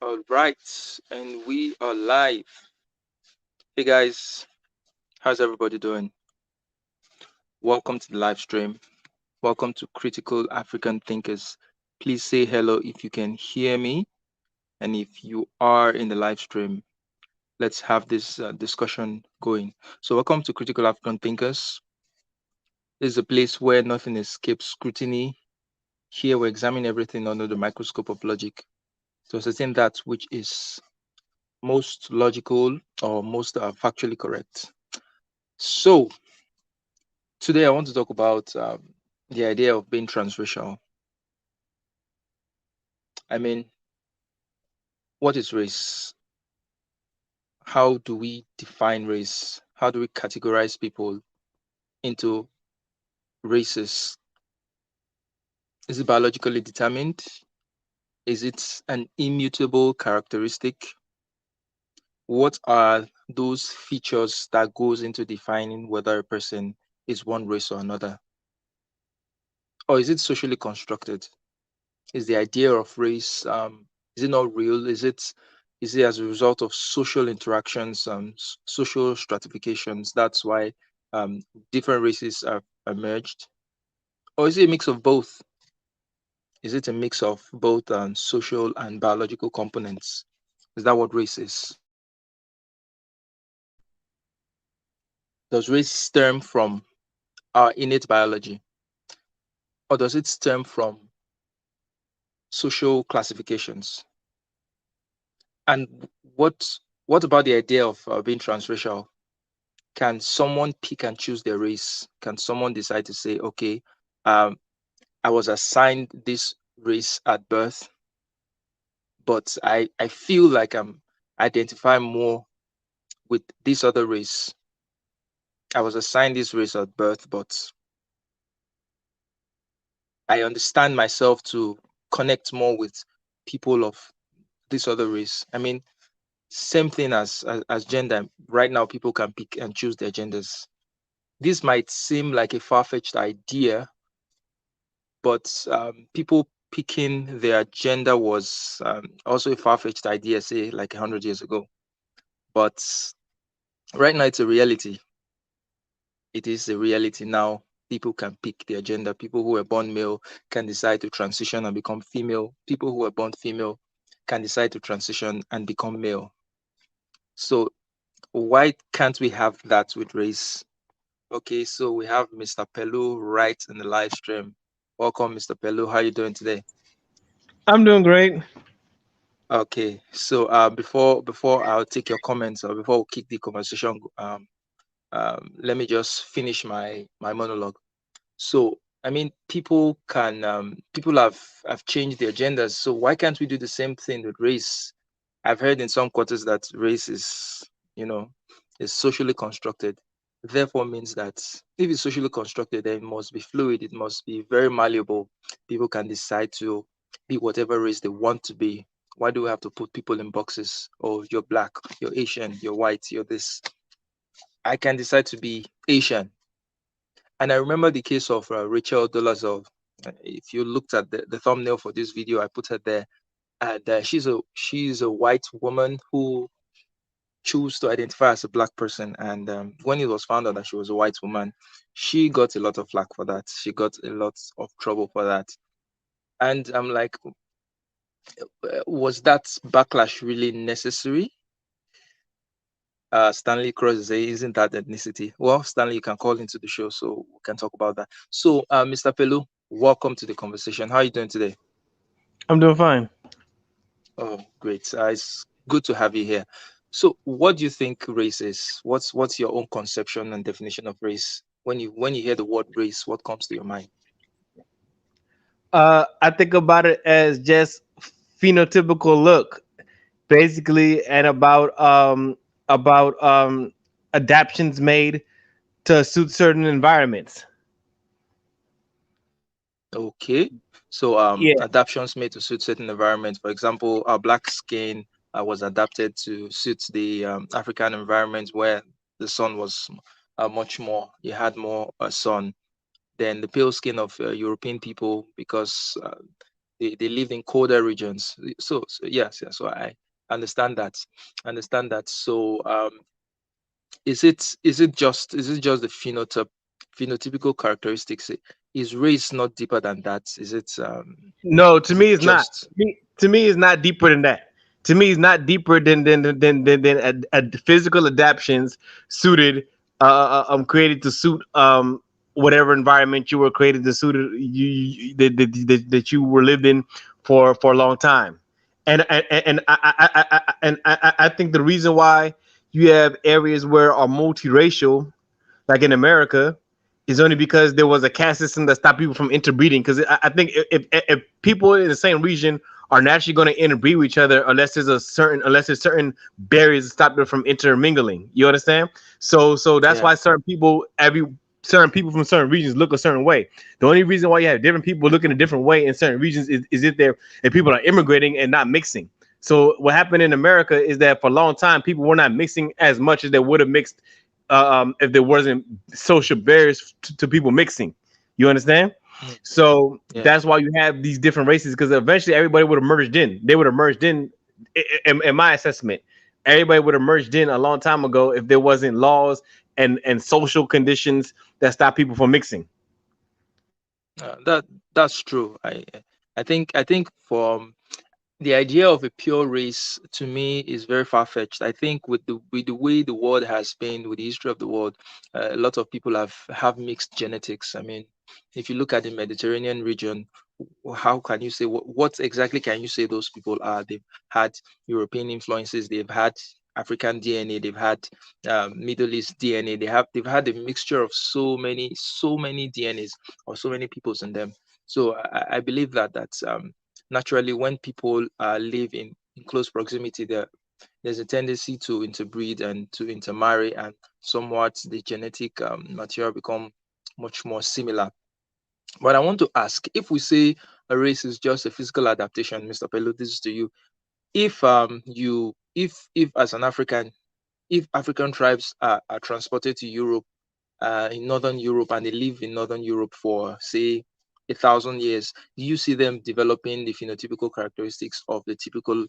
All right, and we are live. Hey guys, how's everybody doing? Welcome to the live stream. Welcome to Critical African Thinkers. Please say hello if you can hear me, and if you are in the live stream, let's have this discussion going. So, welcome to Critical African Thinkers. This is a place where nothing escapes scrutiny. Here, we examine everything under the microscope of logic to ascertain that which is most logical or most factually correct. So, today, I want to talk about the idea of being transracial. I mean, what is race? How do we define race? How do we categorize people into races? Is it biologically determined? Is it an immutable characteristic? What are those features that goes into defining whether a person is one race or another? Or is it socially constructed? Is the idea of race is it not real? Is it as a result of social interactions, social stratifications? That's why different races have emerged. Or is it a mix of both? Is it a mix of both social and biological components? Is that what race is? Does race stem from our innate biology, or does it stem from social classifications? And what about the idea of being transracial? Can someone pick and choose their race? Can someone decide to say, okay, um, I was assigned this race at birth, but I feel like I'm identify more with this other race. I was assigned this race at birth, but I understand myself to connect more with people of this other race. I mean, same thing as gender. Right now, people can pick and choose their genders. This might seem like a far-fetched idea, but people picking their gender was also a far-fetched idea, say like 100 years ago. But right now, it's a reality. It is a reality now. People can pick their gender. People who were born male can decide to transition and become female. People who were born female can decide to transition and become male. So why can't we have that with race? Okay, so we have Mr. Pelu right in the live stream. Welcome, Mr. Pelu. How are you doing today? I'm doing great. Okay, so before I'll take your comments or before we kick the conversation, let me just finish my monologue. So I mean, people have changed their genders. So why can't we do the same thing with race? I've heard in some quarters that race is, you know, is socially constructed. Therefore means that if it's socially constructed, then it must be fluid. It must be very malleable. People can decide to be whatever race they want to be. Why do we have to put people in boxes? Oh, you're black, you're Asian, you're white, you're this. I can decide to be Asian. And I remember the case of Rachel Dolezal. If you looked at the thumbnail for this video, I put her there. And she's a white woman who chose to identify as a black person. And when it was found out that she was a white woman, she got a lot of flack for that. She got a lot of trouble for that. And I'm like, was that backlash really necessary? Stanley Cross is saying, isn't that ethnicity? Well, Stanley, you can call into the show so we can talk about that. So, Mr. Pelu, welcome to the conversation. How are you doing today? I'm doing fine. Oh, great. It's good to have you here. So, what do you think race is? What's your own conception and definition of race? When you hear the word race, what comes to your mind? I think about it as just phenotypical look, basically, and about adaptations made to suit certain environments. Okay. So, Yeah, adaptations made to suit certain environments. For example, our black skin was adapted to suit the African environment where the sun was much more. You had more sun than the pale skin of European people because they lived in colder regions. So yes, yeah, so I understand that. Understand that. So is it just the phenotypical characteristics? Is race not deeper than that? No, to Is it me, it's not. just To me, it's not deeper than that. To me, it's not deeper than physical adaptations suited, created to suit whatever environment you were created to suit that you were lived in for a long time. And I think the reason why you have areas where are multiracial, like in America, is only because there was a caste system that stopped people from interbreeding. Because I think if people in the same region are naturally going to interbreed with each other, unless there's certain barriers that stop them from intermingling. You understand? So that's yeah? why certain people from certain regions look a certain way. The only reason why you have different people looking a different way in certain regions is if people are immigrating and not mixing. So what happened in America is that for a long time people were not mixing as much as they would have mixed if there wasn't social barriers to people mixing. You understand? Mm, So yeah. that's why you have these different races, because eventually everybody would have merged in. They would have merged in my assessment. Everybody would have merged in a long time ago if there wasn't laws and social conditions that stop people from mixing. That's true. I think from the idea of a pure race to me is very far-fetched. I think with the way the world has been, with the history of the world, a lot of people have mixed genetics. I mean, if you look at the Mediterranean region, how can you say what exactly can you say those people are? They've had European influences, they've had African DNA, they've had Middle East DNA. They've had a mixture of so many DNAs or so many peoples in them. So I believe that naturally when people live in close proximity, there's a tendency to interbreed and to intermarry, and somewhat the genetic material become much more similar. But I want to ask, if we say a race is just a physical adaptation, Mr. Pelu, this is to you. If as an African, if African tribes are transported to Europe, in Northern Europe, and they live in Northern Europe for, say, 1,000 years, do you see them developing the phenotypical characteristics of the typical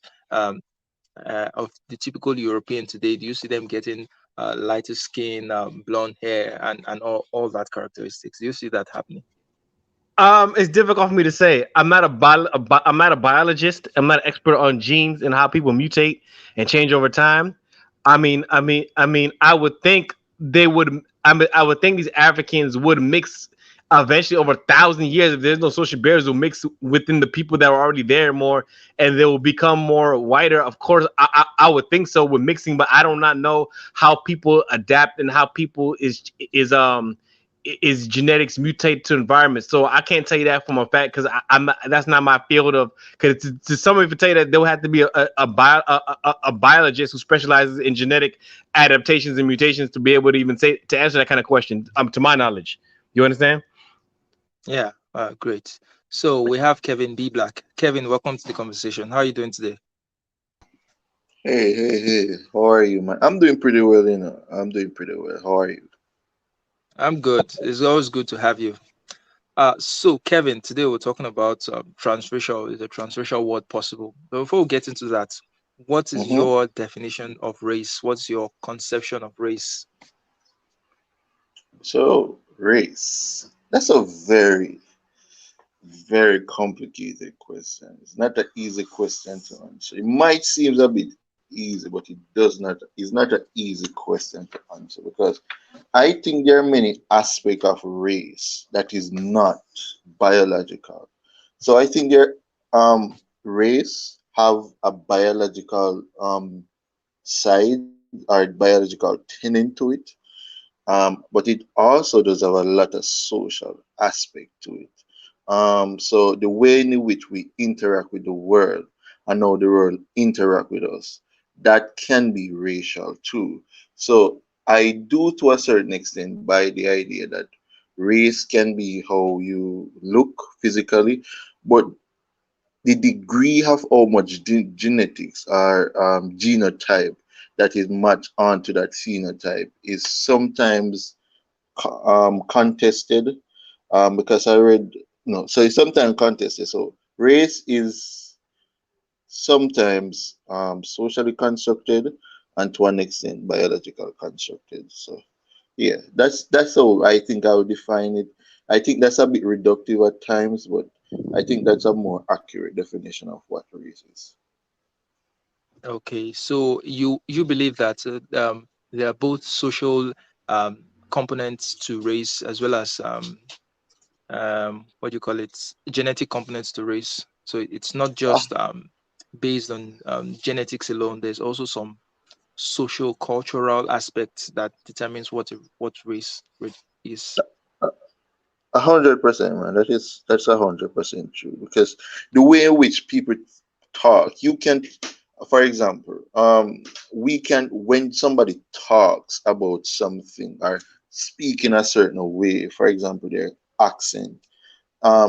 European today? Do you see them getting lighter skin, blonde hair, and all that characteristics? Do you see that happening? It's difficult for me to say. I'm not a biologist. I'm not an expert on genes and how people mutate and change over time. I would think they would. I would think these Africans would mix eventually over 1,000 years. If there's no social barriers, will mix within the people that are already there more, and they will become more whiter. Of course, I would think so with mixing, but I do not know how people adapt and how people is genetics mutate to environment. So I can't tell you that from a fact because I'm not, that's not my field of. Because to somebody to tell you that there will have to be a biologist who specializes in genetic adaptations and mutations to be able to even say to answer that kind of question. To my knowledge, you understand? Yeah, great. So we have Kevin B. Black. Kevin, welcome to the conversation. How are you doing today? Hey, hey, hey. How are you, man? I'm doing pretty well, you know. I'm doing pretty well. How are you? I'm good. It's always good to have you. So Kevin, today we're talking about transracial. Is a transracial world possible? But before we get into that, what is Mm-hmm. your definition of race? What's your conception of race? So, race. That's a very, very complicated question. It's not an easy question to answer. It might seem a bit easy, but it's not an easy question to answer because I think there are many aspects of race that is not biological. So I think race have a biological side or biological tenet to it. But it also does have a lot of social aspect to it. So the way in which we interact with the world and how the world interact with us, that can be racial too. So I do to a certain extent buy the idea that race can be how you look physically, but the degree of how much genetics or genotype that is matched onto that phenotype is sometimes contested, because I read no, so it's sometimes contested. So Race is sometimes socially constructed and to an extent biological constructed. So yeah, that's how I think I would define it. I think that's a bit reductive at times, but I think that's a more accurate definition of what race is. Okay, so you believe that there are both social components to race as well as what do you call it, genetic components to race. So it's not Ah, just based on genetics alone. There's also some social cultural aspects that determines what race is. 100%, man. That's 100% true because the way in which people talk, you can, for example, we can when somebody talks about something or speak in a certain way, for example, their accent.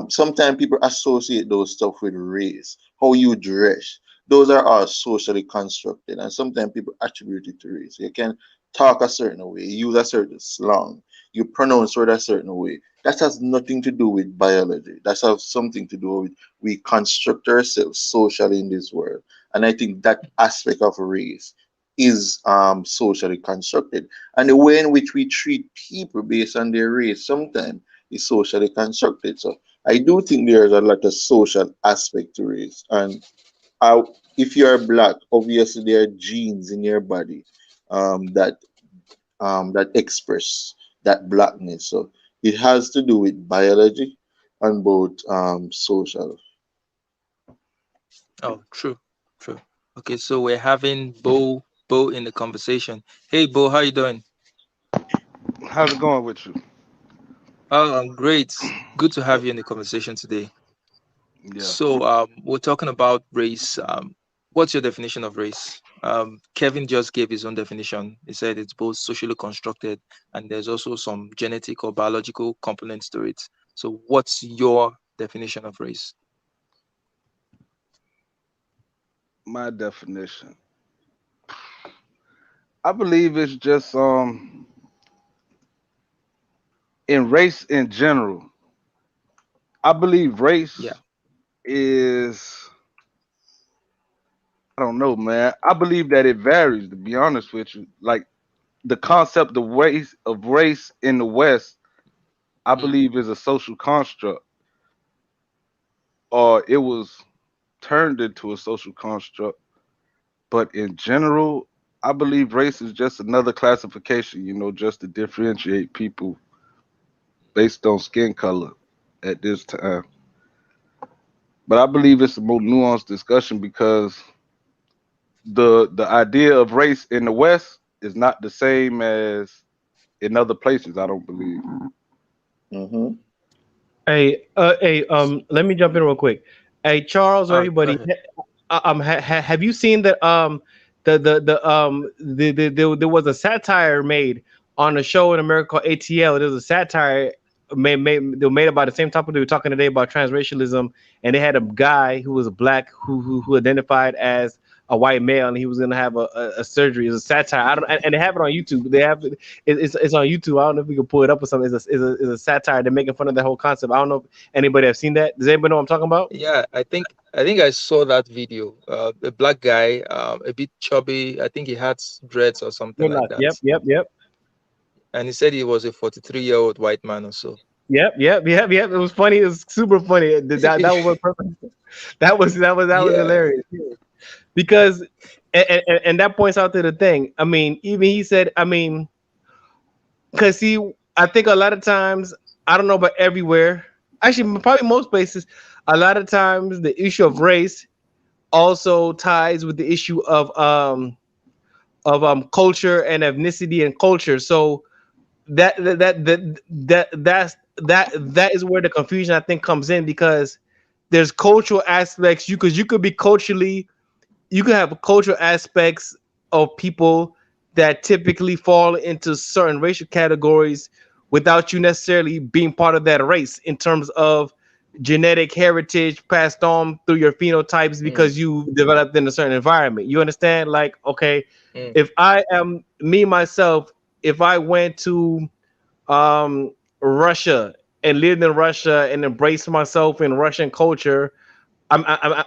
Sometimes people associate those stuff with race, how you dress. Those are all socially constructed, and sometimes people attribute it to race. You can talk a certain way, use a certain slang, you pronounce word a certain way. That has nothing to do with biology. That has something to do with we construct ourselves socially in this world, and I think that aspect of race is socially constructed, and the way in which we treat people based on their race sometimes is socially constructed. So I do think there's a lot of social aspect to race. And I, if you're black, obviously there are genes in your body that express that blackness. So it has to do with biology and both social. Oh, true, true. Okay, so we're having Bo in the conversation. Hey, Bo, how you doing? How's it going with you? Oh, I'm great. Good to have you in the conversation today. Yeah, So, we're talking about race. What's your definition of race? Kevin just gave his own definition. He said it's both socially constructed and there's also some genetic or biological components to it. So, what's your definition of race? my definition. I believe it's just in race in general. I believe Yeah. race is I don't know, man. I believe that it varies. To be honest with you, like the concept of race in the West, I Mm. believe is a social construct, or it was turned into a social construct. But in general, I believe race is just another classification, just to differentiate people based on skin color at this time. But I believe it's a more nuanced discussion because the idea of race in the West is not the same as in other places. I don't believe. Hmm. Let me jump in real quick. Hey, Charles, or Go everybody, ahead. have you seen there was a satire made on a show in America called ATL. There was a satire they were made about the same topic we were talking today about transracialism, and they had a guy who was black who identified as a white male, and he was gonna have a surgery. It's a satire. I don't, and they have it on YouTube. They have it's on YouTube. I don't know if we can pull it up or something. It's a satire. They're making fun of the whole concept. I don't know if anybody have seen that. Does anybody know what I'm talking about? Yeah, I think I saw that video. A black guy, a bit chubby. I think he had dreads or something like Dreadlocks. that. Yep. And he said he was a 43-year-old white man or so. Yep. It was funny. It was super funny. That was perfect. That was Yeah. hilarious because and that points out to the thing. I mean, even he said. I mean, because see, I think a lot of times I don't know about everywhere. Actually, probably most places. A lot of times the issue of race also ties with the issue of culture and ethnicity and culture. So that is where the confusion I think comes in because there's cultural aspects you could be culturally you could have cultural aspects of people that typically fall into certain racial categories without you necessarily being part of that race in terms of genetic heritage passed on through your phenotypes Mm, because you developed in a certain environment. You understand? Like, okay, mm, if I am me myself, if I went to Russia and lived in Russia and embraced myself in Russian culture, I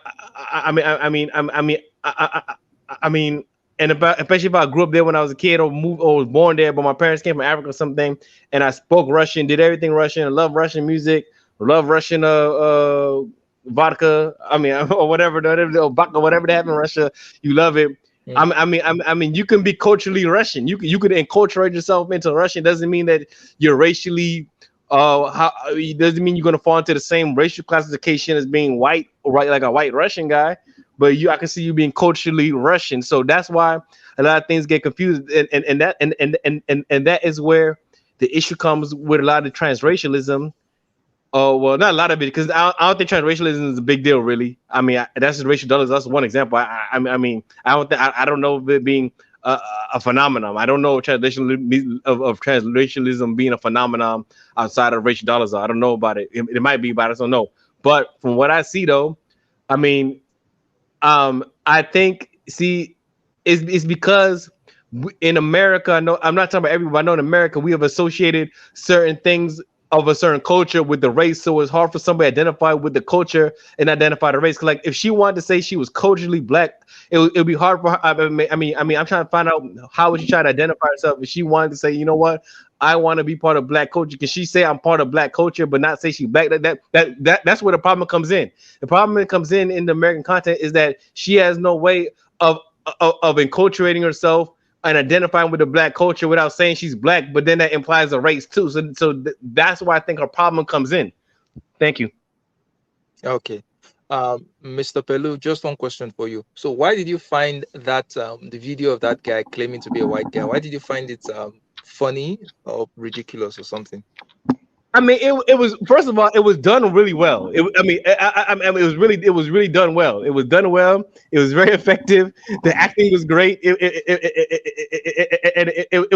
mean, and about especially if I grew up there when I was a kid or moved or was born there, but my parents came from Africa or something, and I spoke Russian, did everything Russian, I love Russian music, love Russian vodka. I mean, or whatever, vodka, whatever they have in Russia, you love it. Mm. I mean, you can be culturally Russian. You could enculturate yourself into Russian. Doesn't mean that you're racially. It doesn't mean you're gonna fall into the same racial classification as being white or right like a white Russian guy. But I can see you being culturally Russian. So that's why a lot of things get confused, and that is where the issue comes with a lot of transracialism. Oh well, not a lot of it because I don't think transracialism is a big deal, really. I mean, that's just racial dollars. That's one example. I mean, I don't know of it being a phenomenon. I don't know of transracialism being a phenomenon outside of racial dollars. I don't know about it. It might be, but I just don't know. But from what I see, though, I mean, I think it's because in America, I know I'm not talking about everybody. I know in America we have associated certain things of a certain culture with the race, so it's hard for somebody to identify with the culture and identify the race. 'Cause like if she wanted to say she was culturally black, it'd be hard for her. I'm trying to find out how would she try to identify herself if she wanted to say, you know what, I want to be part of black culture. Can she say I'm part of black culture, but not say she's black? That's where the problem comes in. The problem that comes in the American content is that she has no way of of enculturating herself and identifying with the black culture without saying she's black, but then that implies a race too. That's why I think her problem comes in. Thank you. Okay. Mr. Pelu, just one question for you. So why did you find that the video of that guy claiming to be a white guy, why did you find it funny or ridiculous or something? I mean, it was first of all, it was done really well. It was really done well. It was done well. It was very effective. The acting was great. It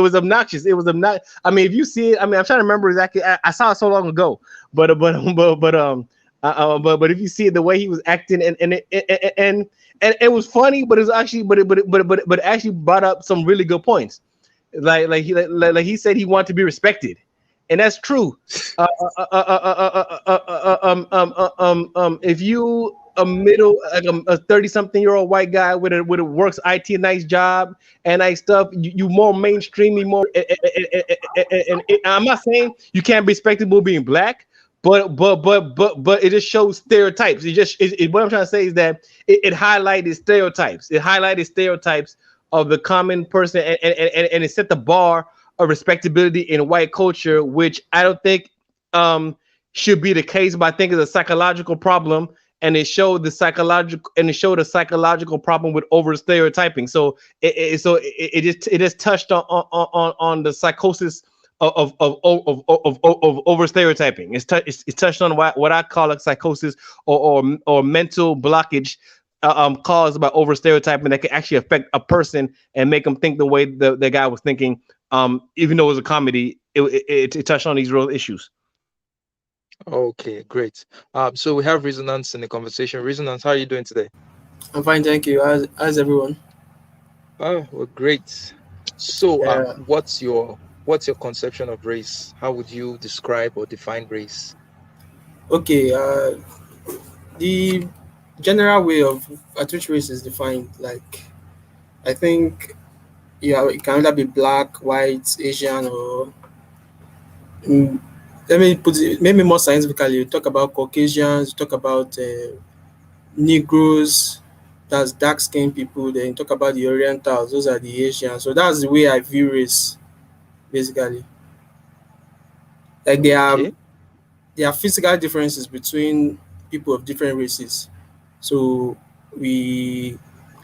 was obnoxious. It was obnoxious. I mean, if you see it, I mean, I'm trying to remember exactly. I saw it so long ago, but if you see it, the way he was acting and it was funny, but it was actually but it actually brought up some really good points. Like he said he wanted to be respected, and that's true. If you a middle like a 30-something-year-old white guy with a works IT nice job and nice stuff, you more mainstreamy, more and I'm not saying you can't be respectable being black, but it just shows stereotypes. What I'm trying to say is that it highlighted stereotypes. It highlighted stereotypes of the common person, and it set the bar of respectability in white culture, which I don't think should be the case, but I think is a psychological problem, and it showed a psychological problem with over stereotyping. So it just touched on the psychosis of over stereotyping. It's touched on what I call a psychosis or mental blockage caused by over stereotyping that can actually affect a person and make them think the way the guy was thinking. Even though it was a comedy, it touched on these real issues. Okay, great. So we have Resonance in the conversation. Resonance, how are you doing today? I'm fine, thank you. How's everyone? Oh, well, great. So, Yeah. what's your conception of race? How would you describe or define race? Okay. The general way of at which race is defined, like I think it can either be black, white, Asian, or mm, let me put it maybe more scientifically. You talk about Caucasians, you talk about Negroes, that's dark skinned people. Then you talk about the Orientals, those are the Asians. So that's the way I view race, basically. Like Okay. there are physical differences between people of different races. So we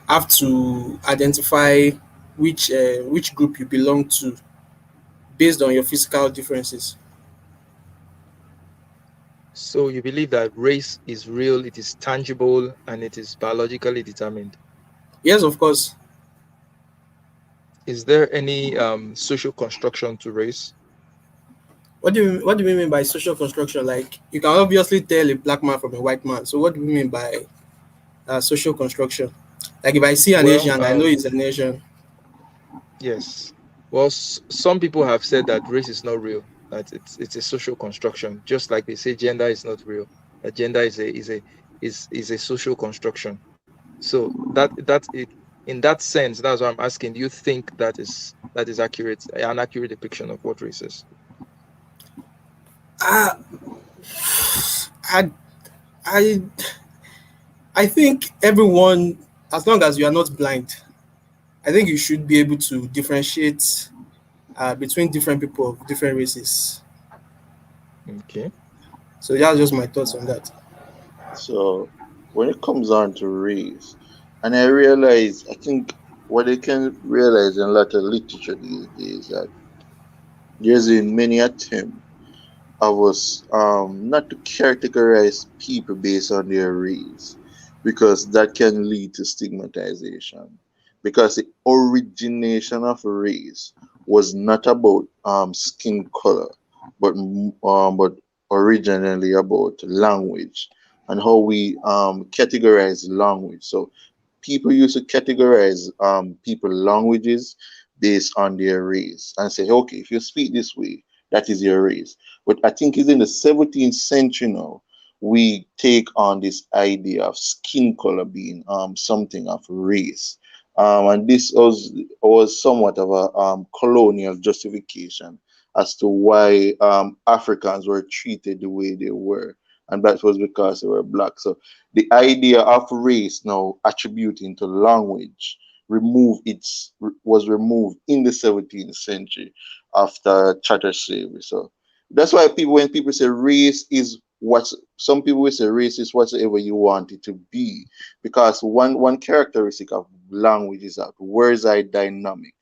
have to identify which group you belong to based on your physical differences. So you believe that race is real, it is tangible, and it is biologically determined. Yes, of course. Is there any social construction to race? What do you mean by social construction? Like you can obviously tell a black man from a white man. So what do you mean by social construction? Like if I see an Well, Asian, I know he's an Asian. yes. Well, some people have said that race is not real, that it's a social construction, just like they say gender is not real, that gender is a social construction. So that's it. In that sense, that's what I'm asking. Do you think that is accurate, an accurate depiction of what race is? I, I, I, I think everyone, as long as you are not blind, I think you should be able to differentiate between different people of different races. Okay. So that's just my thoughts on that. So when it comes on to race, and I realize, I think what I can realize in a lot of literature these days that there's been many attempts of us not to categorize people based on their race because that can lead to stigmatization. Because the origination of race was not about skin color, but originally about language and how we categorize language. So people used to categorize people languages based on their race and say, okay, if you speak this way, that is your race. But I think it's in the 17th century now we take on this idea of skin color being something of race. And this was somewhat of a colonial justification as to why Africans were treated the way they were. And that was because they were black. So the idea of race now attributing to language was removed in the 17th century after chattel slavery. So that's why people, when people say race is what, some people will say race is whatever you want it to be, because one characteristic of language is that words are dynamic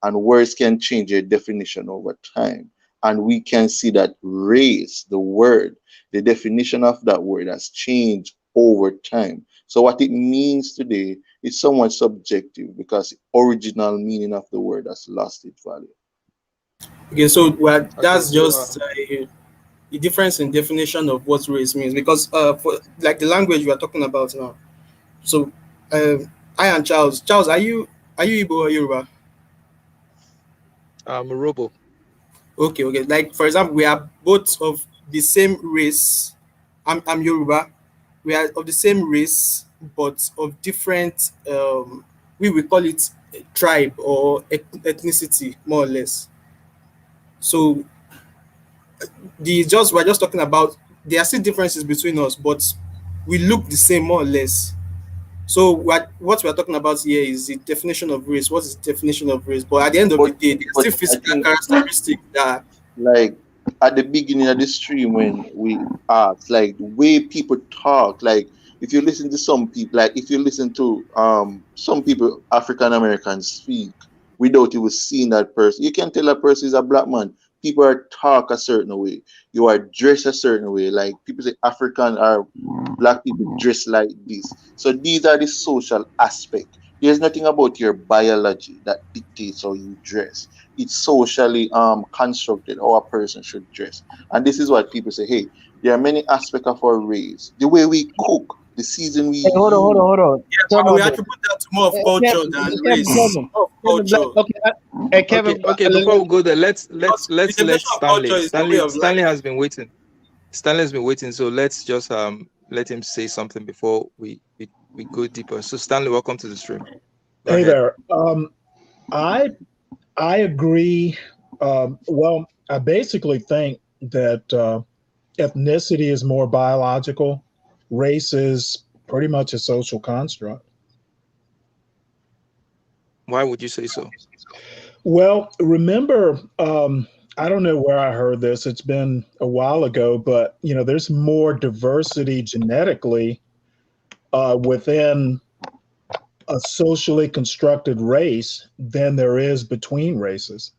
and words can change their definition over time. And we can see that race, the word, the definition of that word has changed over time. So what it means today is somewhat subjective because the original meaning of the word has lost its value. Okay, so well, Okay. that's So just the difference in definition of what race means because for like the language we are talking about now. So I and Charles, are you Igbo or Yoruba? Robo. Okay, okay. Like for example, we are both of the same race. I'm Yoruba. We are of the same race, but of different. We will call it tribe or ethnicity, more or less. So the just we're just talking about there are still differences between us, but we look the same more or less. So what we're talking about here is the definition of race. What is the definition of race? But at the end of But the day, there are but still I physical think characteristics that like at the beginning of the stream when we asked like the way people talk, like if you listen to some people, like if you listen to some people African Americans speak without even seeing that person, you can tell a person is a black man. People are talk a certain way, you are dressed a certain way, like people say African or black people dress like this. So these are the social aspect. There's nothing about your biology that dictates how you dress. It's socially constructed how a person should dress. And this is what people say, hey, there are many aspects of our race. The way we cook, the season we Hey, use. hold on. but we Hold on. attribute that to more of culture than race. Kevin. More of Kevin Black. culture. Okay, hey Okay. Kevin. Okay. Before we go there, let's let's Because the let's let definition of culture Stanley. is a way Stanley. of life. Stanley has been waiting. Stanley has been waiting. So let's just let him say something before we go deeper. So Stanley, welcome to the stream. Go Hey ahead. there. I I agree. Well, I basically think that ethnicity is more biological. Race is pretty much a social construct. Why would you say so? Well, remember, I don't know where I heard this. It's been a while ago, but there's more diversity genetically within a socially constructed race than there is between races.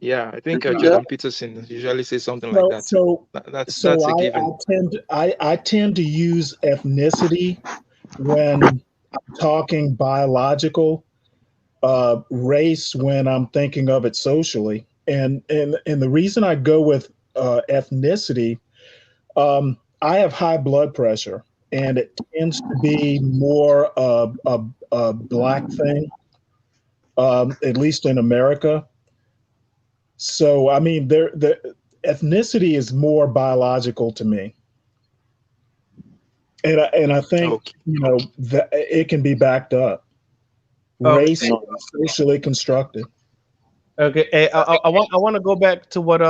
Yeah, I think Yeah, Jordan Peterson usually says something like So, that. so, That's so a I, given. I tend to, I tend to use ethnicity when I'm talking biological, race when I'm thinking of it socially, and the reason I go with ethnicity, I have high blood pressure, and it tends to be more a black thing, at least in America. So, I mean, the ethnicity is more biological to me. And I think Okay. that it can be backed up. Race Okay. No, is socially constructed. Okay. Hey, I want to go back to what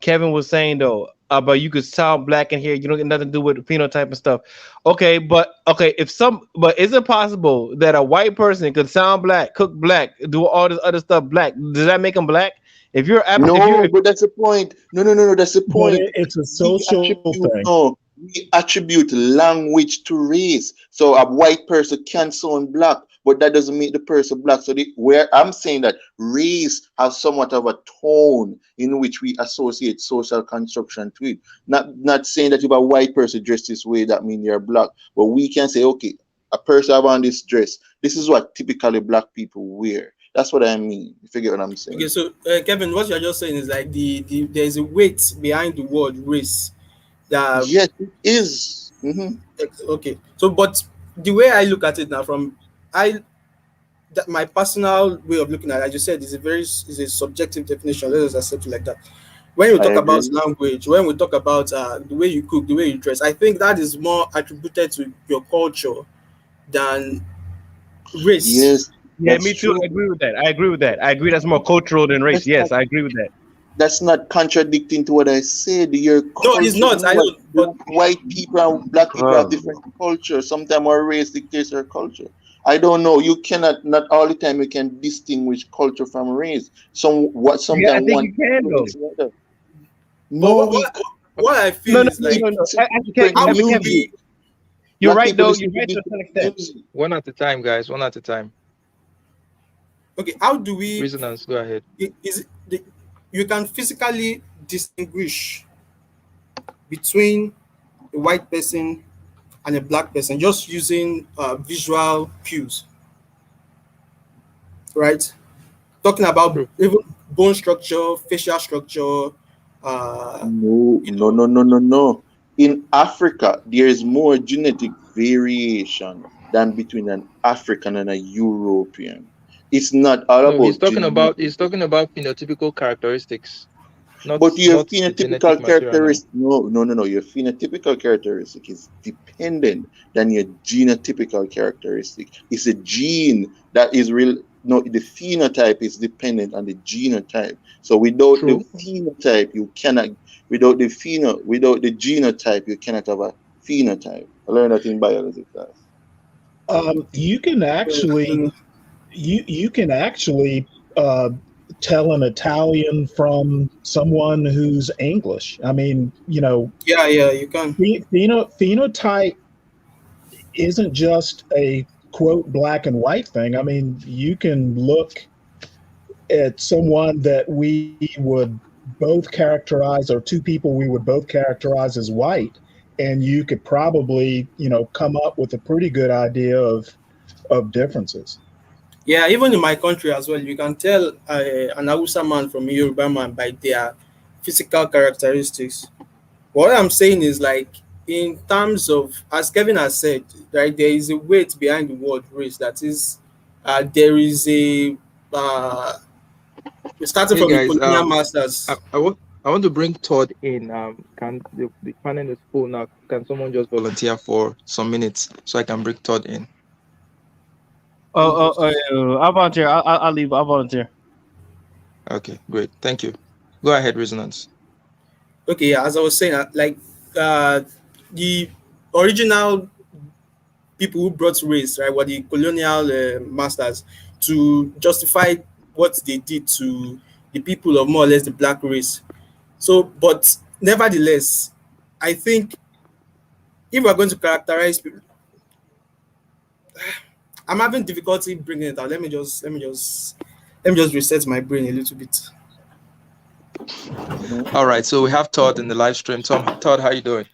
Kevin was saying though about you could sound black in here. You don't get nothing to do with the phenotype and stuff. Okay, but is it possible that a white person could sound black, cook black, do all this other stuff black? Does that make them black? If you're if you're no, but that's the point. No, no, no, no. That's the But point. it's a We social attribute thing. no. We attribute language to race. So a white person can sound black, but that doesn't make the person black. So where I'm saying that race has somewhat of a tone in which we associate social construction to it. Not saying that if a white person dressed this way, that means you're black. But we can say, okay, a person have on this dress. This is what typically black people wear. That's what I mean. You figure what I'm Okay, saying? so Kevin, what you're just saying is like the there's a weight behind the word race that Yes, it is. okay. So, but the way I look at it now, from I that my personal way of looking at it, as you said, is a subjective definition. Let us accept it like that. When we I talk about agree. language, when we talk about the way you cook, the way you dress, I think that is more attributed to your culture than race. Yes, yeah, that's me too. true. I agree with that. I agree with that. I agree that's more cultural than race. That's not Yes, I agree with that. that's not contradicting to what I said. Your No, it's culture, you not. know I what? don't. But White people and black people have Brother. different culture. Sometimes our race dictates our culture. I don't know. You cannot not all the time you can distinguish culture from race. Yeah, I Sometimes think one you can though. influence the other. but No, we what I feel No, no, is no, like, no, no. it's Actually, different how would Kevin, music. we? you're Black right people though. listen You're to right to different some extent. music. One at a time, guys. One at a time. Okay, how do we? Resonance, go ahead. Is it you can physically distinguish between a white person and a black person just using visual cues, right? Talking about True. even bone structure, facial structure, uh, No, you no, know. no, no, no, no. In Africa, there is more genetic variation than between an African and a European. It's not all No, about he's genetic. talking about phenotypical characteristics, But your not the genetic phenotypical material now. characteristic, no, no, no, no. Your phenotypical characteristic is dependent than your genotypical characteristic. It's a gene that is real. No, the phenotype is dependent on the genotype. So without the True. phenotype, you cannot. Without the genotype, you cannot have a phenotype. I learned that in biology class. You can actually you can actually uh, tell an Italian from someone who's English. I mean, Yeah, yeah, you can. phenotype isn't just a quote black and white thing. I mean, you can look at someone that we would both characterize, or two people we would both characterize as white, and you could probably, come up with a pretty good idea of differences. Yeah, even in my country as well, you can tell an Hausa man from a Yoruba man by their physical characteristics. What I'm saying is like in terms of, as Kevin has said, right, there is a weight behind the word race. That is, there is a starting Hey from the guys, colonial I, masters. I want I want to bring Todd in. Can the panel is full now? Can someone just volunteer for some minutes so I can bring Todd in? I'll volunteer. I'll leave. I'll volunteer. Okay, great. Thank you. Go ahead, Resonance. Okay, yeah, as I was saying, uh, the original people who brought race, right, were the colonial masters to justify what they did to the people of more or less the black race. So, but nevertheless, I think if we're going to characterize people, I'm having difficulty bringing it out. Let me just reset my brain a little bit. All right, so we have Todd in the live stream. Todd, how you doing?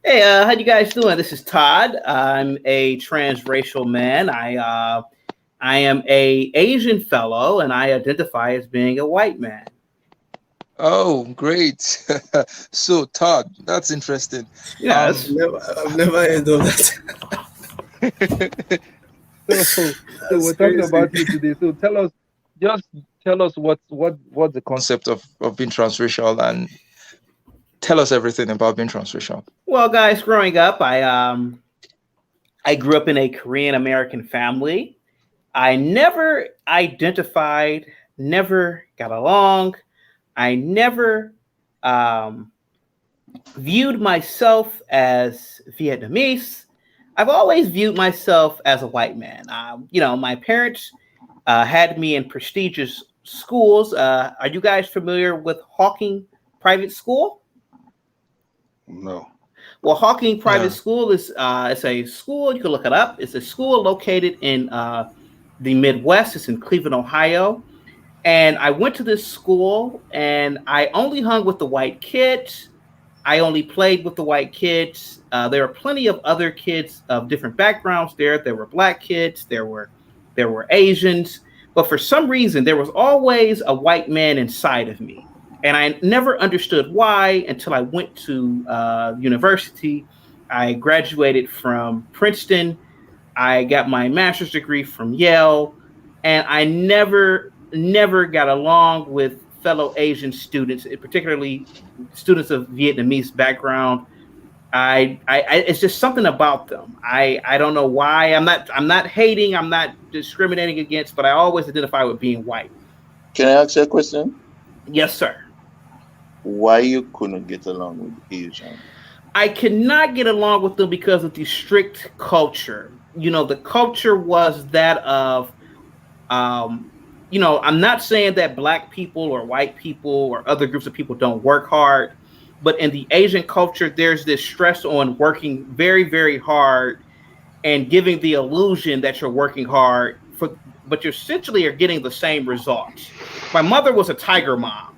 Hey, how you guys doing? This is Todd. I'm a transracial man. I am a Asian fellow, and I identify as being a white man. Oh, great. So Todd, that's interesting. Yes. I've never heard of that. So, so That's we're talking crazy. about you today. So just tell us what's the concept of being transracial, and Tell us everything about being transracial. Well, guys, growing up, I grew up in a Korean American family. I never identified, never got along. I never um, viewed myself as Vietnamese. I've always viewed myself as a white man. My parents had me in prestigious schools. Are you guys familiar with Hawking Private School? No. Well, Hawking Private No. School is it's a school. You can look it up. It's a school located in the Midwest. It's in Cleveland, Ohio. And I went to this school, and I only hung with the white kids. I only played with the white kids. There were plenty of other kids of different backgrounds there. There were black kids. There were Asians. But for some reason, there was always a white man inside of me. And I never understood why until I went to university. I graduated from Princeton. I got my master's degree from Yale. And I never got along with fellow Asian students, particularly students of Vietnamese background. It's just something about them. I don't know why. I'm not hating. I'm not discriminating against, but I always identify with being white. Can I ask you a question? Yes, sir. Why you couldn't get along with Asian? I cannot get along with them because of the strict culture. The culture was that of, I'm not saying that black people or white people or other groups of people don't work hard, but in the Asian culture, there's this stress on working very, very hard and giving the illusion that you're working hard but you essentially are getting the same results. My mother was a tiger mom.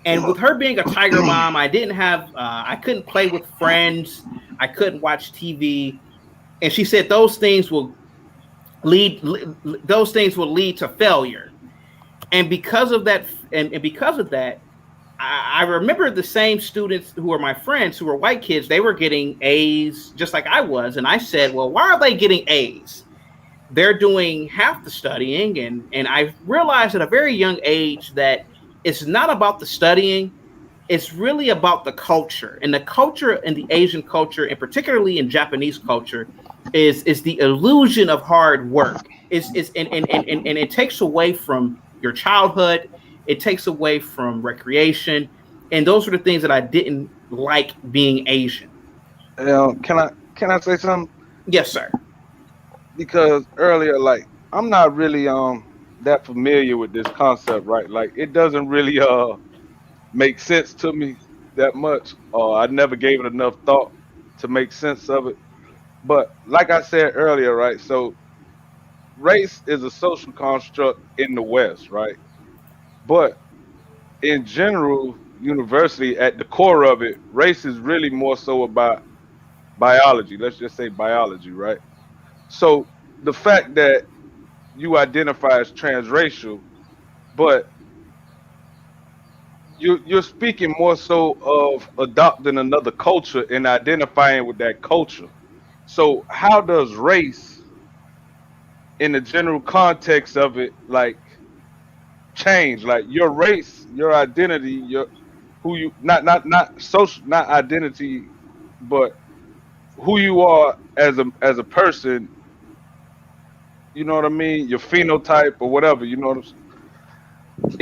And with her being a tiger mom, I couldn't play with friends. I couldn't watch TV. And she said those things will lead to failure. And because of that, I remember the same students who were my friends, who were white kids, they were getting A's just like I was. And I said, well, why are they getting A's? They're doing half the studying. And I realized at a very young age that it's not about the studying. It's really about the culture. And the culture in the Asian culture, and particularly in Japanese culture, is the illusion of hard work. And it takes away from your childhood. It takes away from recreation. And those are the things that I didn't like being Asian. Can I say something? Yes, sir. Because earlier, like, I'm not really that familiar with this concept, right? Like, it doesn't really make sense to me that much. I never gave it enough thought to make sense of it. But like I said earlier, right? So race is a social construct in the West, right? But in general, university at the core of it, race is really more so about biology. Let's just say biology, right? So the fact that you identify as transracial, but you're speaking more so of adopting another culture and identifying with that culture. So how does race, in the general context of it, like change? Like your race, your identity, your who you not social, not identity, but who you are as a person. You know what I mean? Your phenotype or whatever. You know what I'm saying?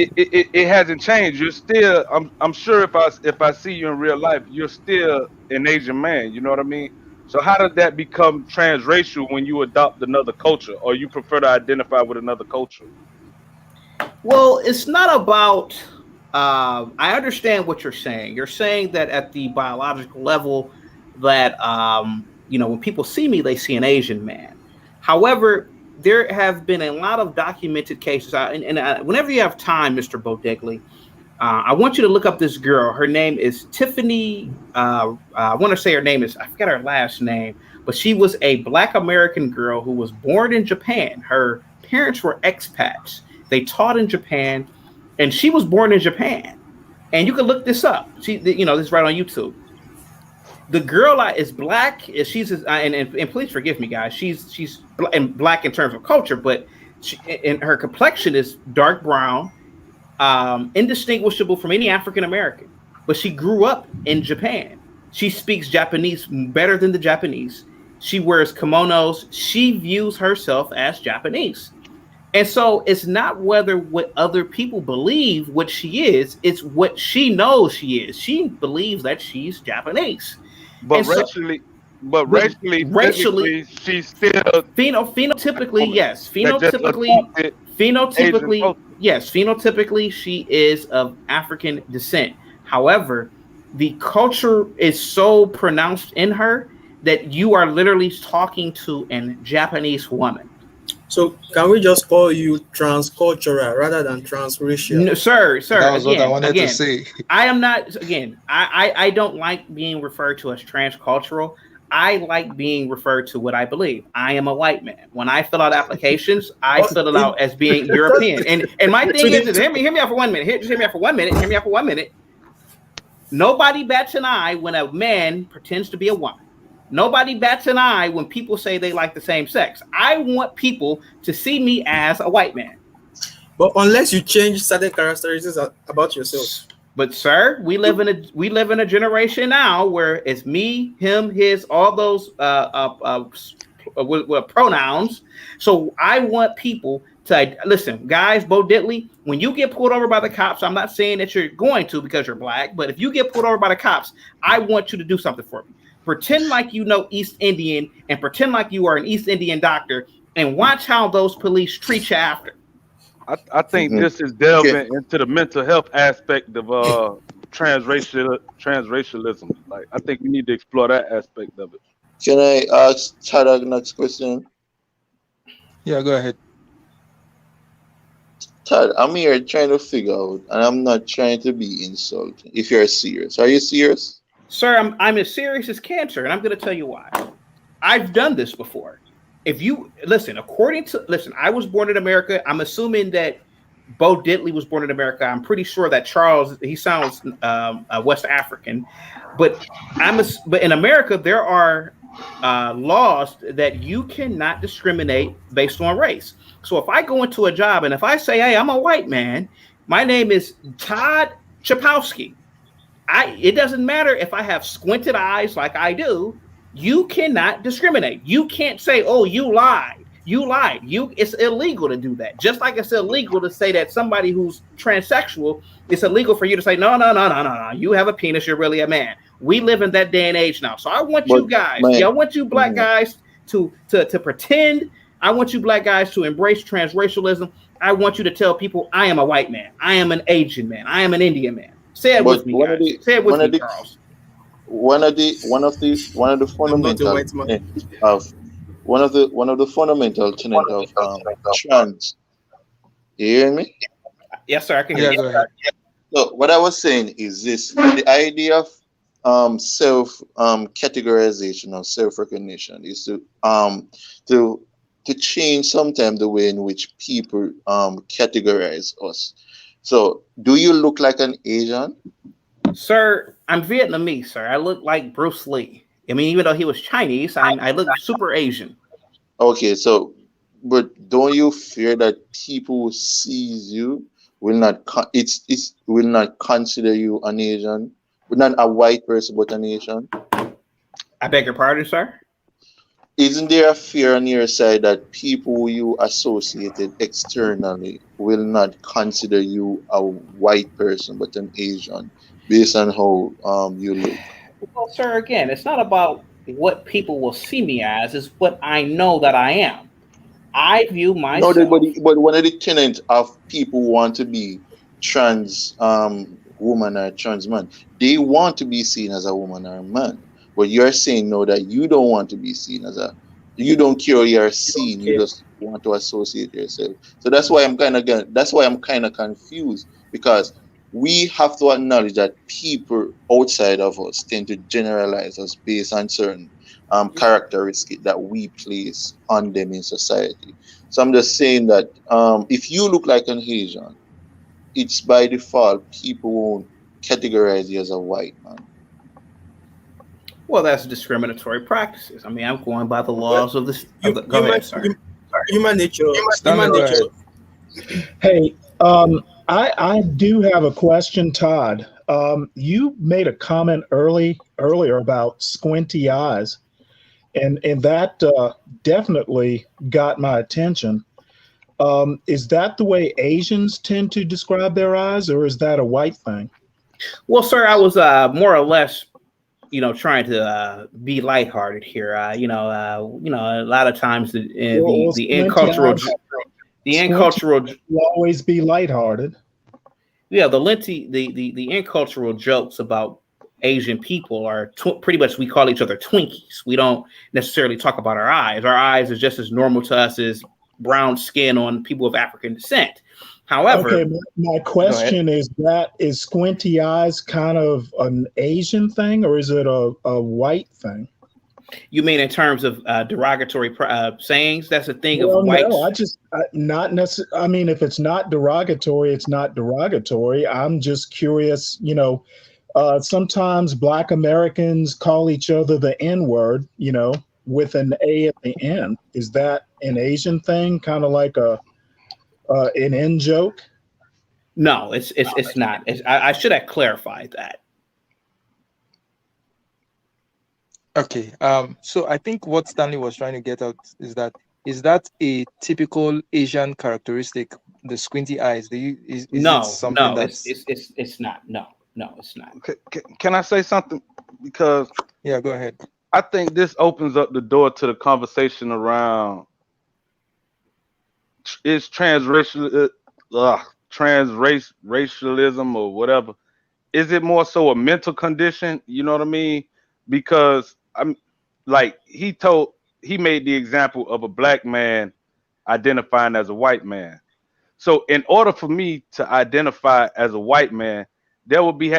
It hasn't changed. You're still. I'm sure if I see you in real life, you're still an Asian man. You know what I mean? So how does that become transracial when you adopt another culture, or you prefer to identify with another culture? Well, it's not about. I understand what you're saying. You're saying that at the biological level, that when people see me, they see an Asian man. However, there have been a lot of documented cases, whenever you have time, Mr. Bodegley, I want you to look up this girl. Her name is Tiffany. I want to say her name is, I forget her last name, but she was a Black American girl who was born in Japan. Her parents were expats. They taught in Japan, and she was born in Japan. And you can look this up. This is right on YouTube. The girl is black. And please forgive me, guys. She's black in terms of culture, but and her complexion is dark brown, indistinguishable from any African American. but she grew up in Japan. She speaks Japanese better than the Japanese. She wears kimonos. She views herself as Japanese. And so it's not whether what other people believe what she is, it's what she knows she is. She believes that she's Japanese. But And so racially, but but racially, racially, physically, she's still a phenotypically, woman yes. that just adopted Asian Phenotypically, culture. yes. Phenotypically, she is of African descent. However, the culture is so pronounced in her that you are literally talking to an Japanese woman. So can we just call you transcultural rather than transracial? No, sir, That sir. was what I Again, wanted to again, say. I am not. Again, I don't like being referred to as transcultural. I like being referred to what I believe. I am a white man. When I fill out applications, I But fill it it, out as being just European. And my to thing the is hear me out for 1 minute. Just hear me out for 1 minute. Hear me out for 1 minute. Nobody bats an eye when a man pretends to be a woman. Nobody bats an eye when people say they like the same sex. I want people to see me as a white man. but unless you change certain characteristics about yourself. But sir, we live in a generation now where it's me, him, his, all those with pronouns. So I want people to listen, guys. Bo Diddley, when you get pulled over by the cops, I'm not saying that you're going to because you're black, but if you get pulled over by the cops, I want you to do something for me. Pretend like you know East Indian and pretend like you are an East Indian doctor, and watch how those police treat you after. I think Mhm. this is Okay. delving into the mental health aspect of transracialism. Like I think we need to explore that aspect of it. Can I ask Chad the next question? Yeah, go ahead. Chad, I'm here trying to figure out, and I'm not trying to be insulting. If you're serious, are you serious? Sir, I'm as serious as cancer, and I'm going to tell you why. I've done this before. If you listen, I was born in America. I'm assuming that Bo Diddley was born in America. I'm pretty sure that Charles, he sounds West African, but but in America there are laws that you cannot discriminate based on race. So if I go into a job and if I say, "Hey, I'm a white man," my name is Todd Chapowski. It doesn't matter if I have squinted eyes like I do. You cannot discriminate. You can't say, "Oh, you lied. You lied." It's illegal to do that. Just like it's illegal to say that somebody who's transsexual, it's illegal for you to say, "No, no, no, no, no, no. You have a penis. You're really a man." We live in that day and age now. So I want But you guys, my I want you black mhm. guys to pretend. I want you black guys to embrace transracialism. I want you to tell people, "I am a white man. I am an Asian man. I am an Indian man." Say it but with me, guys. Say it with me, Charles. one of the I'm not a fundamental white man. tenets of one of the fundamental tenet of trans. You hear me? Yes, sir. I can hear Yeah, you. go ahead. So what I was saying is this: the idea of self categorization or self recognition is to to change sometimes the way in which people categorize us. So, do you look like an Asian? Sir, I'm Vietnamese, sir. I look like Bruce Lee. I mean, even though he was Chinese, I look super Asian. Okay, so but don't you fear that people who sees you will not it's will not consider you an Asian, not a white person but an Asian? I beg your pardon, sir. Isn't there a fear on your side that people you associated externally will not consider you a white person but an Asian based on how you look? Well, sir, again, it's not about what people will see me as, it's what I know that I am. I view No, myself. but one of the tenets of people who want to be trans woman or trans man, they want to be seen as a woman or a man. But you're saying no that you don't want to be seen as a you don't care you're seen, you Okay. just want to associate yourself. So that's why I'm kind of confused because we have to acknowledge that people outside of us tend to generalize us based on certain characteristics that we place on them in society. So I'm just saying that if you look like an Asian, it's by default people won't categorize you as a white man. Well, that's discriminatory practices. I mean, I'm going by the Well, laws of this. you, Go human, ahead, sir. human nature, Stanley, human go nature. ahead. Hey, I do have a question, Todd. You made a comment earlier about squinty eyes, and that definitely got my attention. Is that the way Asians tend to describe their eyes, or is that a white thing? Well, sir, I was more or less, trying to be lighthearted here. A lot of times Well, the squinty eyes, the squinty cultural eyes will always be lighthearted. yeah, the incultural jokes about Asian people are pretty much, we call each other Twinkies. We don't necessarily talk about our eyes. Our eyes is just as normal to us as brown skin on people of African descent. Okay, However, my go ahead. question is squinty eyes kind of an Asian thing, or is it a white thing? You mean in terms of derogatory sayings? That's a thing of Well, no, whites. not necessarily. I mean, if it's not derogatory, it's not derogatory. I'm just curious. Sometimes Black Americans call each other the N word. With an A at the end. Is that an Asian thing? Kind of like an in joke? No, it's not. I should have clarified that. Okay. So I think what Stanley was trying to get at is that a typical Asian characteristic, the squinty eyes? Is it No, something no, that's it's not. No, no, it's not. Can I say something? Because yeah, go ahead. I think this opens up the door to the conversation around is racialism or whatever. Is it more so a mental condition? You know what I mean? Because I'm like he made the example of a black man identifying as a white man. So in order for me to identify as a white man, there would be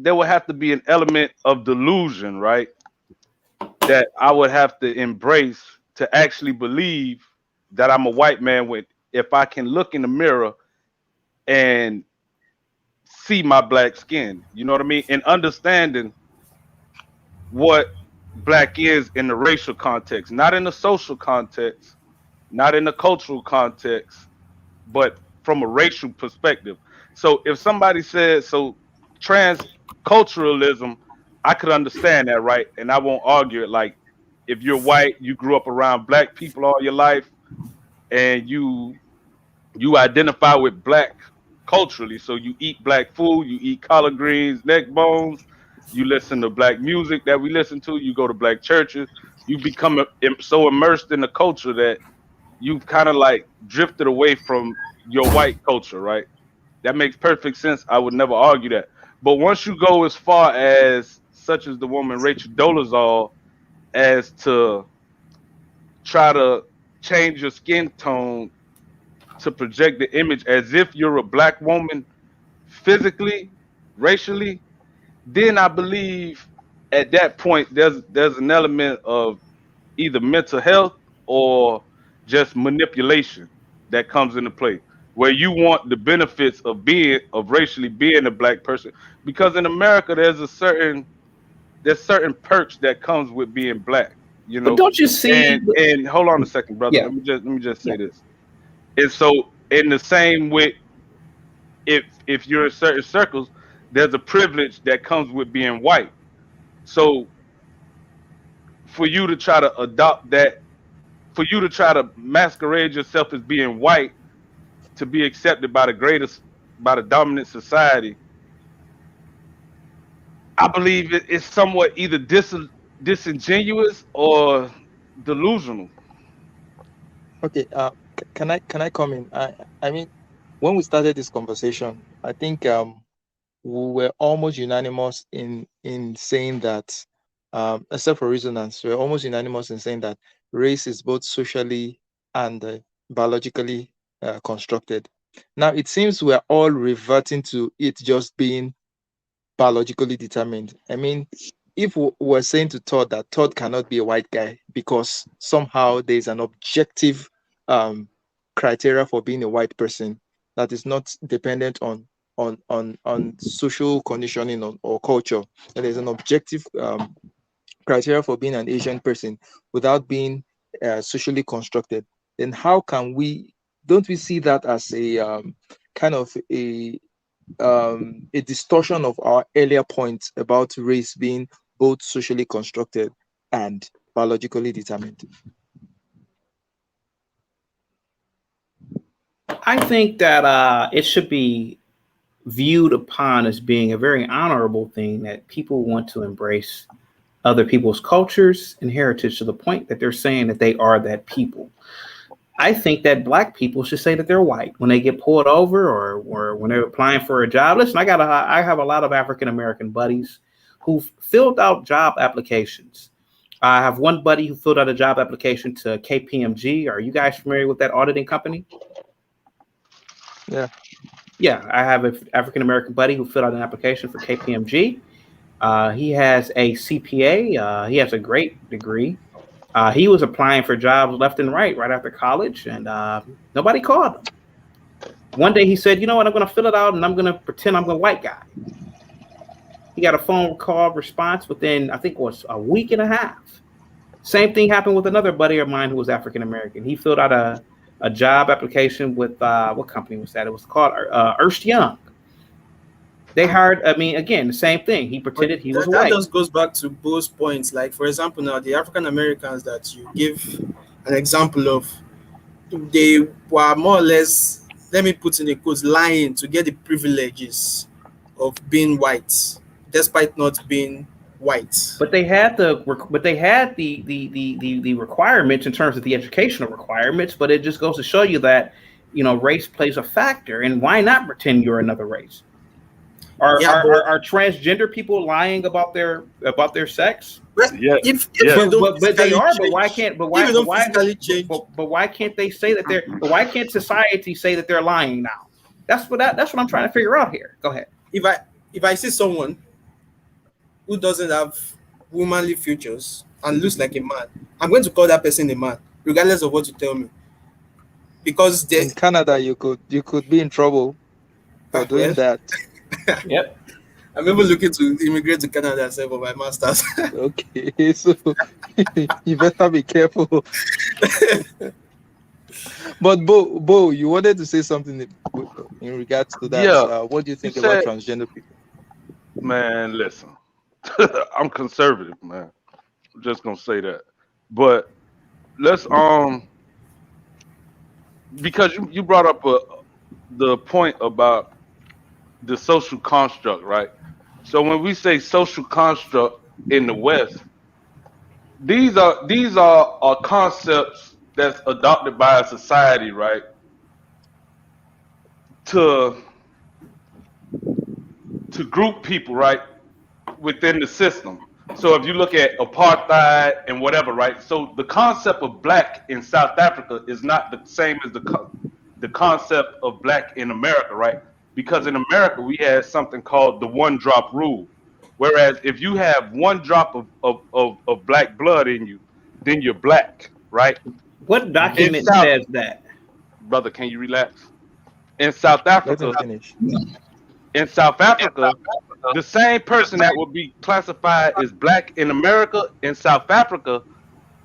there would have to be an element of delusion, right? That I would have to embrace to actually believe that I'm a white man when if I can look in the mirror and see my black skin, you know what I mean? And understanding what black is in the racial context, not in the social context, not in the cultural context, but from a racial perspective. So if somebody says so transculturalism, I could understand that, right? And I won't argue it. Like if you're white, you grew up around black people all your life, and you identify with black culturally. So you eat black food, you eat collard greens, neck bones, you listen to black music that we listen to, you go to black churches, you become so immersed in the culture that you've kind of like drifted away from your white culture, right? That makes perfect sense. I would never argue that. But once you go as far as such as the woman Rachel Dolezal as to try to change your skin tone to project the image as if you're a black woman physically, racially, then I believe at that point there's an element of either mental health or just manipulation that comes into play where you want the benefits of racially being a black person because in America there's certain perks that comes with being black, you But know. don't you see? And hold on a second, brother. Yeah, Let me just yeah. say this. And so in the same way, if you're in certain circles, there's a privilege that comes with being white. So for you to try to adopt that, for you to try to masquerade yourself as being white to be accepted by by the dominant society, I believe it's somewhat either disingenuous or delusional. Okay. Can I come in? I mean, when we started this conversation, I think we were almost unanimous in saying that, except for resonance, we're almost unanimous in saying that race is both socially and biologically constructed. Now it seems we're all reverting to it just being biologically determined. I mean, if we're saying to Todd that Todd cannot be a white guy because somehow there's an objective um, criteria for being a white person that is not dependent on social conditioning or culture, and there's an objective criteria for being an Asian person without being socially constructed, then how can we? Don't we see that as a kind of a distortion of our earlier points about race being both socially constructed and biologically determined? I think that it should be viewed upon as being a very honorable thing that people want to embrace other people's cultures and heritage to the point that they're saying that they are that people. I think that black people should say that they're white when they get pulled over or when they're applying for a job. Listen, I have a lot of African American buddies who filled out job applications. I have one buddy who filled out a job application to KPMG. Are you guys familiar with that auditing company? Yeah. Yeah, I have an African American buddy who filled out an application for KPMG. He has a CPA. He has a great degree. He was applying for jobs left and right after college, and nobody called him. One day he said, "You know what? I'm going to fill it out, and I'm going to pretend I'm a white guy." He got a phone call response within, I think it was a week and a half. Same thing happened with another buddy of mine who was African American. He filled out a job application with what company was that? It was called Ernst Young. They hired. I mean, again, the same thing. He pretended he was that white. just goes back to both points. Like, for example, now the African Americans that you give an example of, they were more or less, let me put in a quote, lying to get the privileges of being white, despite not being white. But they had the requirements in terms of the educational requirements. But it just goes to show you that race plays a factor, and why not pretend you're another race? Are transgender people lying about their sex? Yeah. But they are. But why can't? But why? But why can't they say that they're? But why can't society say that they're lying now? That's what I'm trying to figure out here. Go ahead. If I see someone who doesn't have womanly features and looks like a man, I'm going to call that person a man, regardless of what you tell me. Because in Canada, you could be in trouble for doing that. Yep. I'm even looking to immigrate to Canada for my master's. Okay, so you better be careful. But Bo, you wanted to say something in regards to that. Yeah. What do you think about transgender people? Man, listen. I'm conservative, man. I'm just gonna say that. But let's because you brought up the point about the social construct, right? So when we say social construct in the West, these are concepts that's adopted by a society, right? To group people, right, within the system. So if you look at apartheid and whatever, right? So the concept of black in South Africa is not the same as the concept of black in America, right? Because in America we had something called the one drop rule. Whereas if you have one drop of black blood in you, then you're black, right? What document says that? Brother, can you relax? In South Africa, the same person that would be classified as black in America, in South Africa,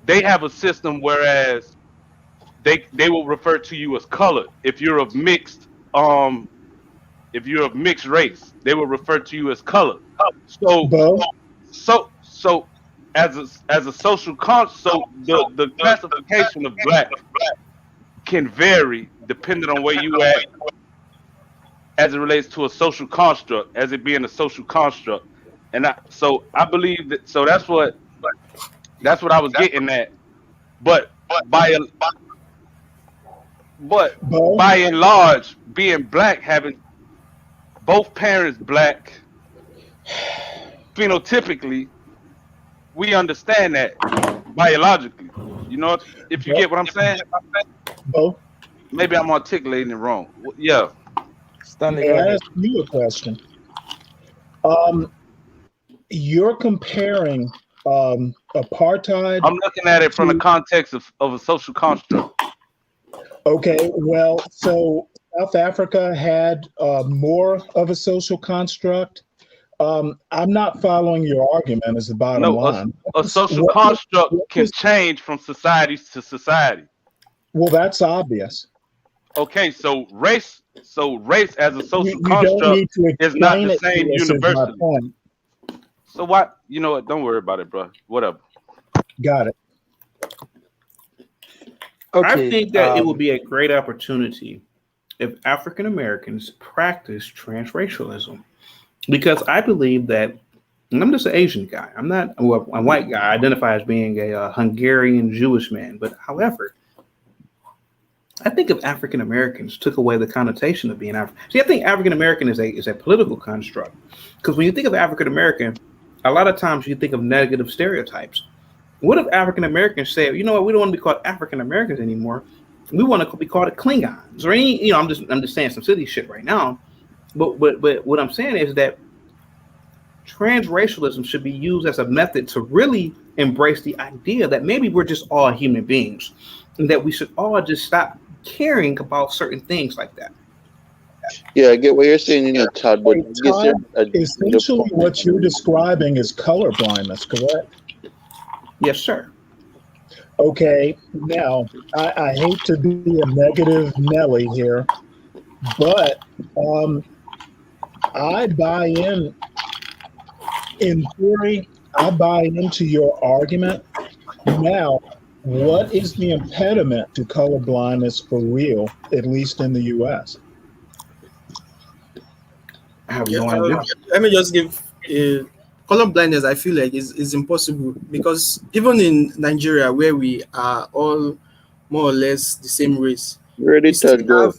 they have a system whereas they will refer to you as colored. If you're of mixed race, they will refer to you as colored. So as a social so the classification of black can vary depending on where you at as it relates to a social construct, as it being a social construct. And I believe that, so that's what I was getting at. But by and large, being black, having both parents black, phenotypically, we understand that biologically. You know, if you get what I'm saying? Bo? Maybe I'm articulating it wrong. Yeah. May I ask you a question? You're comparing apartheid. I'm looking at it from the context of a social construct. Okay, well, so South Africa had more of a social construct. I'm not following your argument as the bottom line. A social construct can change from society to society. Well, that's obvious. Okay, so race as a social You don't construct need to is not explain the it same to us, is my universally. point. So what? You know what? Don't worry about it, bro. Whatever. Got it. I Okay. think that it would be a great opportunity if African Americans practice transracialism because I believe that, and I'm just an Asian guy. I'm not well, a white guy. I identify as being a Hungarian Jewish man. But however, I think if African Americans took away the connotation of being African, see, I think African American is a political construct because when you think of African American, a lot of times you think of negative stereotypes. What if African Americans say, you know what, we don't want to be called African Americans anymore. We want to be called Klingons or any, I'm just saying some silly shit right now. But what I'm saying is that transracialism should be used as a method to really embrace the idea that maybe we're just all human beings and that we should all just stop caring about certain things like that. Yeah, I get what you're saying, Todd, but Hey, I guess you're Todd, not addressing the essentially point. what you're describing is color blindness, correct? Yes, sir. Okay, now I hate to be a negative Nelly here, but um, I buy in theory, I buy into your argument. Now, what is the impediment to color blindness for real, at least in the US? I have Yeah, no idea. let me just give color blindness. I feel like is impossible because even in Nigeria, where we are all more or less the same race, Where we did still Todd go? have.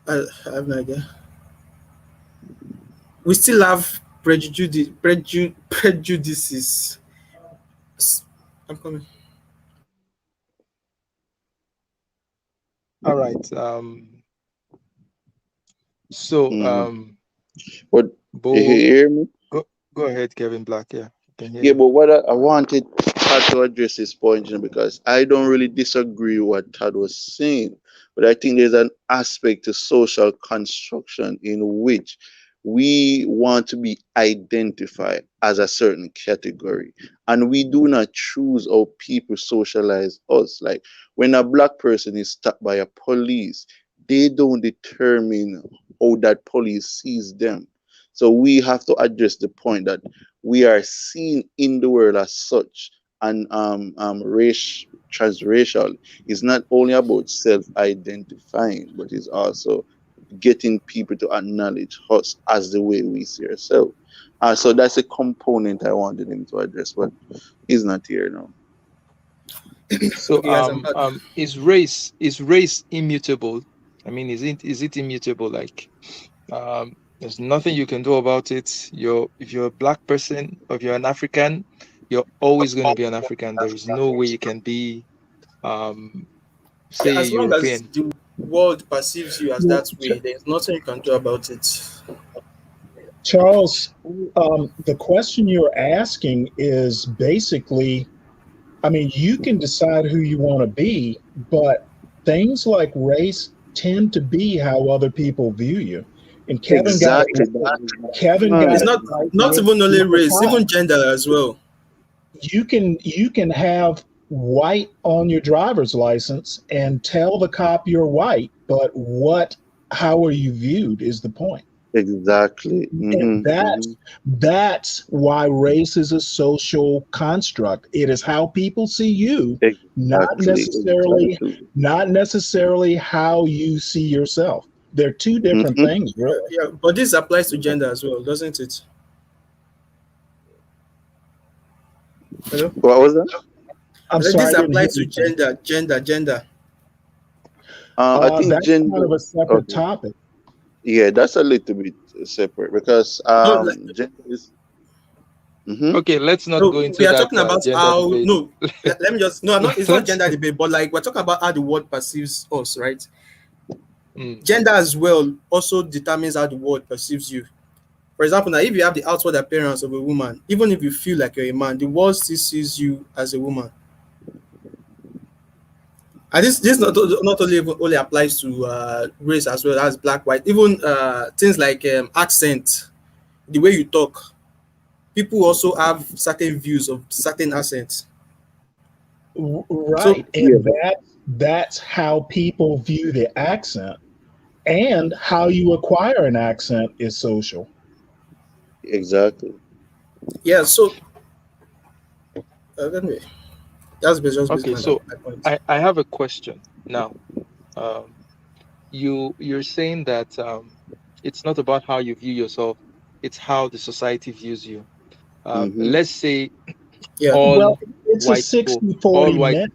I have no idea. We still have prejudices. I'm coming. All right. So Hmm. What, you Bo, hear me? go go ahead, Kevin Black. Yeah, I can hear Yeah, you. but what I wanted Todd to address this point, because I don't really disagree with what Todd was saying, but I think there's an aspect to social construction in which we want to be identified as a certain category, and we do not choose how people socialize us. Like when a black person is stopped by a police, they don't determine how that police sees them. So we have to address the point that we are seen in the world as such. And race transracial is not only about self-identifying, but is also getting people to acknowledge us as the way we see ourselves. So that's a component I wanted him to address, but he's not here now. So Okay, guys, I'm back. is race immutable? I mean, is it immutable? Like there's nothing you can do about it. If you're a black person, or if you're an African, you're always going to be an African. There is no way you can be um Yeah, say a as long as European. the world perceives you as Well, that way, there's nothing you can do about it. Charles, the question you're asking is basically, I mean, you can decide who you want to be, but things like race tend to be how other people view you. And Exactly. That is my Kevin got It's it point. right not even only with the race, top. even gender as well. You can have white on your driver's license and tell the cop you're white, but how are you viewed is the point. Exactly. And Hmm, hmm. that's why race is a social construct. It is how people see you, not Exactly. necessarily Exactly. not necessarily how you see yourself. They're two different Hmm. things, really. Yeah, but this applies to gender as well, doesn't it? Hello? What was that? I'm I said sorry, this I didn't hear applies to you. Ken. gender. I think That's gender. kind of a separate Okay. topic. Yeah, that's a little bit separate because No, like, gender is. Hmm. Okay, let's not no, go we into are that talking about gender how debate. no. Let me just no, not it's not Let's. gender debate, but like we're talking about how the world perceives us, right? Mm, Gender as well also determines how the world perceives you. For example, now if you have the outward appearance of a woman, even if you feel like you're a man, the world still sees you as a woman. And this not only applies to race as well as black, white, even things like accent, the way you talk. People also have certain views of certain accents. So Right. Yeah, And but That's how people view the accent, and how you acquire an accent is social. Exactly. Yeah. So let me. Just based Okay, on so my point. I have a question now. Um, you're saying that it's not about how you view yourself, it's how the society views you. Mm-hmm. Let's say Yeah. all Well, it's a white people, 60 all 40 white. minute.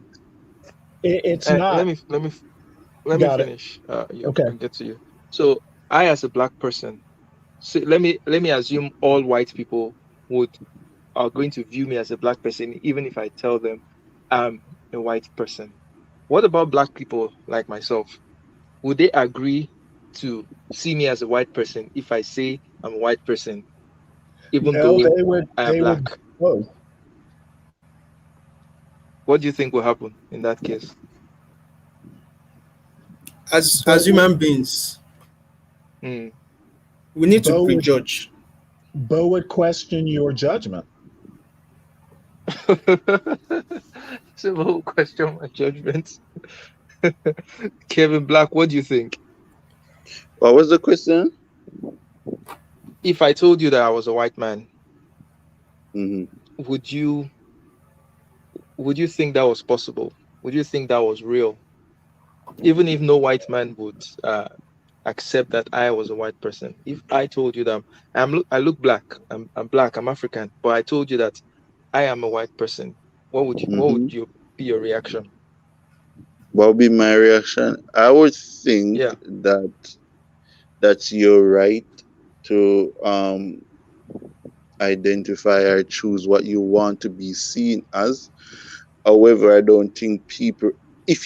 It's not. Let me Got it. finish. Yeah, Okay. I'll get to you. So I, as a black person, so let me assume all white people would are going to view me as a black person, even if I tell them I'm a white person. What about black people like myself? Would they agree to see me as a white person if I say I'm a white person, even No, though they would. I am They would. black? Oh, What do you think will happen in that case? As Bo would. human beings, Hmm. we need to Bo would. prejudge. Bo would question your judgment. So whole question my judgment. Kevin Black, what do you think? What was the question? If I told you that I was a white man, Mm-hmm. would you think that was possible? Would you think that was real? Even if no white man would accept that I was a white person. If I told you that I look black, I'm black, I'm African, but I told you that I am a white person, what would Mm-hmm. be your reaction? What would be my reaction? I would think Yeah. that that's your right to identify or choose what you want to be seen as. However, I don't think people, if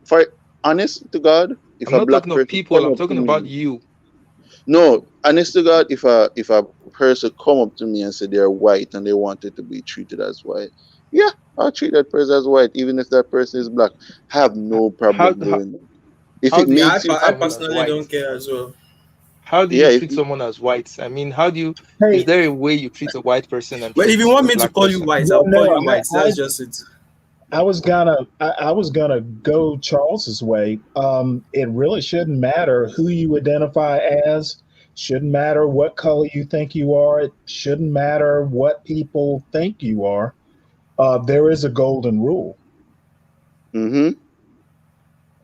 for honest to God, if I'm a not black talking of person people, come I'm up to talking about me, you. no, honest to God, if a person come up to me and say they're white and they wanted to be treated as white, yeah, I'll treat that person as white, even if that person is black. I have no How problem how, doing that. If how it do you Yeah, makes you treat I someone happy, as personally white? don't care as well. How do you yeah. treat someone as white? I mean, is Hey, there a way you treat a white person and Well, if treat you want a me to black call you person? white, well, I'll call no, you white. That's just it. I was gonna go Charles's way. It really shouldn't matter who you identify as. Shouldn't matter what color you think you are. It shouldn't matter what people think you are. There is a golden rule, Mm-hmm.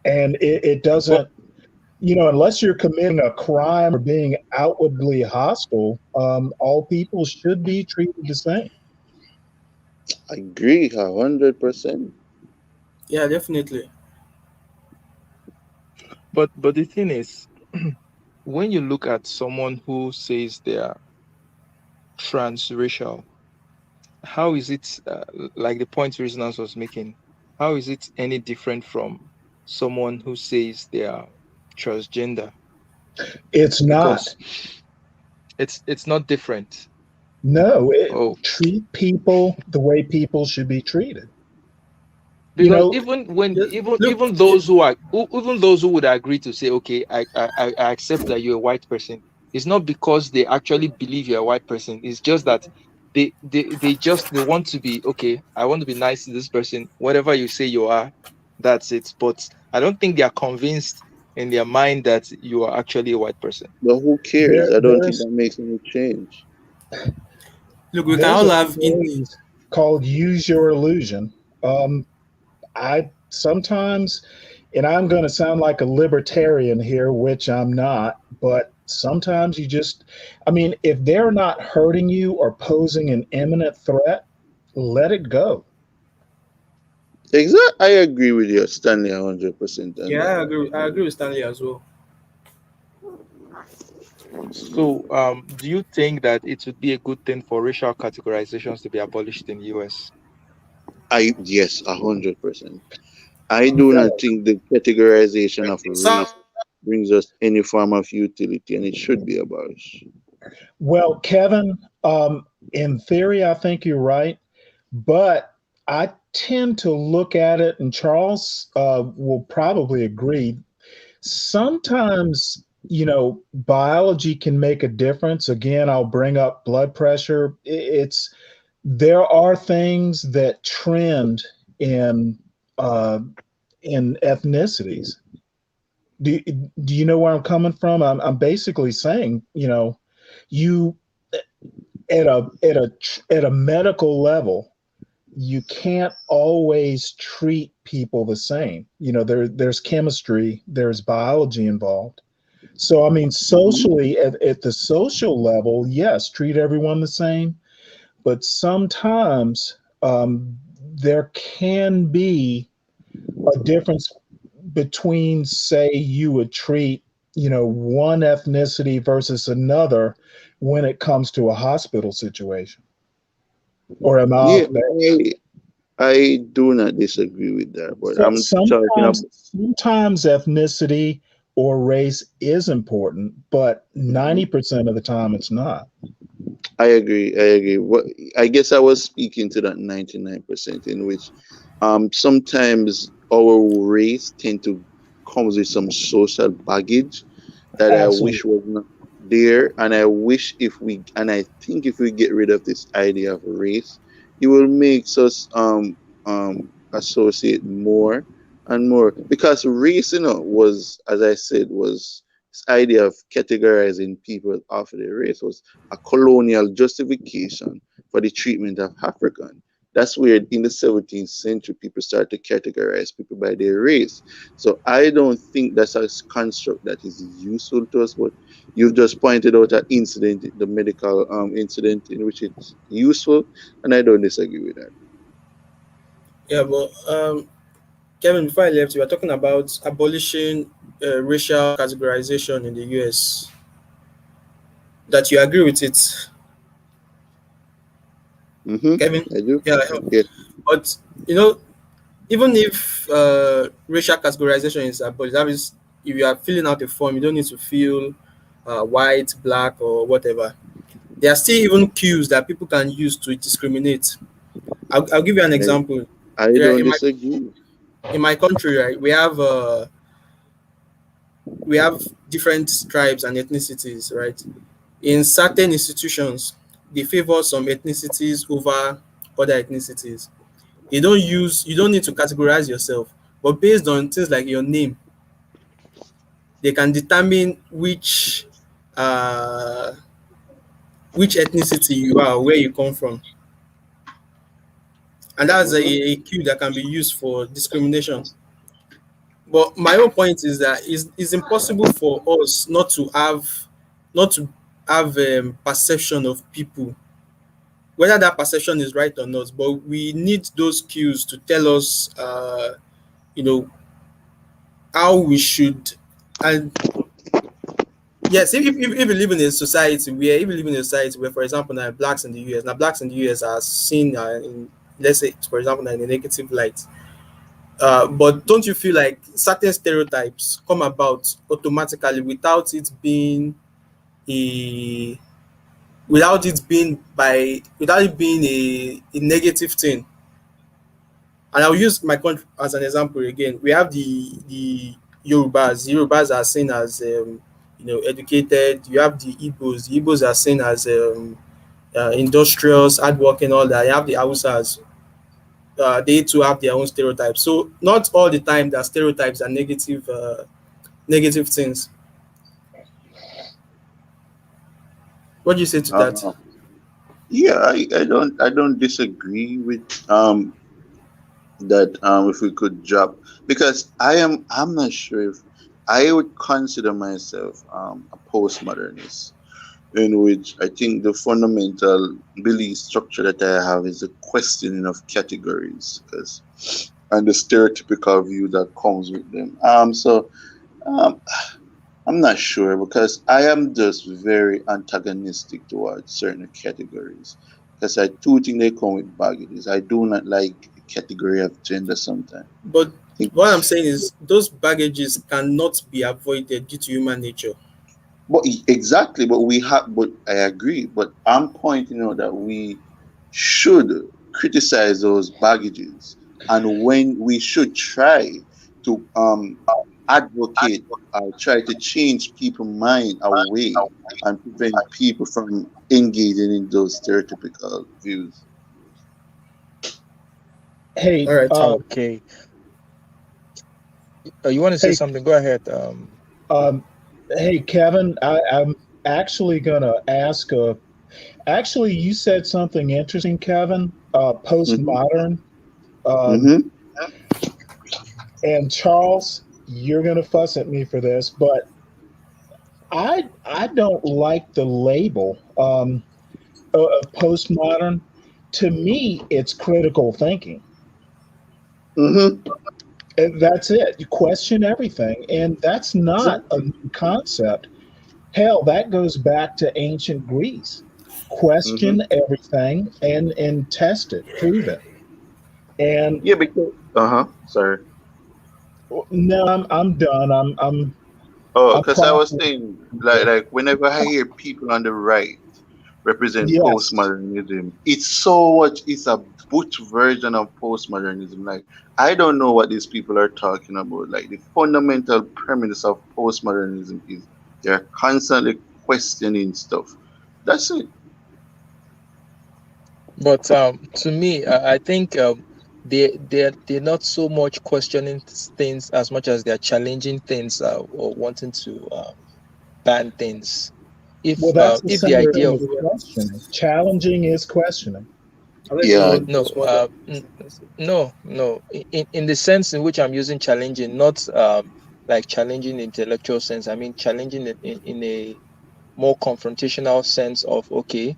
and it But doesn't. Unless you're committing a crime or being outwardly hostile, all people should be treated the same. I agree 100%. Yeah, definitely. but the thing is, when you look at someone who says they are transracial, how is it like the point Resonance was making? How is it any different from someone who says they are transgender? It's not. Because it's not different. No, Oh, treat people the way people should be treated. You because know, even when Just look. even those who are even those who would agree to say, okay, I accept that you're a white person, it's not because they actually believe you're a white person. It's just that they want to be okay. I want to be nice to this person. Whatever you say you are, that's it. But I don't think they are convinced in their mind that you are actually a white person. But who cares? there I don't think there's that makes any change. Look, we can there's all a have phrase called "use your illusion." I sometimes, and I'm going to sound like a libertarian here, which I'm not, but sometimes I mean, if they're not hurting you or posing an imminent threat, let it go. Exactly. I agree with you, Stanley, 100% on Yeah, that. I agree with Stanley as well. So, do you think that it would be a good thing for racial categorizations to be abolished in the US? Yes, 100%. I do not No. think the categorization of So race brings us any form of utility, and it should be abolished. Well, Kevin, in theory, I think you're right, but I tend to look at it, and Charles will probably agree. Sometimes, biology can make a difference. Again, I'll bring up blood pressure. There are things that trend in uh, in ethnicities. Do, do you know where I'm coming from? I'm basically saying, you at a medical level, you can't always treat people the same. There's chemistry, there's biology involved. So I mean, Hmm. socially, at the social level, yes, treat everyone the same. But sometimes there can be a difference between, say, you would treat, one ethnicity versus another when it comes to a hospital situation. Or am I Yeah, off base? I do not disagree with that, but So I'm talking about. sometimes ethnicity or race is important, but 90% of the time it's not. I agree. I agree. What I guess I was speaking to that 99% in which sometimes our race tend to comes with some social baggage that I wish Absolutely. was not there. And I wish if we and I think if we get rid of this idea of race, it will make us associate more and more because race, was, as I said, was this idea of categorizing people after their race was a colonial justification for the treatment of African. That's where in the 17th century people started to categorize people by their race. So I don't think that's a construct that is useful to us. But you've just pointed out an incident, the medical incident in which it's useful, and I don't disagree with that. Yeah, but Kevin, before I left, you were talking about abolishing racial categorization in the US. That you agree with it, Mm-hmm. Kevin? I do. Yeah, Yes. but you know, even if racial categorization is abolished, that means if you are filling out a form, you don't need to fill white, black, or whatever. There are still even cues that people can use to discriminate. I'll give you an I, example. I Yeah, don't disagree. in my country, right, we have different tribes and ethnicities, right? In certain institutions, they favor some ethnicities over other ethnicities. You don't need to categorize yourself, but based on things like your name, they can determine uh, which ethnicity you are, where you come from, and that's Uh-huh. a cue that can be used for discrimination. But my own point is that it's impossible for us not to have perception of people, whether that perception is right or not. But we need those cues to tell us, you know, how we should. And yes, if we live in a society where, for example, now blacks in the US, now blacks in the US are seen in, let's say, for example, in a negative light. But don't you feel like certain stereotypes come about automatically a without it being a negative thing? And I'll use my country as an example again. We have the Yorubas. The Yorubas are seen as educated. You have the Igbos. The Igbos are seen as industrious, hardworking, all that. You have the Hausas. They too have their own stereotypes. So not all the time that stereotypes are negative things. What do you say to that? Uh, yeah, I don't disagree with that if we could drop because I'm not sure if I would consider myself a postmodernist in which I think the fundamental belief structure that I have is the questioning of categories because and the stereotypical view that comes with them. So um, I'm not sure because I am just very antagonistic towards certain categories because I do think they come with baggages. I do not like the category of gender sometimes. But I think, what I'm saying is those baggages cannot be avoided due to human nature. exactly, but we have, but I agree. But I'm pointing out that we should criticize those baggages, and when we should try to advocate, try to change people's mind away and prevent people from engaging in those stereotypical views. Hey, All right. Okay. You want to say Hey, something? Go ahead. um, hey, Kevin, I'm actually gonna ask a. Actually, you said something interesting, Kevin. Mm-hmm. Postmodern. Um, Mm-hmm. and Charles, you're gonna fuss at me for this, but I don't like the label postmodern. To me, it's critical thinking. Mm-hmm. And that's it. You question everything, and that's not a Exactly. new concept. Hell, that goes back to ancient Greece. Mm-hmm. Question everything and test it, prove it. And Yeah, because sorry. no, I'm done. Oh, I'm because I was processing saying, here. like whenever I hear people on the right represent Yes. postmodernism, it's so much. It's a butch version of postmodernism. Like I don't know what these people are talking about. Like the fundamental premise of postmodernism is they're constantly questioning stuff. That's it. But to me, I think they're not so much questioning things as much as they're challenging things or wanting to ban things. Well, that's the If the same idea thing of as questioning. Challenging is questioning. I don't even know Yeah. what no postmodern n- is. no in the sense in which I'm using challenging, not like challenging intellectual sense. I mean challenging in a more confrontational sense of okay,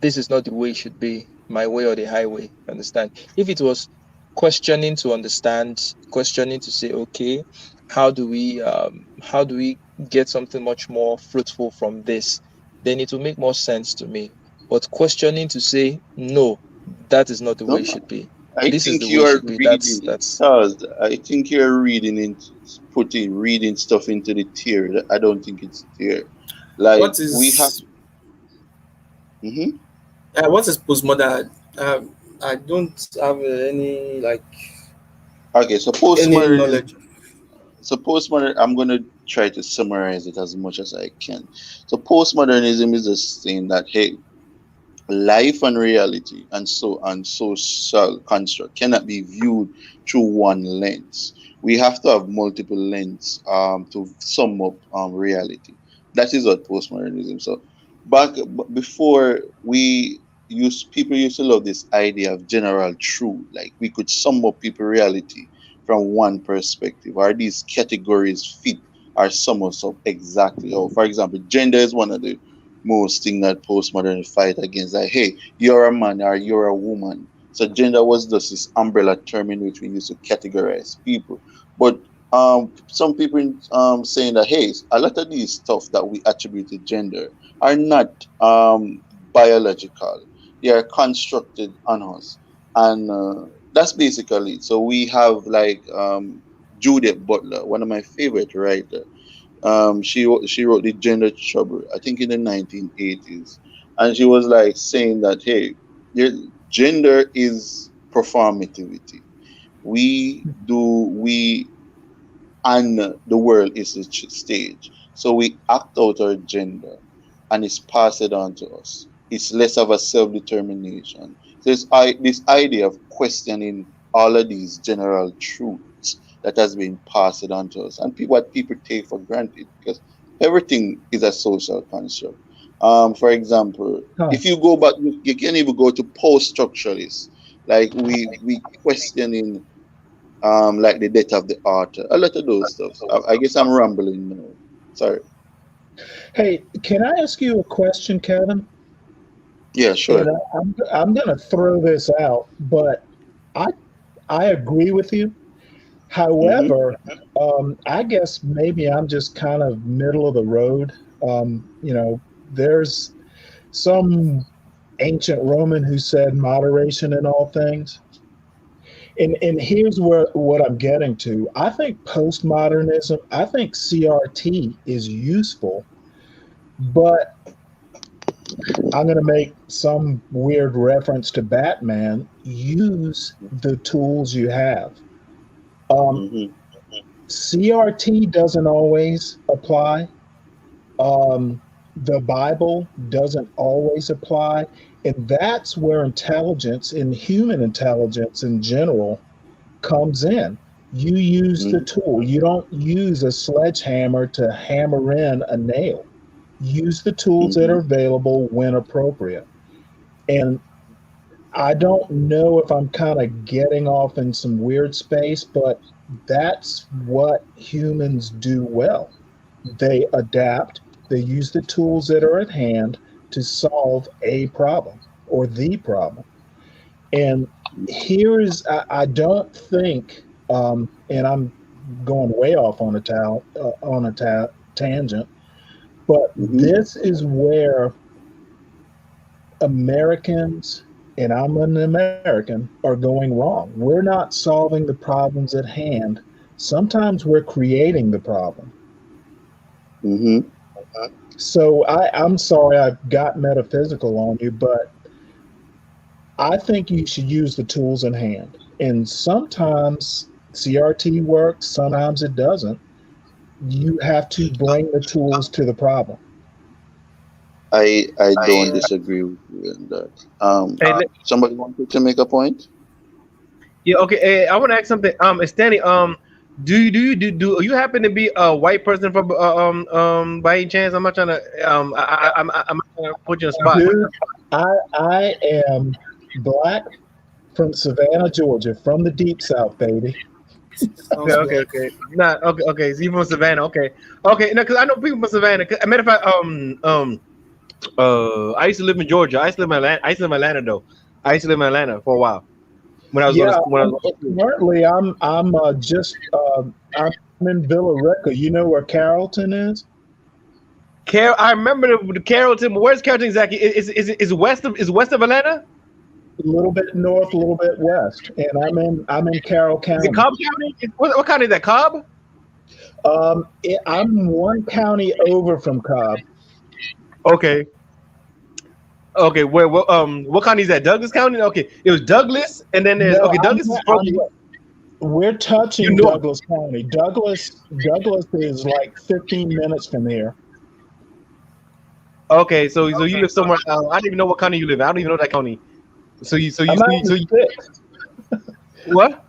this is not the way it should be, my way or the highway. Understand? If it was questioning to understand, questioning to say, okay, how do we get something much more fruitful from this? Then it will make more sense to me. But questioning to say, no, that is not the way it No, should be. I This is think the way you it are should be. reading, That's Charles. I think you're reading into putting reading stuff into the tier. I don't think it's there. Like What we have. is Mhm. what is postmodern? I don't have any like Okay, so any postmodernism. knowledge. So postmodern. I'm gonna try to summarize it as much as I can. So postmodernism is just saying that hey, life and reality and social construct cannot be viewed through one lens. We have to have multiple lens to sum up reality. That is what postmodernism. So before we people used to love this idea of general truth, like we could sum up people reality from one perspective, or these categories fit or sum us up exactly. Or for example, gender is one of the most thing that postmodern fight against. Like, hey, you're a man or you're a woman. So gender was just this umbrella term in which we used to categorize people. But some people saying that hey, a lot of these stuff that we attribute to gender are not biological. They are constructed on us, and that's basically it. So we have like Judith Butler, one of my favorite writers. She wrote the Gender Trouble, I think in the 1980s, and she was like saying that hey, your gender is performativity. We and the world is the stage. So we act out our gender and it's passed on to us. It's less of a self determination. So this idea of questioning all of these general truths that has been passed on to us and what people take for granted because everything is a social construct. For example, Huh. if you go back, you can even go to post structuralists. Like we questioning like the death of the author, a lot of those stuff. I guess I'm rambling now. Sorry. Hey, can I ask you a question, Kevin? Yeah, And sure. I'm going to throw this out, but I I agree with you. Mm-hmm. However, I guess maybe I'm just kind of middle of the road. There's some ancient Roman who said moderation in all things. And here's where what I'm getting to. I think postmodernism, I think CRT is useful, but I'm going to make some weird reference to Batman. Use the tools you have. Um, Mm-hmm. CRT doesn't always apply. The Bible doesn't always apply. And that's where intelligence and human intelligence in general comes in. You use the Mhm. tool. You don't use a sledgehammer to hammer in a nail. Use the tools that are Mhm. available when appropriate. And I don't know if I'm kind of getting off in some weird space, but that's what humans do well. They adapt, they use the tools that are at hand to solve a problem or the problem. And here is, I don't think, and I'm going way off on a, tangent, but Mhm. this is where Americans, and I'm an American, are going wrong. We're not solving the problems at hand. Sometimes we're creating the problem. Mhm. So I'm sorry I got metaphysical on you, but I think you should use the tools in hand. And sometimes CRT works, sometimes it doesn't. You have to bring the tools to the problem. I don't disagree with you in that. Hey, Somebody wanted to make a point. yeah, okay. Hey, I want to ask something. Stanley, do you happen to be a white person from by any chance? I'm not trying to I'm not trying to put you on the spot. Dude, I am black from Savannah, Georgia, from the deep south, baby. Okay, Sounds okay, black. okay. Nah, okay, okay. So you from Savannah? Okay, okay. No, because I know people from Savannah. A matter of fact, I used to live in Georgia. I used to live in Atlanta. I used to live in Atlanta though. I used to live in Atlanta for a while when I was going to Yeah, when I was going to school. currently I'm in Villa Rica. You know where Carrollton is? I remember the Carrollton. But where's Carrollton exactly? Is west of Atlanta? A little bit north, a little bit west, and I'm in Carroll Is it County. Cobb County? What county is that? Cobb? I'm one county over from Cobb. Okay. Okay. What county is that? Douglas County? Okay. It was Douglas, and then there's No, okay. Douglas is further. we're You touching north. Douglas County. Douglas is like 15 minutes from here. Okay. So you live somewhere. I don't even know what county you live in. I don't even know that county. I'm out in the sticks. What?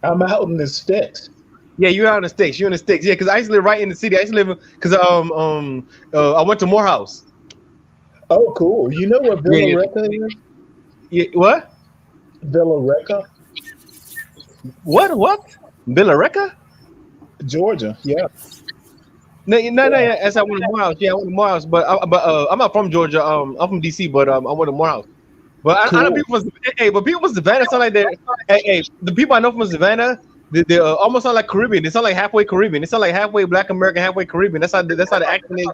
I'm out in the sticks. Yeah, you're out in the sticks. You're in the sticks. Yeah, because I used to live right in the city. I used to live because I went to Morehouse. Oh, cool. You know where Yeah, Villa yeah, Rica is? yeah. What? Villa Rica, What? Billerica? Georgia. Yeah, No, no, no. yeah. Yeah, that's I went to Morehouse. Yeah, I went to Morehouse, I'm not from Georgia. I'm from DC, but I went to Morehouse. But I know Cool. people from but people from Savannah sound like they're the people I know from Savannah, they almost sound like Caribbean. They sound like halfway Caribbean. They sound like halfway Black American, halfway Caribbean. That's how the accent is.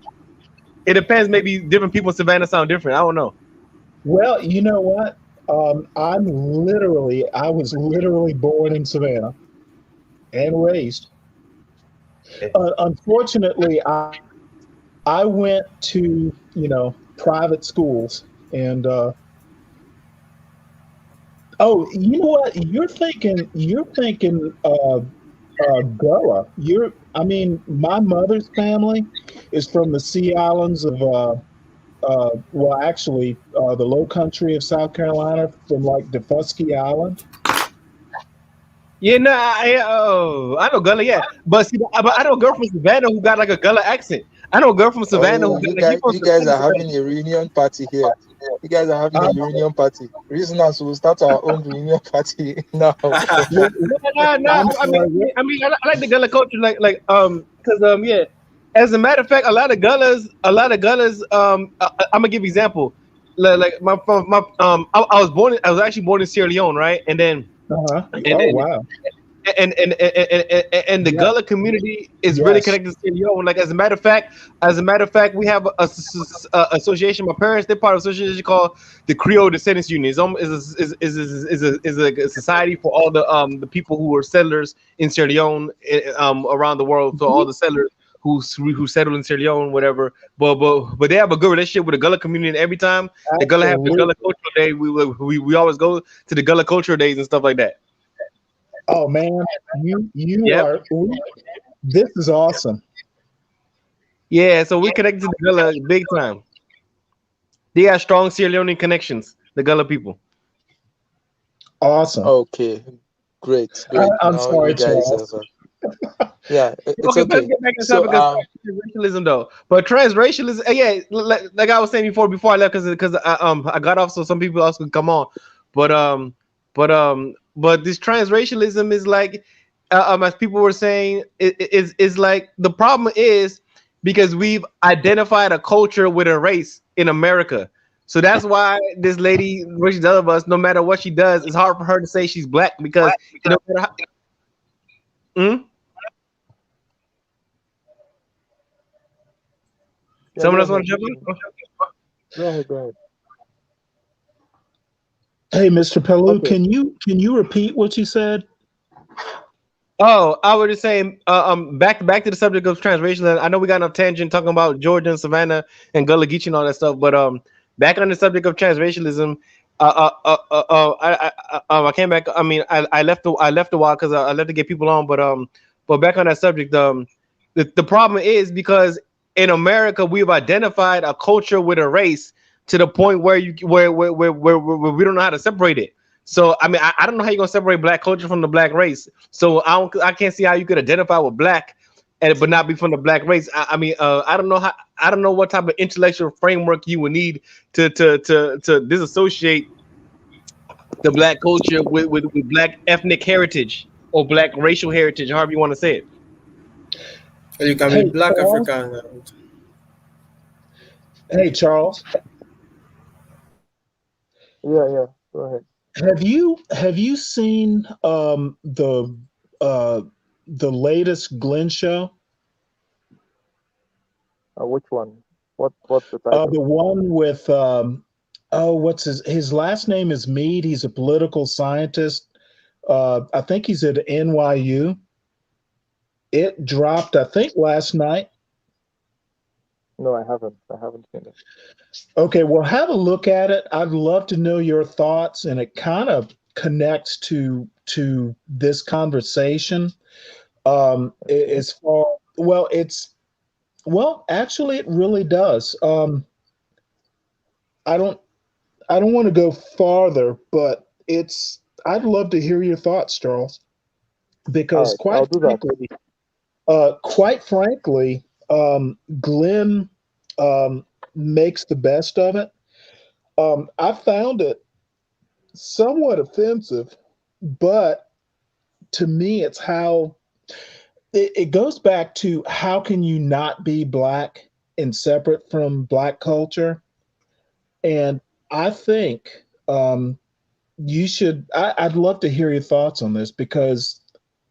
It depends. Maybe different people in Savannah sound different. I don't know. Well, you know what? I was literally born in Savannah and raised. Unfortunately, I went to, private schools and, oh, you know what? You're thinking, Gullah. I mean, my mother's family is from the Sea Islands of, well, actually, the low country of South Carolina from like Defusky Island. Yeah, no, I know Gullah, yeah, but I know a girl from Savannah who got like a Gullah accent. I know a girl from Savannah Oh, who got like she from you guys Savannah. are having a reunion party here. You guys are having a Um, reunion party. Reason us, we'll start our own reunion party now. li- No. I'm I like the Gullah culture, because yeah. As a matter of fact, a lot of Gullahs. I'm gonna give you example. Like I was actually born in Sierra Leone, right? And then uh-huh. and Oh, then wow. and the Yeah. Gullah community is really Yes. connected to Sierra Leone. Like as a matter of fact, we have a association. My parents, they're part of an association called the Creole Descendants Union. Is a society for all the people who were settlers in Sierra Leone around the world. So all the settlers who settled in Sierra Leone, whatever. But they have a good relationship with the Gullah community. And every time the Gullah have the Gullah Absolutely. Cultural Day, we always go to the Gullah Cultural Days and stuff like that. Oh man, you Yep. are. This is awesome. Yeah, so we connected to the Gullah big time. They have strong Sierra Leone connections, the Gullah people. Awesome. Okay, Great, great. I'm Now you sorry, guys have, Charles. yeah, it's Okay, let's okay. get back to the So topic of transracialism, though. But transracialism, yeah, like I was saying before I left, because I got off so some people else could come on. But but this transracialism is like, as people were saying, is like the problem is because we've identified a culture with a race in America. So that's why this lady, which the other of us, no matter what she does, it's hard for her to say she's black because no matter how, hmm? yeah, Someone go else ahead. want to jump in? Go ahead. Go ahead. Hey, Mr. Pelou, Okay. can you repeat what you said? Oh, I was just saying, back to the subject of transracial. I know we got enough tangent talking about Georgia and Savannah and Gullah Geechee and all that stuff, but back on the subject of transracialism, I came back. I mean, I left a while because I left to get people on, but back on that subject, the problem is because in America we've identified a culture with a race to the point where where we don't know how to separate it. So I mean, I don't know how you're gonna separate black culture from the black race. So I can't see how you could identify with black, and but not be from the black race. I mean, I don't know what type of intellectual framework you would need to disassociate the black culture with black ethnic heritage or black racial heritage, however you want to say it. And you can be Hey, black Charles. African. And Hey, Charles. Yeah, yeah. Go ahead. Have you seen uh the latest Glenn show? Which one? What's the title? The one with what's his last name is Mead. He's a political scientist. I think he's at NYU. It dropped, I think, last night. No, I haven't. I haven't seen it. Okay, well, have a look at it. I'd love to know your thoughts, and it kind of connects to this conversation. Okay. As far actually, it really does. I don't I don't want to go farther, but it's I'd love to hear your thoughts, Charles, All because right. I'll do that. quite frankly, Glenn makes the best of it. I found it somewhat offensive, but to me, it's how it goes back to how can you not be black and separate from black culture? And I think you should. I'd love to hear your thoughts on this because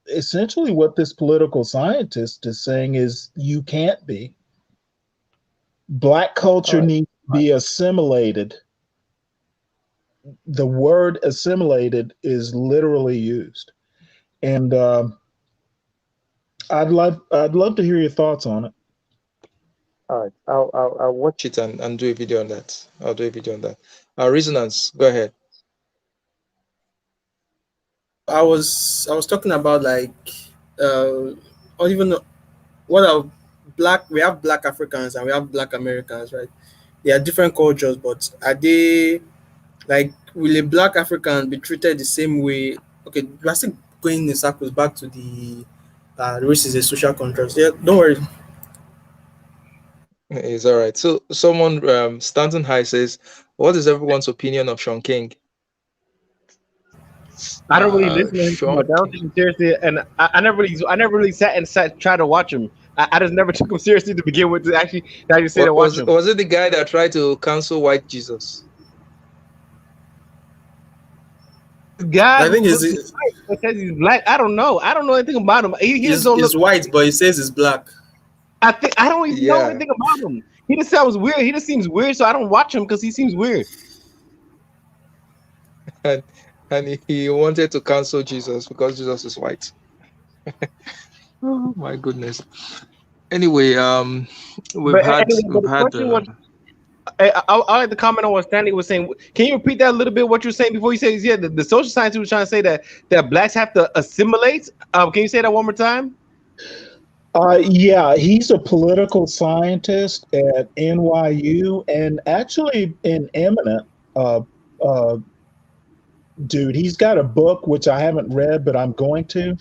essentially what this political scientist is saying is you can't be. Black All culture right. needs to be assimilated. The word assimilated is literally used, and I'd love to hear your thoughts on it. All right. I'll watch it and do a video on that. I'll do a video on that. Resonance. Go ahead. I was talking about like or even what are black we have black Africans and we have black Americans, right? They are different cultures, but are they like will a black African be treated the same way? Okay, we're still going in circles back to the race is a social contract. Yeah, don't worry. It's all right. So someone Stanton High says, "What is everyone's opinion of Sean King?" I don't really listen to him too much. Sean I don't King. take him seriously, and I never really sat try to watch him. I just never took him seriously to begin with. To actually sit and watch him. Was it the guy that tried to cancel white Jesus? Guy I think who says he's black. I don't know. I don't know anything about him. He just don't look. is white, but he says he's black. I don't even know Yeah, anything about him. He just sounds weird. He just seems weird, so I don't watch him because he seems weird. and he wanted to cancel Jesus because Jesus is white. Oh my goodness. Anyway, But anyway, but we've the had question was, I like to comment on what Stanley was saying. Can you repeat that a little bit? What you were saying before you said, yeah, the social scientist was trying to say that blacks have to assimilate. Can you say that one more time? Yeah, he's a political scientist at NYU and actually an eminent uh, uh, dude. He's got a book which I haven't read, but I'm going to.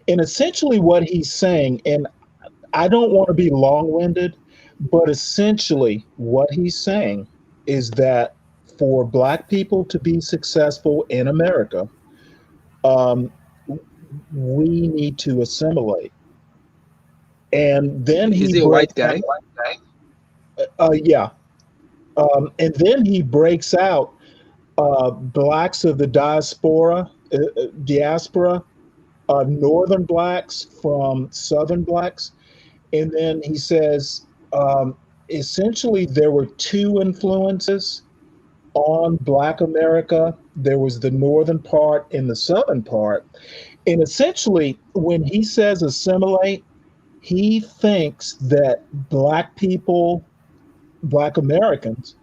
And essentially, what he's saying, and I don't want to be long winded, but essentially, what he's saying is that for Black people to be successful in America, um, we need to assimilate. And then Is he he a white breaks guy? yeah. And then he breaks out blacks of the diaspora, northern blacks from southern blacks. And then he says essentially there were two influences on Black America. There was the northern part and the southern part. And essentially, when he says assimilate, he thinks that Black people, Black Americans,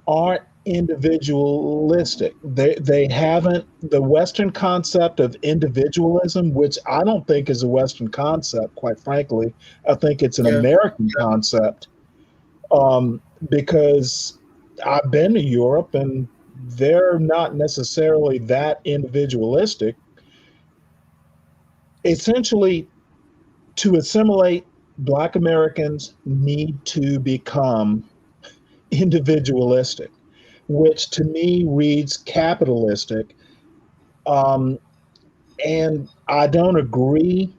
aren't individualistic. They haven't the Western concept of individualism, which I don't think is a Western concept, quite frankly. I think it's an Yeah. American concept. Because I've been to Europe and they're not necessarily that individualistic. Essentially, to assimilate, Black Americans need to become individualistic, which to me reads capitalistic. Um, and I don't agree,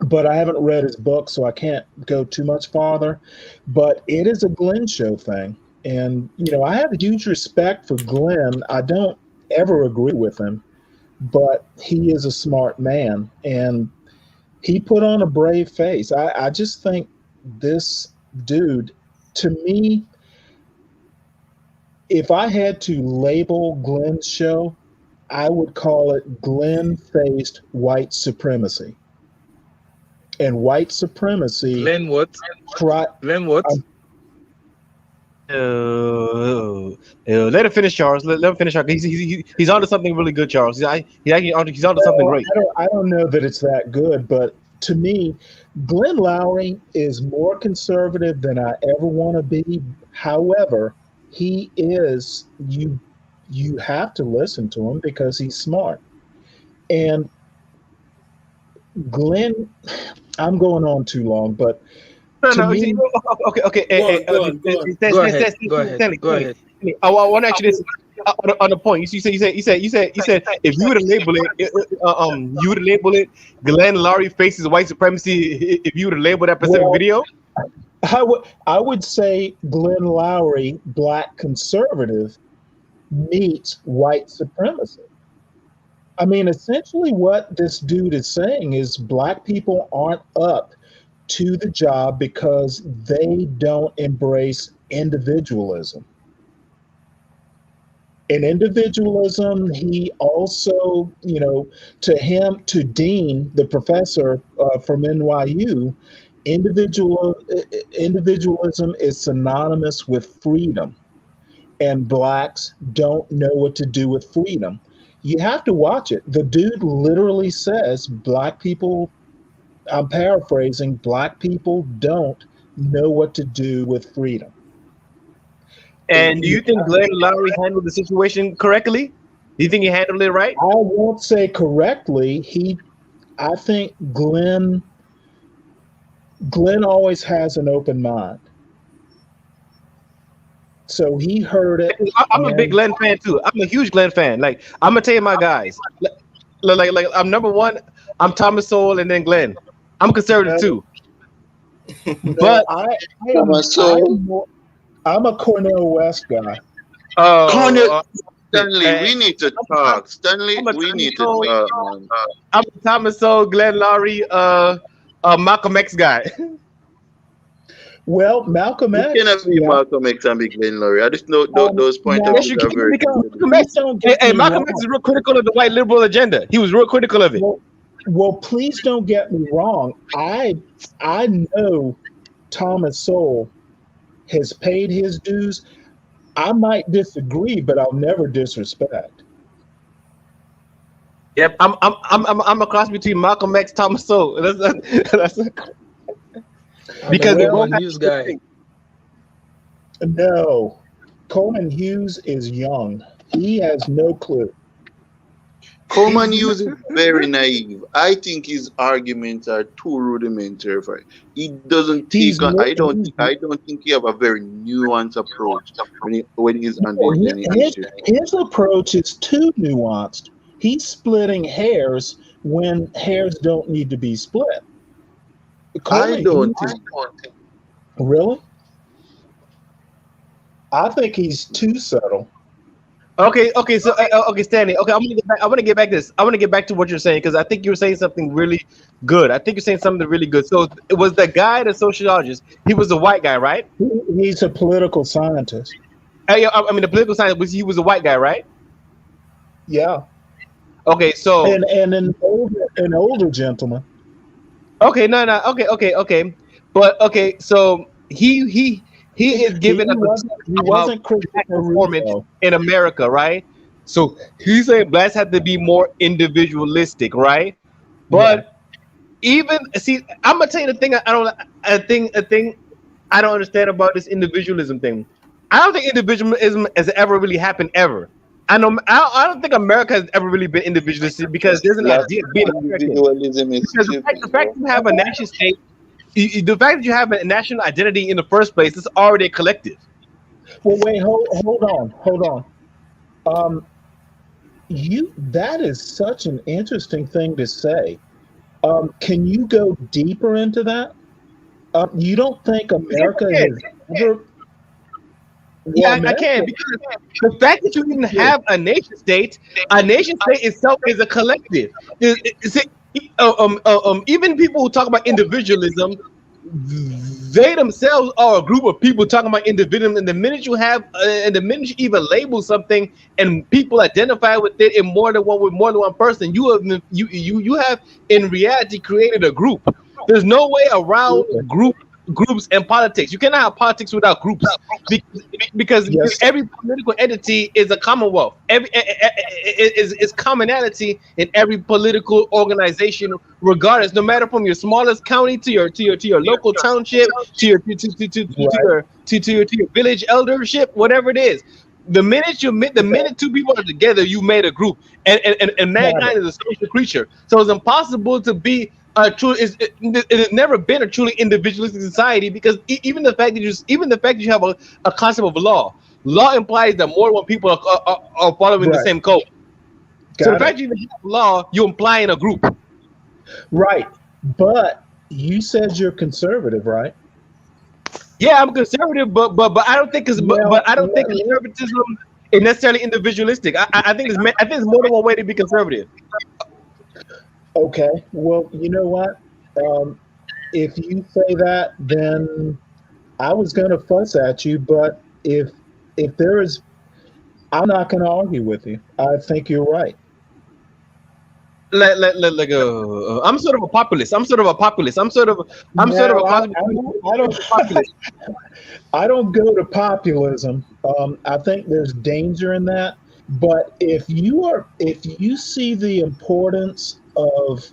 but I haven't read his book, so I can't go too much farther. But it is a Glenn show thing. And, I have a huge respect for Glenn. I don't ever agree with him, but he is a smart man. And he put on a brave face. I just think this dude, to me, if I had to label Glenn's show, I would call it Glenn faced white supremacy. And white supremacy Glenn what? try Glenn what? Let him finish, Charles. Let him finish. He's onto something really good, Charles. He's onto something great. I don't know that it's that good, but to me, Glenn Lowry is more conservative than I ever want to be. However, he is you have to listen to him because he's smart. And Glenn, I'm going on too long, but No. me, Okay. Go on. Go ahead. Go ahead. I want to actually on the point. You said if you were to label you would label it Glenn Lowry faces white supremacy. If you were to label that specific video, I would say Glenn Lowry, Black conservative, meets white supremacy. I mean, essentially, what this dude is saying is Black people aren't up to the job because they don't embrace individualism. In individualism, he also, to Dean, the professor from NYU, individualism is synonymous with freedom, and Blacks don't know what to do with freedom. You have to watch it. The dude literally says Black people, I'm paraphrasing, Black people don't know what to do with freedom. and do you think Glenn Lowry handled the situation correctly? Do you think he handled it right? I won't say correctly. I think Glenn always has an open mind. So he heard it. I'm a big Glenn fan too. I'm a huge Glenn fan. Like I'm gonna tell you my guys. Like I'm number one. I'm Thomas Sowell and then Glenn. I'm conservative too. But I'm a Cornel West guy. Cornel, Stanley, we need to talk. Stanley, we need to talk, man. I'm a Thomas Sowell, Glenn Lowry, Malcolm X guy. Well, Malcolm X. You cannot be Malcolm X and be Glenn Lowry. I just know those points no, of Yes, you view are can. very Because different. Malcolm X is real critical of the white liberal agenda. He was real critical of it. Well, please don't get me wrong. I know Thomas Sowell has paid his dues. I might disagree, but I'll never disrespect. Yep, I'm a cross between Malcolm X, Thomas Sowell. That's because I'm a they're Coleman both Hughes guy. No, Coleman Hughes is young. He has no clue. Common use is very naive. I think his arguments are too rudimentary for it. He doesn't He's take on. more, he's I don't think he have a very nuanced approach when he's no, handling any his, issue. his approach is too nuanced. He's splitting hairs when hairs don't need to be split. I Coleman, don't think. really? I think he's too subtle. Okay, so okay, Stanley. Okay, I want to get back to this. I want to get back to what you're saying because I think you were saying something really good. I think you're saying something really good. So it was the guy, the sociologist. He was a white guy, right? He's a political scientist. I mean, the political science was he was a white guy, right? Yeah, Okay, so and an older gentleman. okay, no, okay, but okay, so he is giving us He a about wasn't Christopher black performance Russo. in America, right? So he's saying blacks have to be more individualistic, right? Yeah, But even see, I'm gonna tell you the thing. I don't. A thing I don't understand about this individualism thing. I don't think individualism has ever really happened ever. I don't think America has ever really been individualistic because there's an Black idea of being American. individualism is Because stupid, the fact bro. you have a nation state, the fact that you have a national identity in the first place is already a collective. well, wait, hold on. Um, that is such an interesting thing to say. Can you go deeper into that? You don't think Yes, America I can. has ever? Well, Yeah, I America, can because the fact that you even have a nation state itself is a collective. Even people who talk about individualism, they themselves are a group of people talking about individualism. And the minute you even label something, and people identify with it in with more than one person, you have in reality created a group. There's no way around groups and politics. You cannot have politics without groups because yes, every political entity is a commonwealth. Is commonality in every political organization, regardless, no matter from your smallest county to your local township to your right, to your village eldership, whatever it is. The minute two people are together, you made a group, and got it. mankind is a social creature. So it's impossible to be a true. It has never been a truly individualistic society because even the fact that you have a concept of law implies that more than one people are following the Right, same code. So the got fact it. that you even have law, you imply in a group. Right, but you said you're conservative, right? Yeah, I'm conservative, but I don't think Well, I don't think conservatism is necessarily individualistic. I think it's more than one way to be conservative. okay. Well, you know what? Um, if you say that, then I was going to fuss at you, but if there is, I'm not going to argue with you. I think you're right. I'm sort of a populist. I'm sort of a populist. I'm sort of a No, I don't. populist. I don't go to populism. I think there's danger in that. But if you see the importance of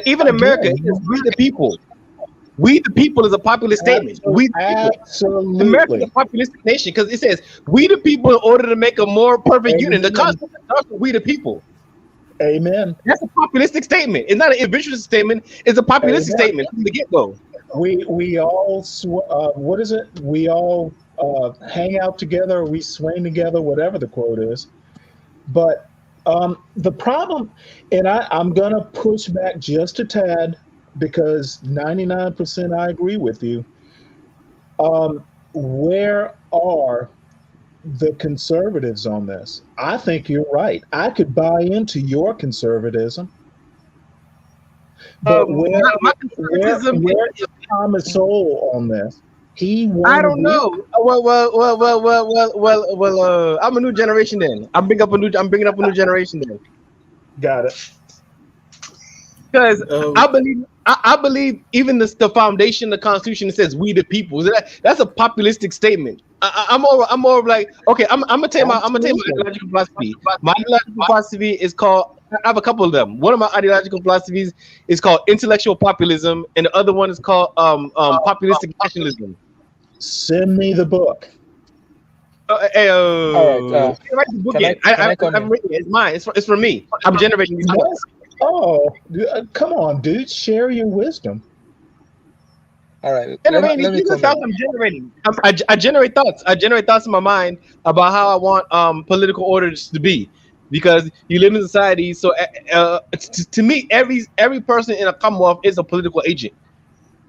Even America again, is we the people. We the people is a populist statement. We the people. America is a absolutely, populistic nation because it says we the people in order to make a more perfect union. The amen, Constitution starts with we the people. amen, That's a populistic statement. It's not an individualist statement. It's a populistic amen. statement from the get go. We all what is it? We all hang out together. We swing together. Whatever the quote is. But the problem, and I'm gonna push back just a tad because 99% I agree with you. Where are the conservatives on this? I think you're right. I could buy into your conservatism, but My conservatism where's Thomas Sowell on this? He I won don't with know. I'm a new generation. Then I'm bringing up a new generation. Then got it. because Um, I believe even the foundation, the Constitution, says we the people. That's a populistic statement. I'm more of like okay. I'm gonna tell you my Absolutely. ideological philosophy. My ideological philosophy is called. I have a couple of them. One of my ideological philosophies is called intellectual populism, and the other one is called populistic nationalism. Send me the book. All right. Write the book Can I yet. can I come I'm in? writing it. It's mine. It's for me. I'm generating these No. thoughts. Oh, come on, dude. Share your wisdom. All right. Generating Let me these are come thoughts in. I'm generating. I generate thoughts. I generate thoughts in my mind about how I want political orders to be, because you live in society. So to me, every person in a commonwealth is a political agent,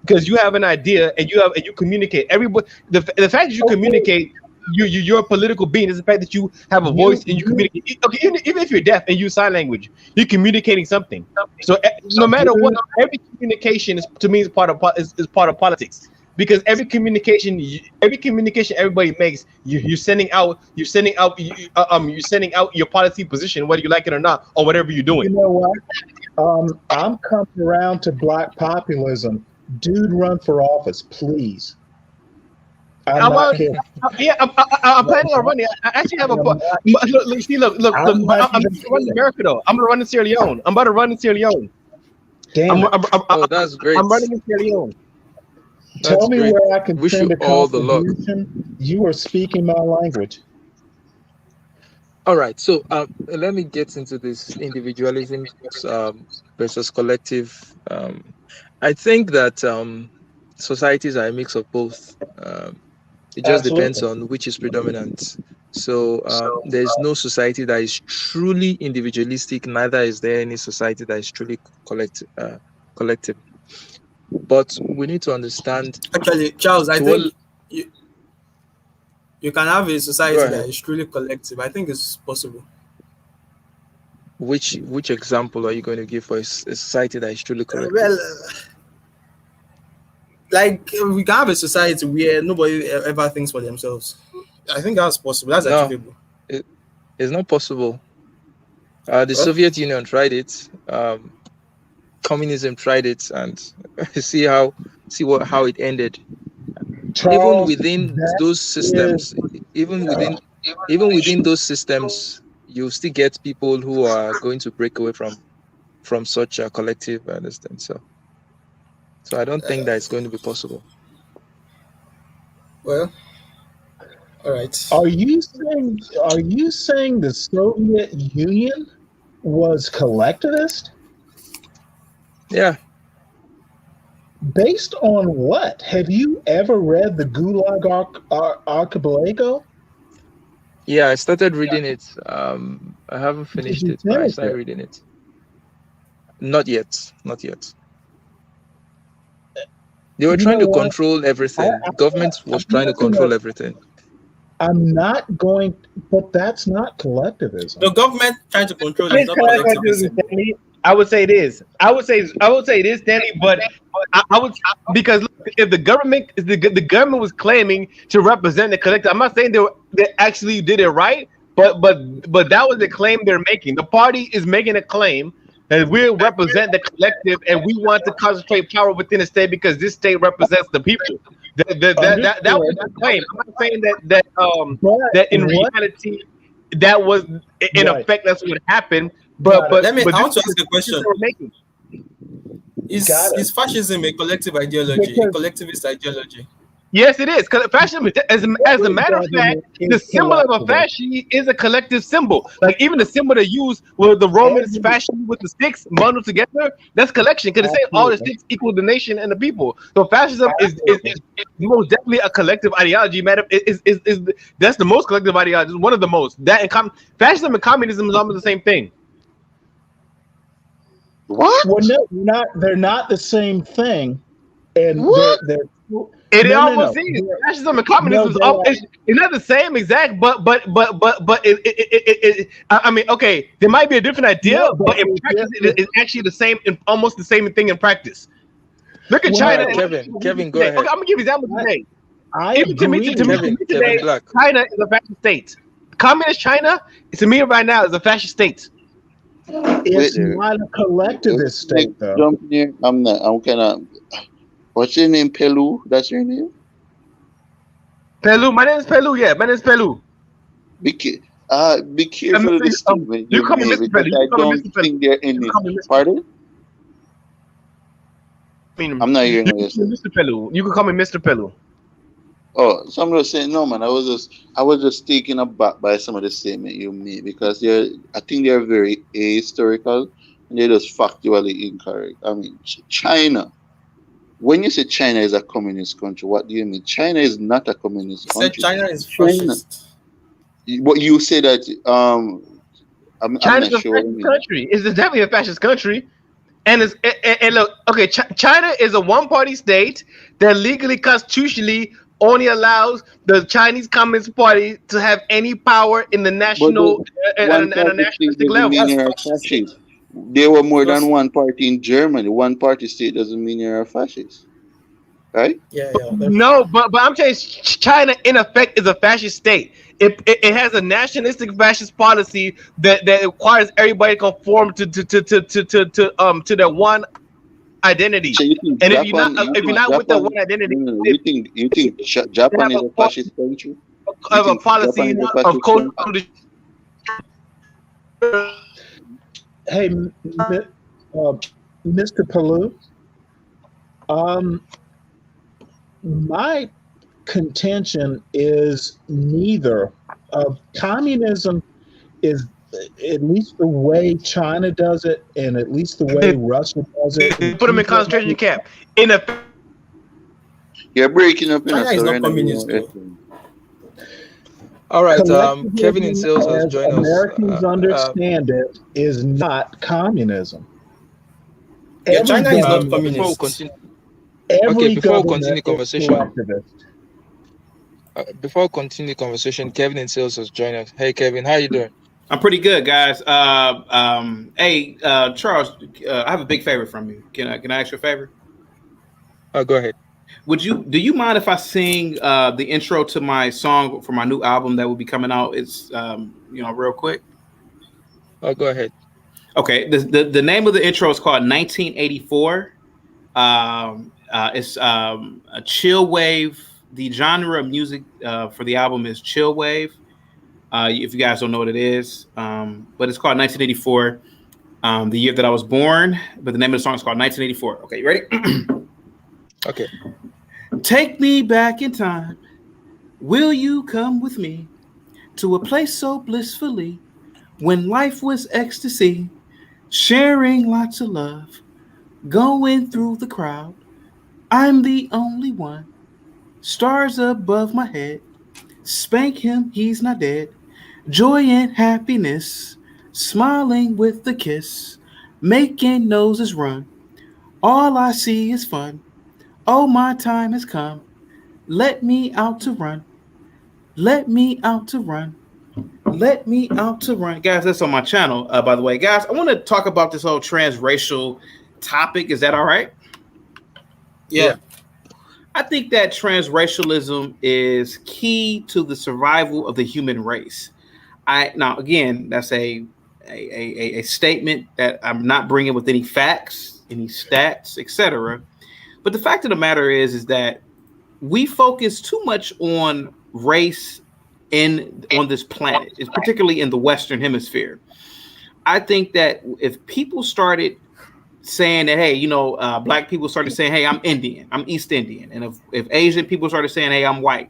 because you have an idea and you communicate. Everybody, the fact that you Okay, communicate, you're a political being, is the fact that you have a voice and you you, communicate. Okay, even if you're deaf and use sign language, you're communicating something. So no matter what, dude. every communication is, to me, is part of is part of politics, because every communication everybody makes, you're sending out your policy position, whether you like it or not, or whatever you're You doing. know what? I'm coming around to black populism. Dude, run for office, please. I'm I'm not on. kidding. Yeah, I'm planning on running. I actually have a. I'm not. Look. I'm not I'm even running kidding. America though. I'm gonna run in Sierra Leone. I'm about to run in Sierra Leone. Damn it. Oh, that's I'm great. running in Sierra Leone. Tell That's me great. where I can Wish send you a all the luck. contribution. You are speaking my language. All right. So let me get into this individualism versus collective. I think that societies are a mix of both. It just depends Absolutely. on which is predominant. So there is no society that is truly individualistic. Neither is there any society that is truly collective. But we need to understand Actually, Charles, I to what. think you, you can have a Go society that ahead. is truly collective. I think it's possible. Which example are you going to give for a society that is truly collective? Well, like we can have a society where nobody ever thinks for themselves. I think that's possible. That's No, achievable. it, it's not possible. The Well, Soviet Union tried it. Communism tried it, and see how it ended. Even Charles, within that those is, systems, even within even within those systems, you still get people who are going to break away from such a collective understand. So I don't think that it's going to be possible. well, all right. are you saying the Soviet Union was collectivist? Yeah, Based on what? Have you ever read the Gulag Archipelago? yeah. I started reading it. I haven't Did finished you it, but I finish started it? reading it. Not yet. Not yet. They were You trying know to what? control everything. Government I'm was trying to not gonna. control everything. I'm not going. But that's not collectivism. The government trying to control is It's not collectivism, collectivism. Stanley. I would say it is. I would say it is, Stanley. But I would, because look, if the government was claiming to represent the collective, I'm not saying they actually did it right, but that was the claim they're making. The party is making a claim that we represent the collective and we want to concentrate power within the state because this state represents the people. That was Understood. the claim. I'm not saying that But in what? reality that was in Right. effect that's what happened. But Got it. but Let me. but I this want to is the ask a decisions question. they were making. Is Got it. is fascism a collective ideology, a Because collectivist ideology? Yes, it is. Because fascism, as a every matter of fact, government the is symbol of a collectivist. fasci is a collective symbol. Like even the symbol they use with the Romans Every fasci with the sticks bundled together, that's collection. Because they say all the absolutely, sticks equal the nation and the people. So fascism absolutely. is most definitely a collective ideology. Matter is that's the most collective ideology. One of the most. That and fascism and communism is almost the same thing. What? Well, no, they're not the same thing, and What? they're It no, no, almost no. is. They're, Fascism and no, communism is they are. it's not the same exact, but I mean, okay, there might be a different idea, No, but but in practice, it's actually the same, in almost the same thing in practice. Look at well, All China. right, no, And look at Kevin, go today. Okay, ahead. I'm gonna give you an example I today. I Even agree. to me Kevin today, Black. China is a fascist state. Communist China, to me right now, is a fascist state. Wait It's there. not a collectivist Like, state, though. jump in here. I'm not. I'm kind of. What's your name? Pelu? That's your name? Pelu, my name is Pelu. Yeah, my name is Pelu. Be, be careful of the statement You you call me made Mr. Pelu. because You I can call me don't Mr. Pelu. think there are You can any. call me Mr. Pardon? I mean, I'm not hearing you what can you call me said. Mr. Pelu. You can call me Mr. Pelu. Oh, so I'm just saying, no, man. I was just taken aback by some of the statement you made because I think they're very ahistorical and they're just factually incorrect. I mean, China. When you say China is a communist country, what do you mean? China is not a communist He said country. China is China. fascist. What you say that? I'm China's not a sure what I fascist mean. country. It's definitely a fascist country. And look, okay, China is a one-party state that legally, constitutionally, only allows the Chinese Communist Party to have any power in the But national the at a one-party state nationalistic doesn't level. mean That's you're a fascist. fascist. There were more than Because one party in Germany. One-party state doesn't mean you're a fascist, right? yeah, But yeah, that's no, but I'm saying China in effect is a fascist state. It has a nationalistic fascist policy that requires everybody to conform to their one identity. So you think And Japan? You if you're think not with that one Japan? identity, No, no, no. they You think have Japan is a fascist country? You a think Japan policy is a of fascist cultural. country? Hey, uh, Mr. Palou, um, my contention is neither. Communism is, at least the way China does it, and at least the way Russia does it, and Put them in Cuba. concentration camp. In effect, You're breaking up, China is so we're not not getting communist what you're though. saying. All right. Kevin in Collectivism, sales has as joined us. Americans understand it, is not communism. Yeah, Every China is not government, Before we communist. continue, okay, every before we government continue is conversation, collectivist. before we continue conversation, Kevin in sales has joined us. Hey, Kevin, how you doing? I'm pretty good, guys. Hey, Charles, I have a big favor from you. Can I ask you a favor? Go ahead. Do you mind if I sing the intro to my song for my new album that will be coming out? It's real quick. Go ahead. Okay, the name of the intro is called 1984. It's a chill wave. The genre of music for the album is chill wave. If you guys don't know what it is, but it's called 1984, the year that I was born. But the name of the song is called 1984. Okay, you ready? Okay. Take me back in time. Will you come with me to a place so blissfully when life was ecstasy, sharing lots of love, going through the crowd? I'm the only one. Stars above my head. Spank him, he's not dead. Joy and happiness, smiling with the kiss, making noses run. All I see is fun. Oh, my time has come. Let me out to run. Let me out to run. Let me out to run. Guys, that's on my channel, by the way. Guys, I want to talk about this whole transracial topic. Is that all right? Yeah. I think that transracialism is key to the survival of the human race. Now again, that's a statement that I'm not bringing with any facts, any stats, etc. But the fact of the matter is that we focus too much on race on this planet, it's particularly in the Western Hemisphere. I think that if people started saying that, hey, black people started saying, hey, I'm Indian, I'm East Indian, and if Asian people started saying, hey, I'm white,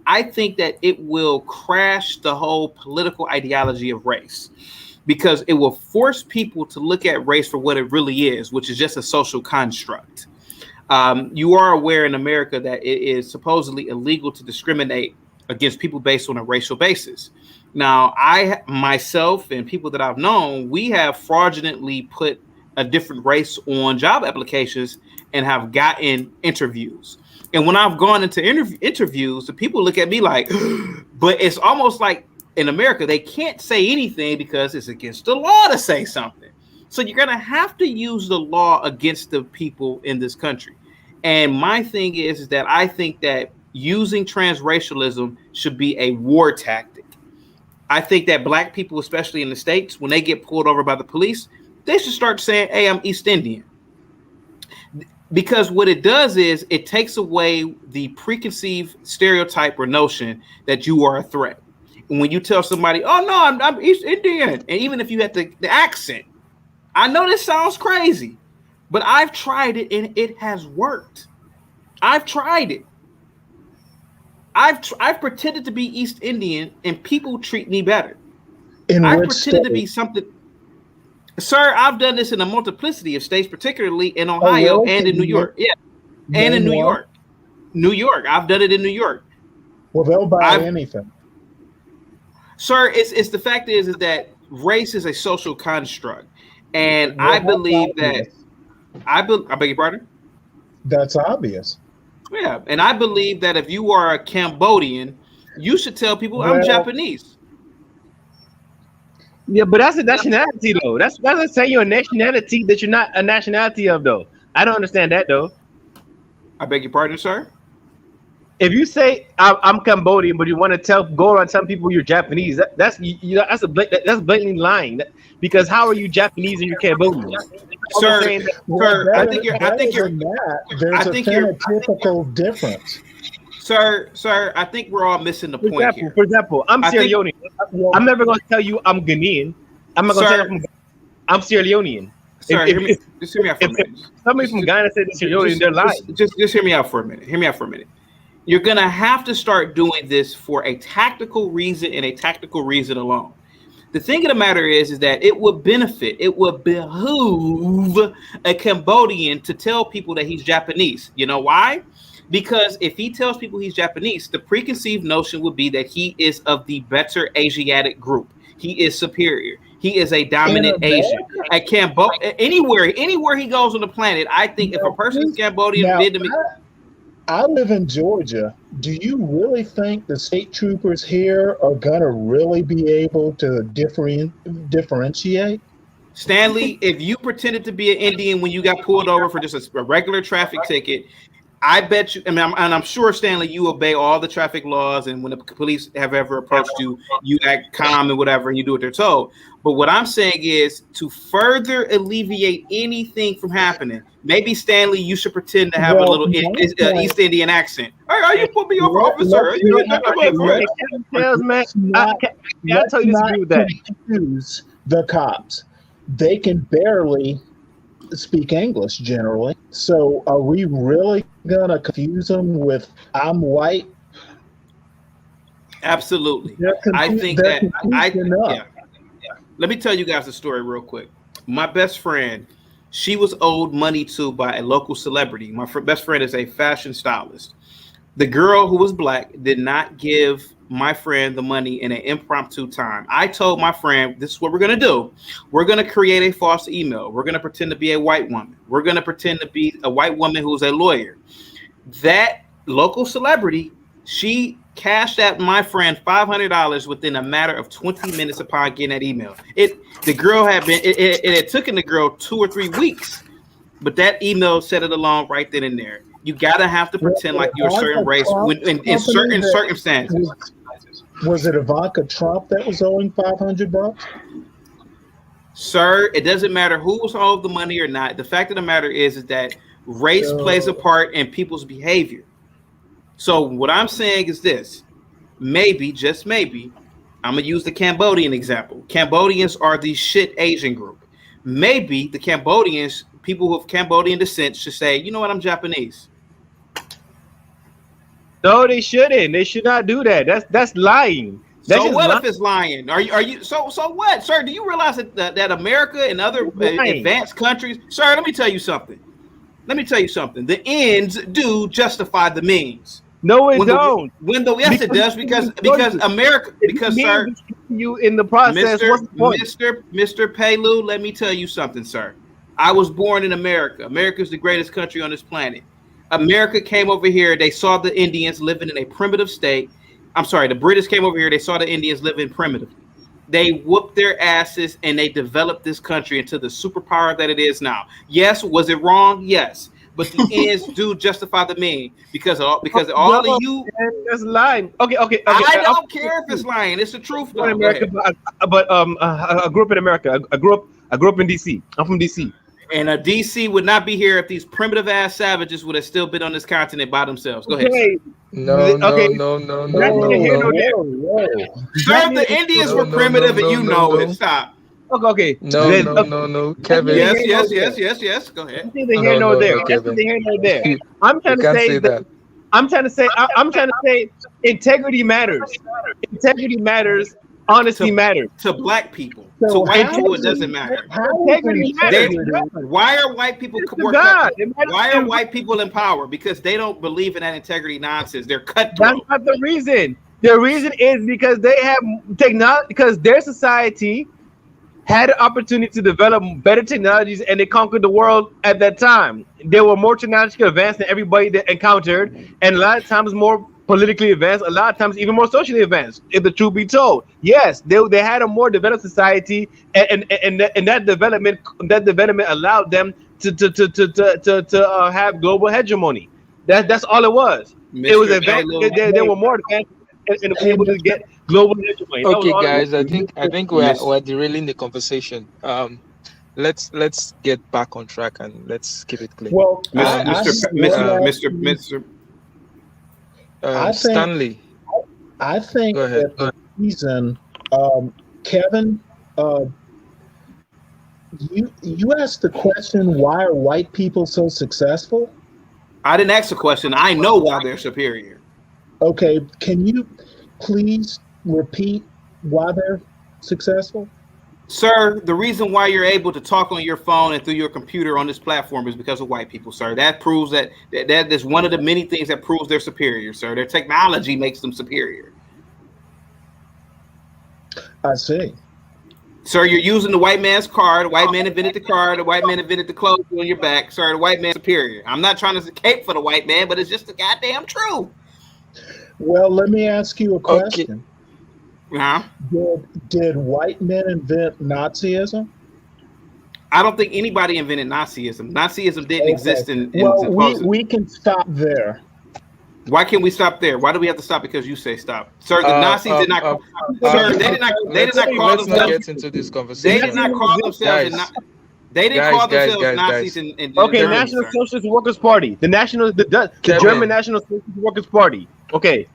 I think that it will crash the whole political ideology of race because it will force people to look at race for what it really is, which is just a social construct. You are aware in America that it is supposedly illegal to discriminate against people based on a racial basis. Now, I myself and people that I've known, we have fraudulently put a different race on job applications and have gotten interviews. And when I've gone into interviews, the people look at me like, but it's almost like in America, they can't say anything because it's against the law to say something. So you're going to have to use the law against the people in this country. And my thing is that I think that using transracialism should be a war tactic. I think that black people, especially in the States, when they get pulled over by the police, they should start saying, hey, I'm East Indian. Because what it does is it takes away the preconceived stereotype or notion that you are a threat. And when you tell somebody, oh, no, I'm East Indian, and even if you had the accent, I know this sounds crazy, but I've tried it and it has worked. I've tried it. I've pretended to be East Indian, and people treat me better. In I've which pretended to state? be something. Sir, I've done this in a multiplicity of states, particularly in Oh, Ohio really? and in Can New you York. Yeah, and in name New one? York. New York. I've done it in New York. Well, they'll buy I've, anything. sir, it's the fact is that race is a social construct, and I Well, believe that's that obvious. I beg your pardon. That's obvious. Yeah, and I believe that if you are a Cambodian, you should tell people I'm Well, Japanese. Yeah, but that's a nationality though. That's saying you're a nationality that you're not a nationality of though. I don't understand that though. I beg your pardon, sir. If you say I'm Cambodian, but you want to go around telling people you're Japanese, that's blatantly lying. Because how are you Japanese and you're Cambodian? I'm just Sir, saying that. well, sir, I better, think you're. I better think you're. than that, I there's a think you're. phenotypical difference. Sir, I think we're all missing the point here. For example, I'm I Sierra think, Leonean. Well, I'm never going to tell you I'm Ghanaian. I'm not going to tell sir, you I'm Sierra Leonean. sir, just hear me out for a If minute. somebody from Ghana said they're Sierra Leonean, they're lying. Just hear me out for a minute. Hear me out for a minute. You're gonna have to start doing this for a tactical reason and a tactical reason alone. The thing of the matter is that it would behoove a Cambodian to tell people that he's Japanese. You know why? Because if he tells people he's Japanese, the preconceived notion would be that he is of the better Asiatic group. He is superior. He is a in dominant Asian. America, At anywhere he goes on the planet, I think if a person's Cambodian now Vietnamese, I live in Georgia. Do you really think the state troopers here are gonna really be able to differentiate? Stanley, if you pretended to be an Indian when you got pulled over for just a regular traffic ticket, I bet you, I'm sure, Stanley, you obey all the traffic laws, and when the police have ever approached you, you act calm and whatever, and you do what they're told. But what I'm saying is to further alleviate anything from happening, maybe, Stanley, you should pretend to have a Well, little my point, East Indian accent. Are you put me over, officer? let's You not, go ahead, go ahead. let's not, I let's totally not disagree with that. confuse the cops. They can barely speak English generally. So are we really gonna confuse them with "I'm white"? Absolutely. They're I confused. think They're that confused enough. yeah. Let me tell you guys a story real quick. My best friend, she was owed money to by a local celebrity. My best friend is a fashion stylist. The girl who was black did not give my friend the money in an impromptu time. I told my friend, this is what we're going to do. We're going to create a false email. We're going to pretend to be a white woman. We're going to pretend to be a white woman who's a lawyer. That local celebrity, she cashed out my friend $500 within a matter of 20 minutes upon getting that email. It had taken the girl 2 or 3 weeks, but that email set it along right then and there. You gotta have to pretend like you're a certain race in certain circumstances. Was it Ivanka Trump that was owing $500? Sir, it doesn't matter who was owed the money or not. The fact of the matter is that race plays a part in people's behavior. So what I'm saying is this: maybe, just maybe, I'm gonna use the Cambodian example. Cambodians are the shit Asian group. Maybe the Cambodians, people who have Cambodian descent, should say, you know what, I'm Japanese. No, they shouldn't. They should not do that. That's lying. That's So what lying. if it's lying? Are you so what, sir? Do you realize that America and other advanced countries, sir? Let me tell you something. The ends do justify the means. No, it don't. Yes, it does, because America, because sir, you in the process. What's the point? Mr. Pelu, let me tell you something, sir. I was born in America. America is the greatest country on this planet. America came over here. They saw the Indians living in a primitive state. I'm sorry, the British came over here. They saw the Indians living primitively. They whooped their asses and they developed this country into the superpower that it is now. Yes, was it wrong? Yes. But the ends do justify the mean, because all of you. That's lying. Okay. I don't care if it's lying. It's the truth. In America, but I grew up in America. I grew up in DC. I'm from DC. And DC would not be here if these primitive ass savages would have still been on this continent by themselves. Go ahead. Okay. No. Sir, the Indians were primitive, and you know it. Stop. Okay. No. Kevin. Yes. Go ahead. Neither here nor there. I'm trying to say that. I'm trying to say integrity matters. Integrity matters. Honesty matters. To black people. So To white how people, it is doesn't it- matter. How is Integrity matters. Why are white people It's to God. It matters why to are white people in power? Because they don't believe in that integrity nonsense. They're That's cutthroat. not the reason. The reason is because they have technology, because their society had an opportunity to develop better technologies and they conquered the world at that time. They were more technologically advanced than everybody they encountered, and a lot of times more politically advanced, a lot of times even more socially advanced, if the truth be told. Yes, they had a more developed society, and that development allowed them to have global hegemony. That's all it was. It was Mr. advanced. Pelu, They were more advanced and were able to get global hegemony. That was Okay, all it guys, was. I think Miss- we're derailing the conversation. Let's get back on track and let's keep it clean. Well, Mr. I think- Stanley, I think Go ahead. that the reason, Kevin, you asked the question, why are white people so successful? I didn't ask a question. I know why they're superior. Okay, can you please repeat why they're successful? Sir, the reason why you're able to talk on your phone and through your computer on this platform is because of white people, sir. That proves that is one of the many things that proves they're superior, sir. Their technology makes them superior. I see. Sir, you're using the white man's car. The white man invented the car. The white man invented the clothes on your back. Sir, the white man's superior. I'm not trying to cape for the white man, but it's just the goddamn truth. Well, let me ask you a question. Huh? Did white men invent Nazism? I don't think anybody invented Nazism. Nazism didn't exist in Well, supposedly. we can stop there. Why can't we stop there? Why do we have to stop because you say stop? Sir, the Nazis did not. Sir, they did not. They did not call let's not themselves. get into this They conversation. did not call themselves. Guys. They didn't Guys, call guys, themselves guys, Nazis guys. in Okay, Germany, National sir. Socialist Workers Party, the Kevin. German National Socialist Workers Party. Okay,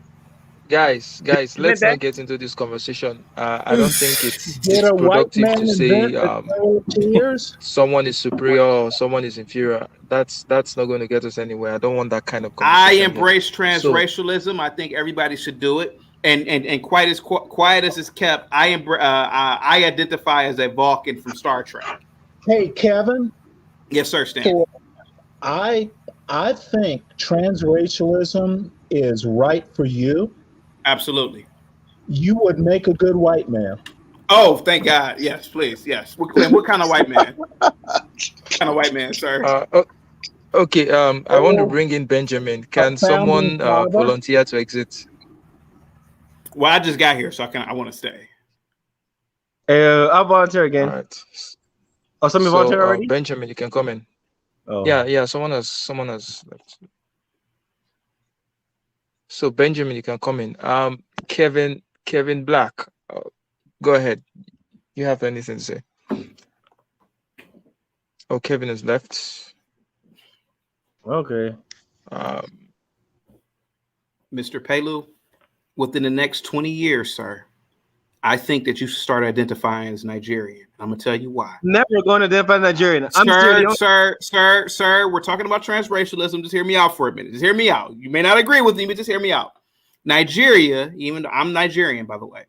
Guys, let's that- not get into this conversation. I don't think it's Did a white productive man to say invent the Tears? someone is superior or someone is inferior. That's not going to get us anywhere. I don't want that kind of I conversation here. embrace transracialism. I think everybody should do it. And quiet as it's kept, I identify as a Vulcan from Star Trek. Hey, Kevin, Yes, sir, Stan. so I think transracialism is right for you. Absolutely. You would make a good white man. Oh, thank God. Yes, please. Yes. What kind of white man? What kind of white man, sir? Okay. I want to bring in Benjamin. Can someone volunteer to exit? Well, I just got here, so I want to stay. I'll volunteer again. All right. Oh, somebody volunteered already? Benjamin, you can come in. Oh. Yeah. Someone has left. So Benjamin, you can come in. Kevin Black, go ahead. You have anything to say? Oh, Kevin has left. Okay. Mr. Pelu, within the next 20 years, sir, I think that you should start identifying as Nigerian. I'm gonna tell you why. Never going to identify Nigerian. Sir, we're talking about transracialism. Just hear me out for a minute. Just hear me out. You may not agree with me, but just hear me out. Nigeria, even though I'm Nigerian, by the way,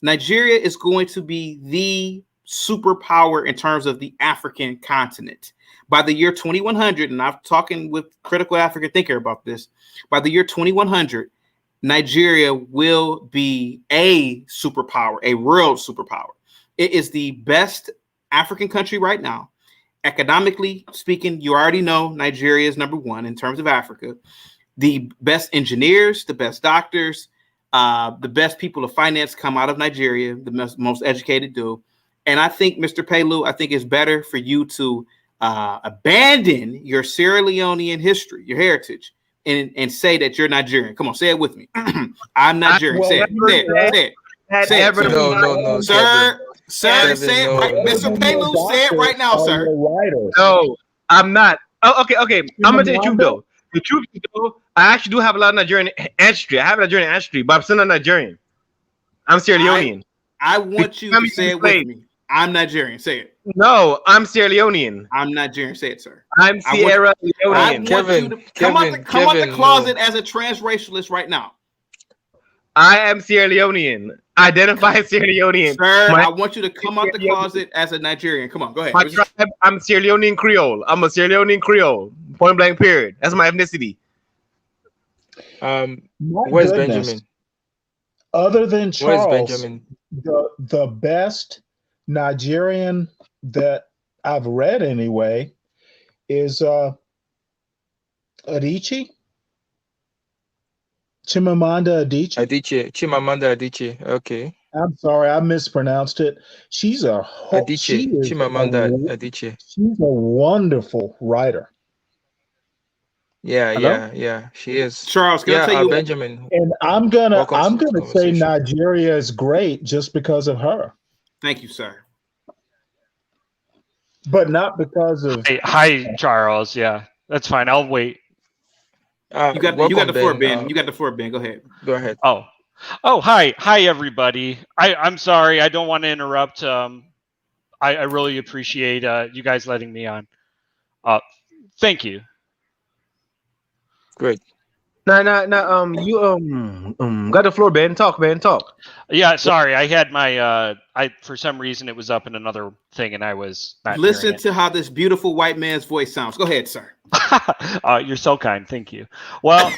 Nigeria is going to be the superpower in terms of the African continent. By the year 2100, and I'm talking with critical African thinker about this, by the year 2100, Nigeria will be a superpower, a world superpower. It is the best African country right now. Economically speaking, you already know Nigeria is number one in terms of Africa. The best engineers, the best doctors, the best people of finance come out of Nigeria, the most educated do. And I think, Mr. Pelu, I think it's better for you to abandon your Sierra Leonean history, your heritage, and say that you're Nigerian. Come on, say it with me. I'm Nigerian. Say it. Say it. No, Sir, say it right. Mr. Pelu, say it right now, sir. No, I'm not. Oh, okay. I'm gonna tell you the truth though. The truth is though, I actually do have a lot of Nigerian ancestry. I have Nigerian ancestry, but I'm still not Nigerian. I'm Sierra Leonean. I want you to say it with me. I'm Nigerian. Say it. No, I'm Sierra Leonean. I'm Nigerian. Say it, sir. I'm Sierra Leonean. Come out the closet as a transracialist right now. I am Sierra Leonean. Identify Sierra Leonean. Sir, My, I want you to come out the closet as a Nigerian. Come on, go ahead. my tribe, I'm Sierra Leonean Creole. I'm a Sierra Leonean Creole. Point blank. Period. That's my ethnicity. My Where's goodness. Benjamin? Other than Where's Charles, Benjamin? the best Nigerian that I've read anyway is Adichie, Chimamanda Adichie. Adichie, Chimamanda Adichie. Okay. I'm sorry, I mispronounced it. She's a she Adichie, is Chimamanda Adichie. she's a wonderful writer. Yeah, Hello? yeah. She is. Charles, can I Yeah, tell you? Benjamin. And I'm gonna Welcome to the say conversation. Nigeria is great just because of her, Thank you, sir. but not because of. Hi, Charles. Yeah, that's fine. I'll wait. You got Welcome, the floor, Ben. Ben. You got the floor, Ben. Go ahead. Go ahead. Hi, everybody. I'm sorry. I don't want to interrupt. I really appreciate you guys letting me on. Thank you. Great. No. You got the floor, Ben. Talk, Ben. Talk. Yeah, sorry. I had my I for some reason it was up in another thing and I was not Listen hearing to how this beautiful white man's voice sounds. Go ahead, sir. it. You're so kind. Thank you. Well,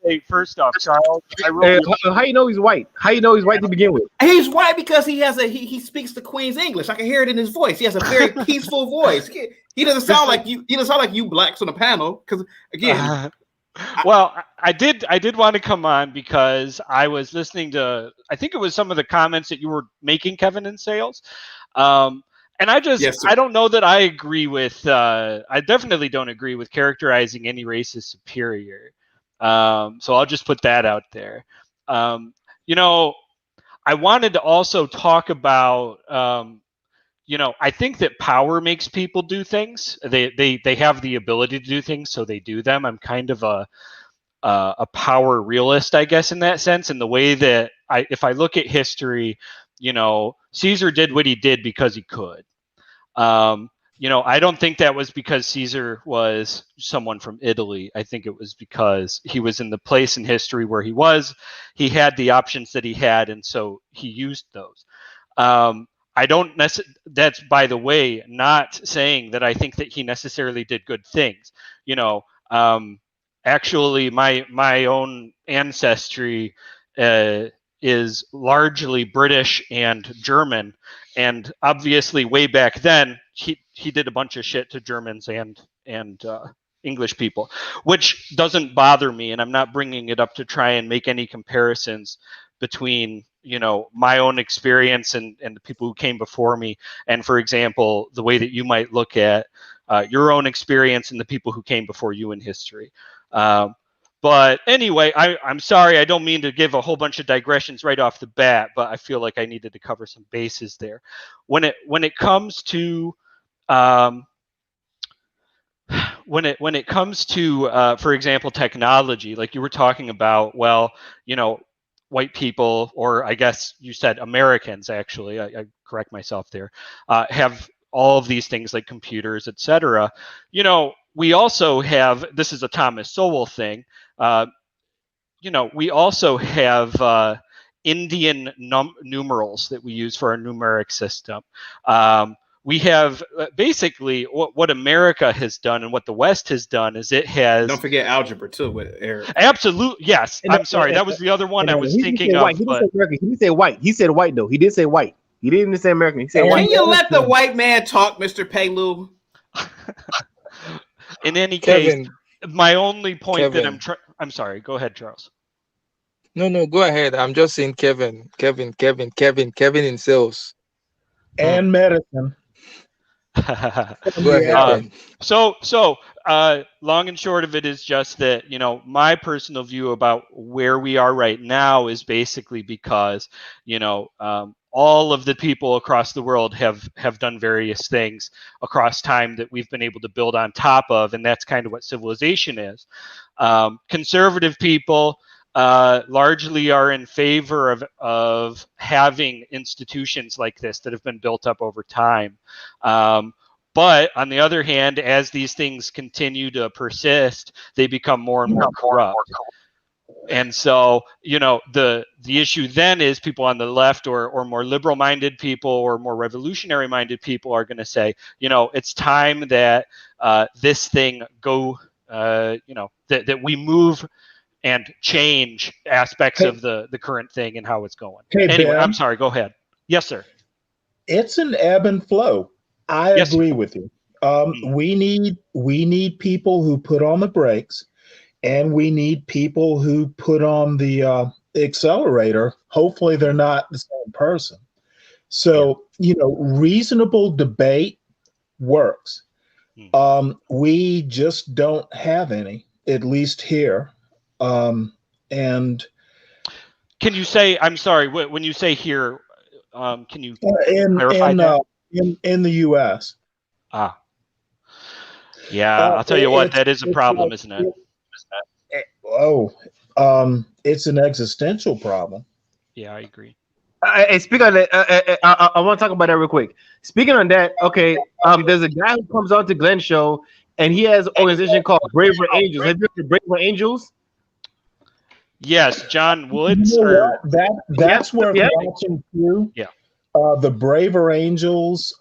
hey, first off, Charles, I How really you know he's white? How you know he's white to begin with? He's white because he has he speaks the Queen's English. I can hear it in his voice. He has a very peaceful voice. He doesn't sound like you. He doesn't sound like you blacks on the panel. Because again, well, I did want to come on because I was listening to, I think it was some of the comments that you were making, Kevin, in sales. And I just, Yes, sir. I don't know that I agree with, I definitely don't agree with characterizing any race as superior. So I'll just put that out there. You know, I wanted to also talk about, you know, I think that power makes people do things. They have the ability to do things, so they do them. I'm kind of a power realist, I guess, in that sense. In the way that if I look at history, you know, Caesar did what he did because he could. You know, I don't think that was because Caesar was someone from Italy. I think it was because he was in the place in history where he was. He had the options that he had, and so he used those. I don't that's, by the way, not saying that I think that he necessarily did good things. You know, actually, my own ancestry is largely British and German, and obviously, way back then, he did a bunch of shit to Germans and English people, which doesn't bother me, and I'm not bringing it up to try and make any comparisons between, you know, my own experience and the people who came before me, and, for example, the way that you might look at your own experience and the people who came before you in history. But anyway, I'm sorry, I don't mean to give a whole bunch of digressions right off the bat, but I feel like I needed to cover some bases there. When it comes to when it comes to, for example, technology, like you were talking about, well, you know, white people, or I guess you said Americans, actually, I correct myself there, have all of these things like computers, etc. You know, we also have, this is a Thomas Sowell thing, you know, we also have Indian numerals that we use for our numeric system. We have basically what America has done and what the West has done is it has. Don't forget algebra too with Eric. Absolutely, yes. I'm sorry, that was the other one I was thinking of. White. He didn't say American. He didn't say white. He said white though. He did say white. He didn't even say American. He said white. Can you let the white man talk, Mr. Paylou? In any Kevin, case, my only point Kevin. that I'm sorry. Go ahead, Charles. No, go ahead. I'm just saying Kevin in sales. And medicine. Go ahead, Ben. So long and short of it is just that, you know, my personal view about where we are right now is basically because, you know, all of the people across the world have done various things across time that we've been able to build on top of, and that's kind of what civilization is. Conservative people largely are in favor of having institutions like this that have been built up over time. But on the other hand, as these things continue to persist, they become more and more corrupt. And so, the issue then is people on the left or more liberal-minded people or more revolutionary-minded people are going to say, it's time that this thing go, that we move and change aspects Hey, of the current thing and how it's going. hey, Anyway, I'm Ben, sorry. Go ahead. Yes, sir. it's an ebb and flow. I Yes, sir. agree with you. Mm. We need people who put on the brakes, and we need people who put on the accelerator. Hopefully, they're not the same person. Yeah. So, reasonable debate works. Mm. We just don't have any, at least here. And Can you say, I'm sorry, when you say here, can you in clarify in that? uh, in the U.S., Ah, yeah, I'll tell you what, that is a it's problem, like isn't it? it's an existential problem. Yeah, I agree. Speak on that. I want to talk about that real quick. Speaking on that, okay. There's a guy who comes on to Glenn's show, and he has an organization called Braver Angels. Have you heard of Braver Angels? Yes, John You Woods, know or what? That's worth Yeah. watching too. yeah, The Braver Angels.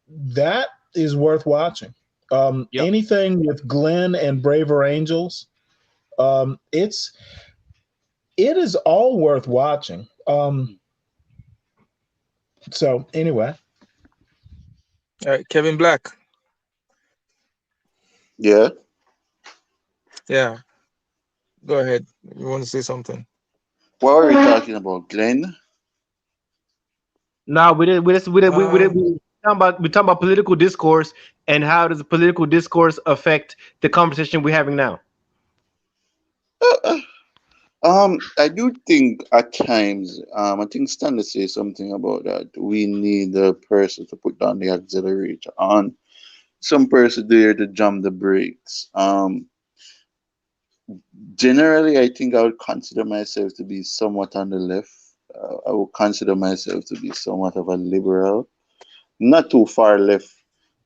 That is worth watching. yep. Anything with Glenn and Braver Angels, it is all worth watching. So anyway, All right, Kevin Black. Yeah. Yeah, go ahead. You want to say something? What are we talking about, Glenn? No, we did. Um, We talking about political discourse and how does the political discourse affect the conversation we're having now? Uh, I do think at times, I think Stanley says something about that. We need a person to put down the accelerator on, some person there to jump the brakes. Generally, I think I would consider myself to be somewhat on the left. I would consider myself to be somewhat of a liberal, not too far left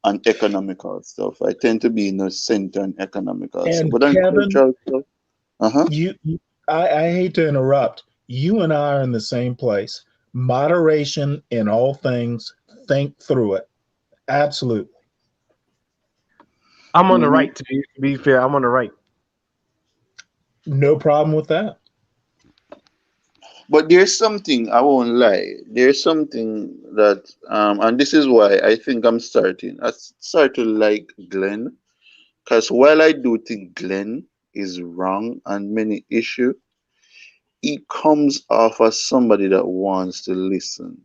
on economical stuff. I tend to be in the center on economical stuff, and but on Kevin, cultural stuff, uh huh. I hate to interrupt. You and I are in the same place. Moderation in all things. Think through it. Absolutely. I'm on the Hmm. right. To be fair, I'm on the right. No problem with that. But there's something I won't lie. There's something that, and this is why I think I start to like Glenn, because while I do think Glenn is wrong on many issues, he comes off as somebody that wants to listen.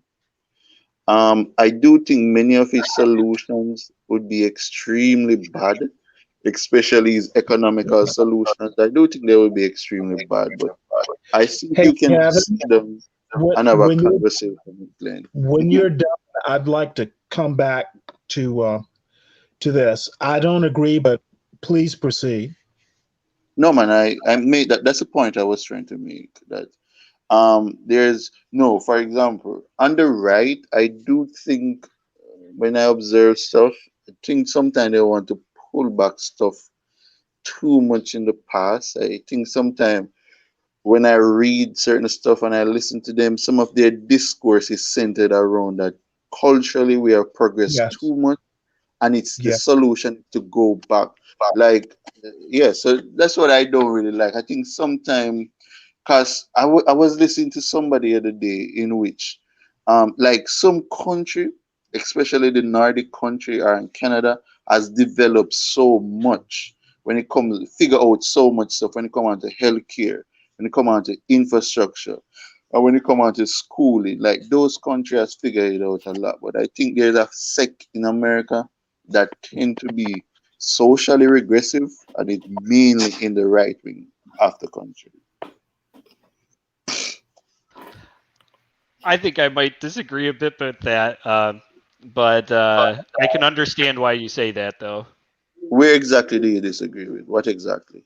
I do think many of his solutions would be extremely bad, especially his economical solutions. I do think they would be extremely bad, but I think Hey, you can Kevin, sit them when and have a when you're conversation with Glenn. when Hmm. you're done, I'd like to come back to this. I don't agree, but please proceed. No, man, I made that. That's the point I was trying to make. That there's no, for example, on the right, I do think when I observe stuff, I think sometimes they want to pull back stuff too much in the past. I think sometimes when I read certain stuff and I listen to them, some of their discourse is centered around that culturally we have progressed Yes, too much and it's the yeah, solution to go back. Like, yeah, so that's what I don't really like. I think sometimes, because I was listening to somebody the other day in which, like some country, especially the Nordic country or in Canada, has developed so much when it comes figure out so much stuff when it comes on to healthcare, when it comes on to infrastructure, or when it comes on to schooling. Like those countries has figured it out a lot. But I think there's a sect in America that tend to be socially regressive and it mainly in the right wing of the country. I think I might disagree a bit with that, but I can understand why you say that, though. Where exactly do you disagree with? What exactly?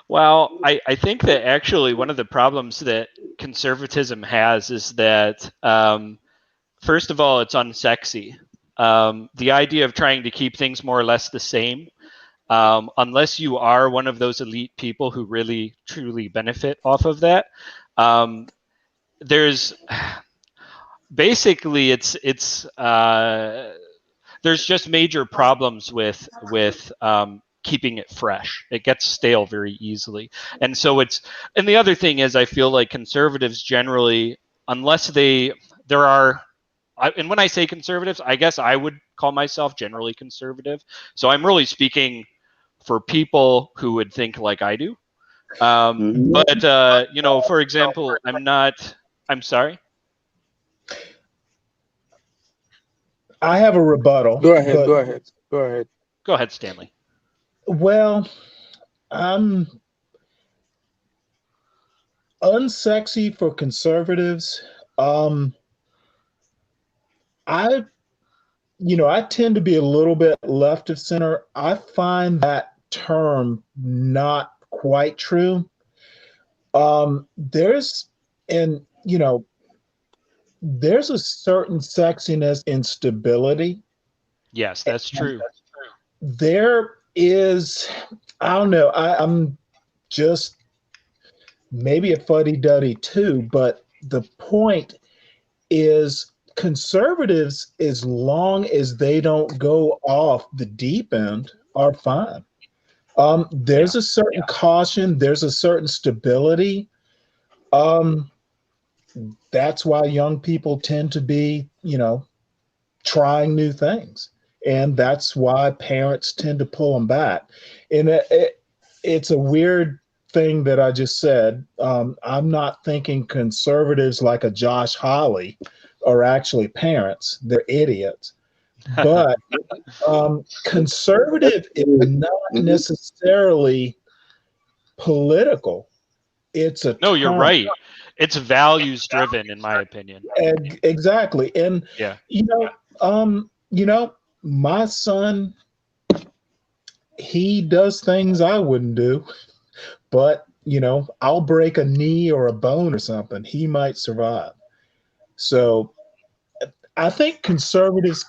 Well, I think that actually one of the problems that conservatism has is that, first of all, it's unsexy. The idea of trying to keep things more or less the same unless you are one of those elite people who really truly benefit off of that. There's basically there's just major problems with keeping it fresh. It gets stale very easily, and the other thing is, I feel like conservatives generally, unless and when I say conservatives, I guess I would call myself generally conservative. So I'm really speaking for people who would think like I do. But for example, I'm sorry. I have a rebuttal. Go ahead. but- Go ahead. Go ahead. Go ahead, Stanley. Well, I'm unsexy for conservatives. I tend to be a little bit left of center. I find that term not quite true. There's a certain sexiness in stability. Yes, that's true. There is, I don't know, I'm just maybe a fuddy-duddy too, but the point is conservatives, as long as they don't go off the deep end, are fine. There's a certain caution, there's a certain stability. That's why young people tend to be, trying new things. And that's why parents tend to pull them back. And it's a weird thing that I just said. I'm not thinking conservatives like a Josh Hawley are actually parents. They're idiots. But conservative is not necessarily political. It's a No, you're term. right. It's values driven, in my opinion. Exactly. And Yeah. my son, he does things I wouldn't do, but I'll break a knee or a bone or something. He might survive. So I think conservatives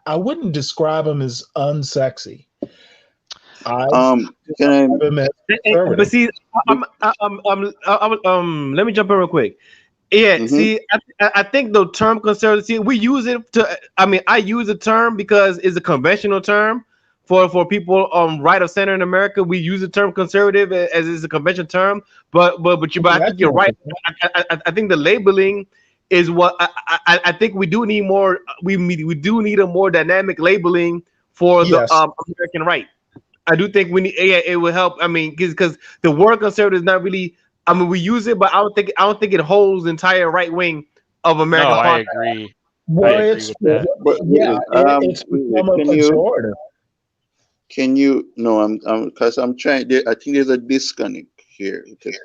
I wouldn't describe them as unsexy. Can I? But see, let me jump in real quick. Yeah, see, I think the term conservative, we use it to. I mean, I use the term because it's a conventional term for people right of center in America. We use the term conservative as is a conventional term, but I think you're right. I think the labeling is what I think we do need more. We do need a more dynamic labeling for the American right. I do think we need. Yeah, it will help. I mean, because the word conservative is not really. I mean, we use it, but I don't think it holds the entire right wing of America. No, I agree. Well, I agree with that. It's become a pejorative. Can you? No, I'm because I'm trying. I think there's a disconnect here. Because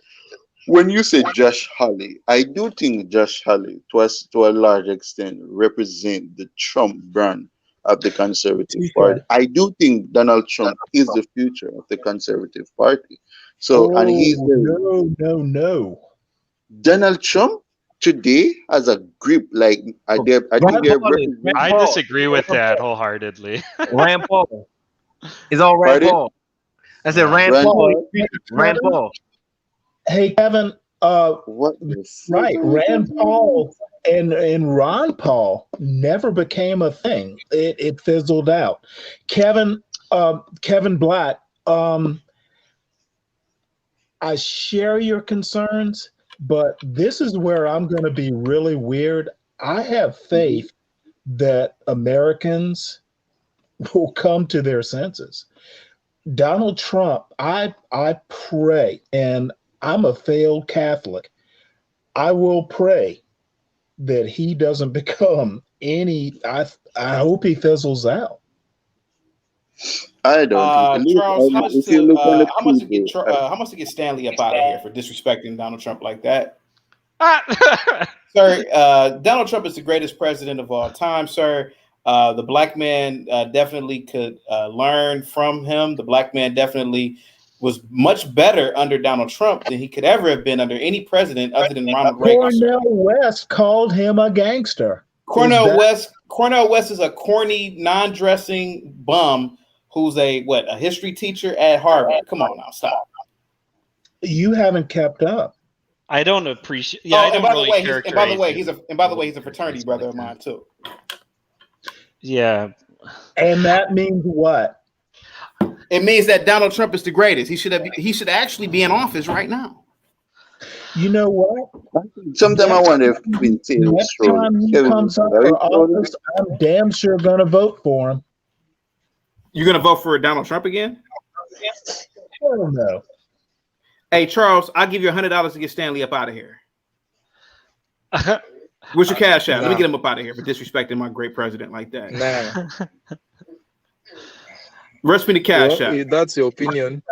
when you say Josh Hawley, I do think Josh Hawley, to a large extent, represent the Trump brand of the Conservative Party. I do think Donald Trump is the future of the Conservative Party. So, and he's no. Donald Trump today has a grip like I think I disagree with that wholeheartedly. Rand Paul. It's all Rand Paul. I said Rand Paul. Rand Paul. Hey, Kevin. Right, Rand Paul and Ron Paul never became a thing. It fizzled out. Kevin Black. I share your concerns, but this is where I'm going to be really weird. I have faith that Americans will come to their senses. Donald Trump, I pray, and I'm a failed Catholic. I will pray that he doesn't become I hope he fizzles out. I don't. Charles, how much to get Stanley up out of here for disrespecting Donald Trump like that? Sir, Donald Trump is the greatest president of all time, sir. The black man definitely could learn from him. The black man definitely was much better under Donald Trump than he could ever have been under any president other than Ronald Reagan. Cornel West called him a gangster. Cornel West is a corny, non-dressing bum who's a history teacher at Harvard. Come on now, stop. You haven't kept up. I don't appreciate. Yeah, I don't really by the way, he's a fraternity brother of mine too. Yeah. And that means what? It means that Donald Trump is the greatest. He should actually be in office right now. You know what? Sometimes I wonder if next time he comes up for office, I'm damn sure gonna vote for him. You're gonna vote for Donald Trump again? Hell no. Hey Charles, I'll give you $100 to get Stanley up out of here. What's your cash out? Let me get him up out of here for disrespecting my great president like that. Nah. Rest me the cash out. That's your opinion.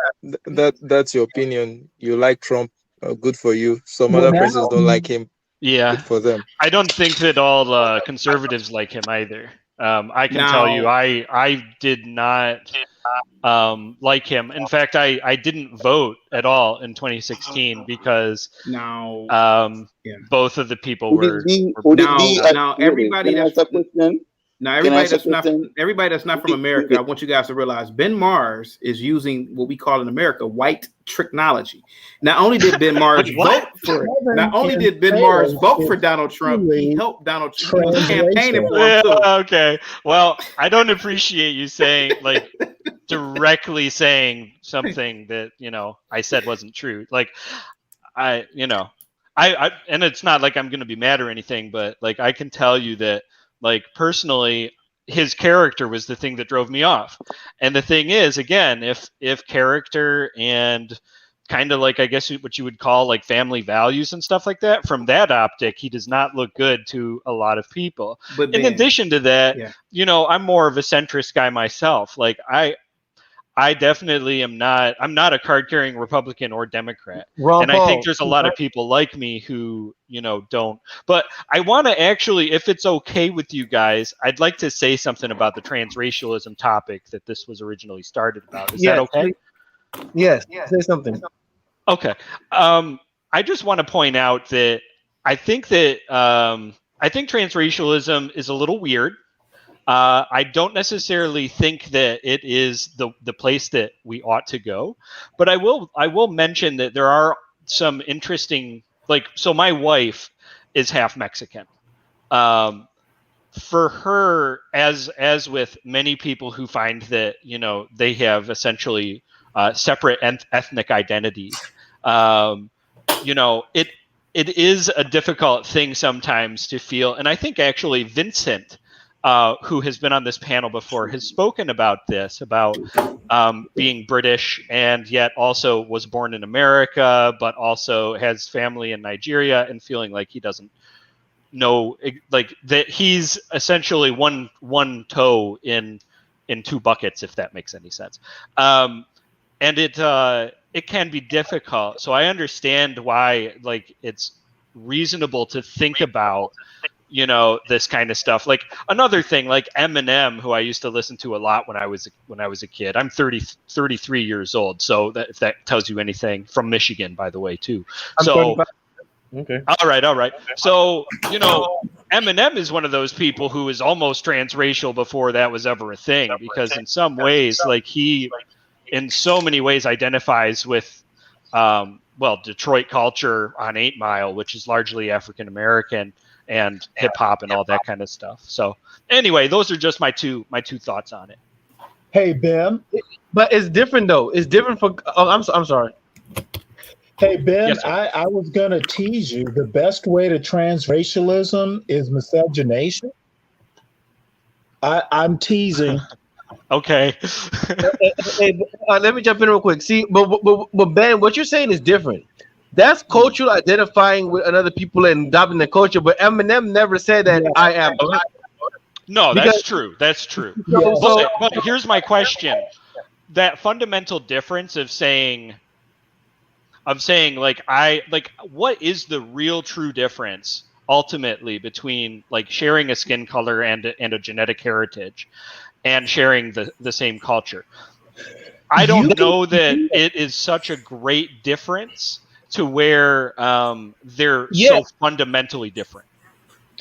That's your opinion. You like Trump, good for you. Some other persons don't like him. Yeah, good for them. I don't think that all conservatives like him either. I can tell you, I did not like him. In fact, I didn't vote at all in 2016 because both of the people were. Now everybody that's not from America, I want you guys to realize Ben Mars is using what we call in America white technology. Not only did Ben Mars vote for Donald Trump, he helped Donald Trump campaigning for him too. Okay, well, I don't appreciate you saying directly saying something that I said wasn't true. I and it's not like I'm going to be mad or anything, but I can tell you that. Personally, his character was the thing that drove me off. And the thing is, again, if character and kind of I guess what you would call family values and stuff like that, from that optic, he does not look good to a lot of people. But in addition to that, I'm more of a centrist guy myself. I definitely am not. I'm not a card-carrying Republican or Democrat, I think there's a lot of people like me who don't. But I want to actually, if it's okay with you guys, I'd like to say something about the transracialism topic that this was originally started about. Is that okay? Yes. Say something. Okay. I just want to point out that I think transracialism is a little weird. I don't necessarily think that it is the place that we ought to go, but I will mention that there are some interesting, so my wife is half Mexican. For her, as with many people who find that they have essentially separate ethnic identities, it is a difficult thing sometimes to feel, and I think actually Vincent, who has been on this panel before, has spoken about this, about being British and yet also was born in America, but also has family in Nigeria, and feeling like he doesn't know, that he's essentially one toe in two buckets, if that makes any sense. And it can be difficult. So I understand why it's reasonable to think about this kind of stuff. Another thing, Eminem, who I used to listen to a lot when I was a kid. I'm 33 years old, so if that tells you anything. From Michigan, by the way, too. So okay. All right. So Eminem is one of those people who is almost transracial before that was ever a thing, because in some ways, he in so many ways identifies with Detroit culture on 8 Mile, which is largely African American, and hip hop and all that kind of stuff. So anyway, those are just my two thoughts on it. Hey Ben, but it's different though. It's different for. Oh, I'm sorry. Hey Ben, Yes, I was gonna tease you. The best way to transracialism is miscegenation. I'm teasing. Okay. Let me jump in real quick. See, but Ben, what you're saying is different. That's cultural identifying with other people and adopting the culture. But Eminem never said that I am black. No, that's true. That's true. But here's my question: that fundamental difference of saying what is the real true difference ultimately between sharing a skin color and a genetic heritage and sharing the same culture? I don't know that it is such a great difference to where they're so fundamentally different.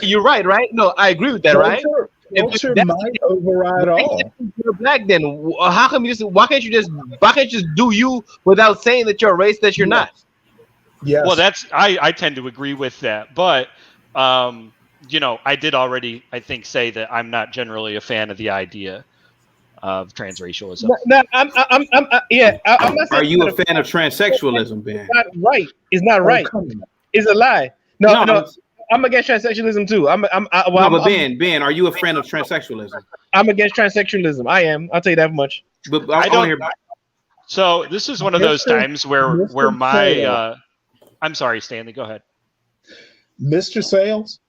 You're right? No, I agree with that, right? culture might override all. you're black, then how come you just? Why can't you just do you without saying that you're a race that you're not? Yes. Well, I tend to agree with that, but I did already, I think, say that I'm not generally a fan of the idea of transracialism. No, I'm not Are saying you a fan of transsexualism, Ben? it's not right. It's not Oh, right. come on. It's a lie. No, No, I'm against transsexualism too. but Ben, are you a fan of transsexualism? I'm against transsexualism. I am. I'll tell you that much. But I I don't- want to hear. So this is one of those times where Mr. my Sales. I'm sorry, Stanley, go ahead. Mr. Sales,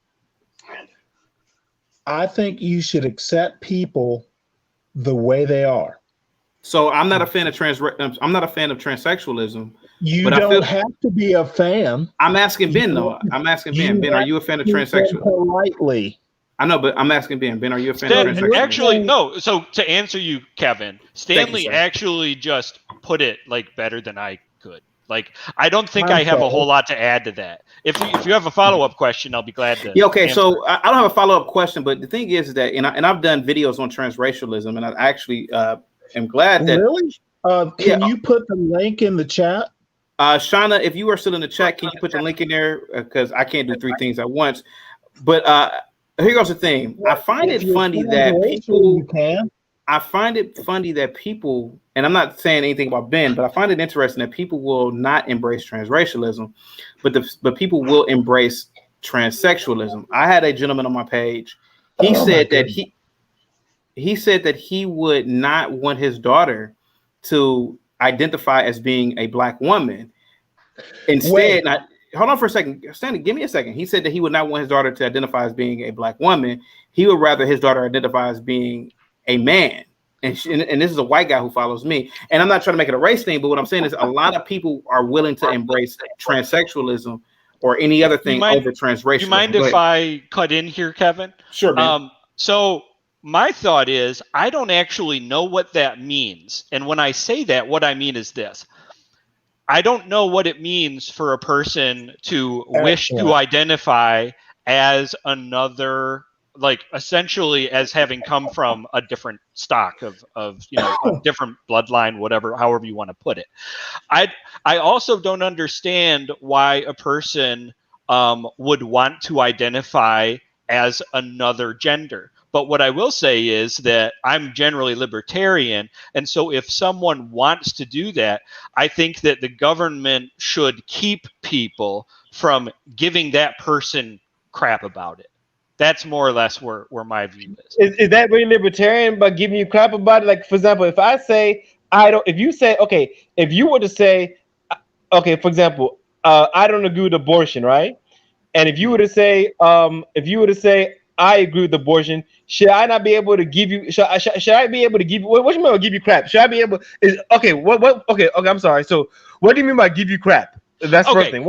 I think you should accept people the way they are. So I'm not a fan of I'm not a fan of transsexualism. You But I don't feel- have to be a fan. I'm asking Ben though. I'm asking Ben. Ben, are you a fan of transsexual? Politely. I know, but I'm asking Ben. Ben, are you a fan Stan, of transsexual? actually, no. So to answer you, Kevin, Stanley sir. actually just put it like better than I could. Like, I don't think I'm I have a sorry. whole lot to add to that. If you have a follow up question, I'll be glad to. Yeah, okay. answer So it. I don't have a follow up question, but the thing is that, and I've done videos on transracialism, and I actually am glad that. Really? Can you put the link in the chat? Shauna, if you are still in the chat, can you put the link in there? Because I can't do three things at once. But here goes the thing. I find If it you're funny that transracial, people. you can. I find it funny that people, and I'm not saying anything about Ben, but I find it interesting that people will not embrace transracialism, but people will embrace transsexualism. I had a gentleman on my page. He said that he said that he would not want his daughter to identify as being a black woman. Instead, hold on for a second. Stanley, give me a second. He said that he would not want his daughter to identify as being a black woman. He would rather his daughter identify as being a man. And this is a white guy who follows me. And I'm not trying to make it a race thing, but what I'm saying is a lot of people are willing to embrace transsexualism or any other thing over transracial. Do you mind if I cut in here, Kevin? Sure, man. So my thought is I don't actually know what that means. And when I say that, what I mean is this. I don't know what it means for a person to wish to identify as another, like essentially as having come from a different stock of a different bloodline, whatever, however you want to put it. I also don't understand why a person would want to identify as another gender. But what I will say is that I'm generally libertarian. And so if someone wants to do that, I think that the government should keep people from giving that person crap about it. That's more or less where my view is. Is that really libertarian by giving you crap about it? Like, for example, if I say, if you were to say, okay, for example, I don't agree with abortion, right? And if you were to say, I agree with abortion, should I not be able to give you? Should I be able to give you? What do you mean by give you crap? Should I be able? Okay. I'm sorry. So, what do you mean by give you crap? That's the first thing.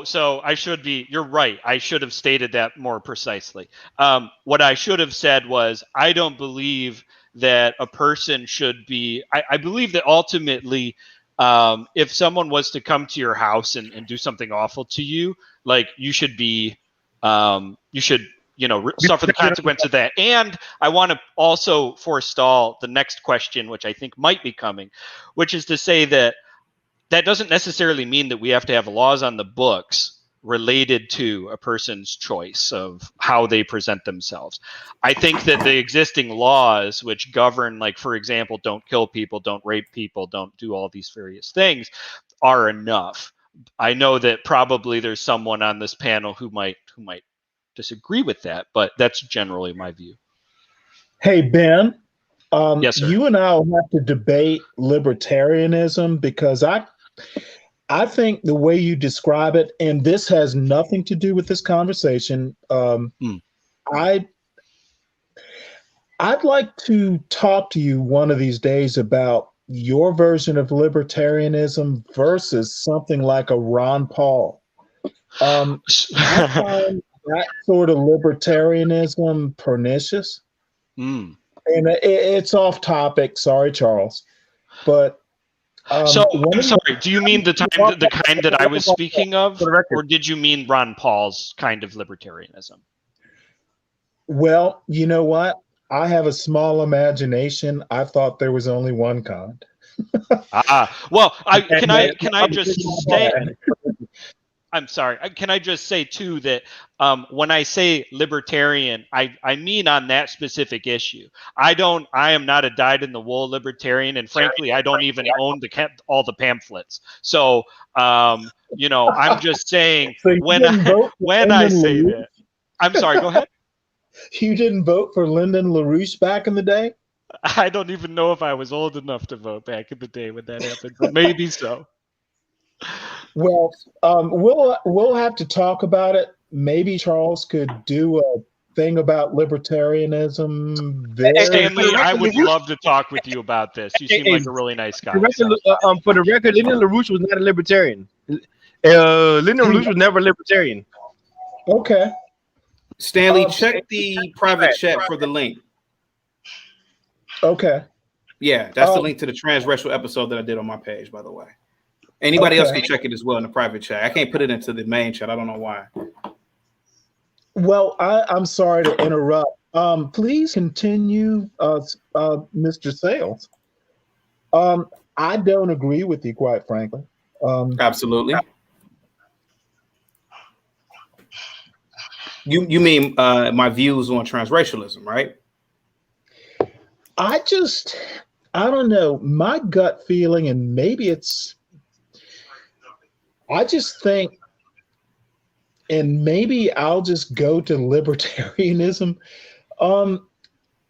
So I should be. You're right. I should have stated that more precisely. What I should have said was, I don't believe that a person should be. I believe that ultimately, if someone was to come to your house and do something awful to you, like you should be, suffer the consequence of that. And I want to also forestall the next question, which I think might be coming, which is to say that doesn't necessarily mean that we have to have laws on the books related to a person's choice of how they present themselves. I think that the existing laws which govern, like, for example, don't kill people, don't rape people, don't do all these various things, are enough. I know that probably there's someone on this panel who might disagree with that, but that's generally my view. Hey, Ben. Yes, sir. You and I will have to debate libertarianism because I think the way you describe it, and this has nothing to do with this conversation. I'd like to talk to you one of these days about your version of libertarianism versus something like a Ron Paul. I find that sort of libertarianism pernicious. And it's off topic. Sorry, Charles. But I'm sorry. Do you mean the kind that I was speaking of, or did you mean Ron Paul's kind of libertarianism? Well, you know what? I have a small imagination. I thought there was only one kind. Well, And can I just say I'm sorry. Can I just say too that when I say libertarian, I mean on that specific issue. I am not a dyed-in-the-wool libertarian, and frankly, I don't even own all the pamphlets. So, I'm just saying So you didn't vote for when I Lyndon say LaRouche? that. I'm sorry. Go ahead. You didn't vote for Lyndon LaRouche back in the day? I don't even know if I was old enough to vote back in the day when that happened, but maybe so. Well, we'll have to talk about it. Maybe Charles could do a thing about libertarianism. Very Stanley, I would love to talk with you about this. You seem like a really nice guy. For the record, Lyndon LaRouche was not a libertarian. Lyndon LaRouche was never a libertarian. okay. Stanley, check the private chat for the link. Okay. Yeah, that's the link to the transracial episode that I did on my page, by the way. Anybody else can check it as well in the private chat. I can't put it into the main chat. I don't know why. Well, I'm sorry to interrupt. Please continue, Mr. Sales. I don't agree with you, quite frankly. Absolutely. You mean my views on transracialism, right? I don't know. My gut feeling, and maybe I just think, and maybe I'll just go to libertarianism.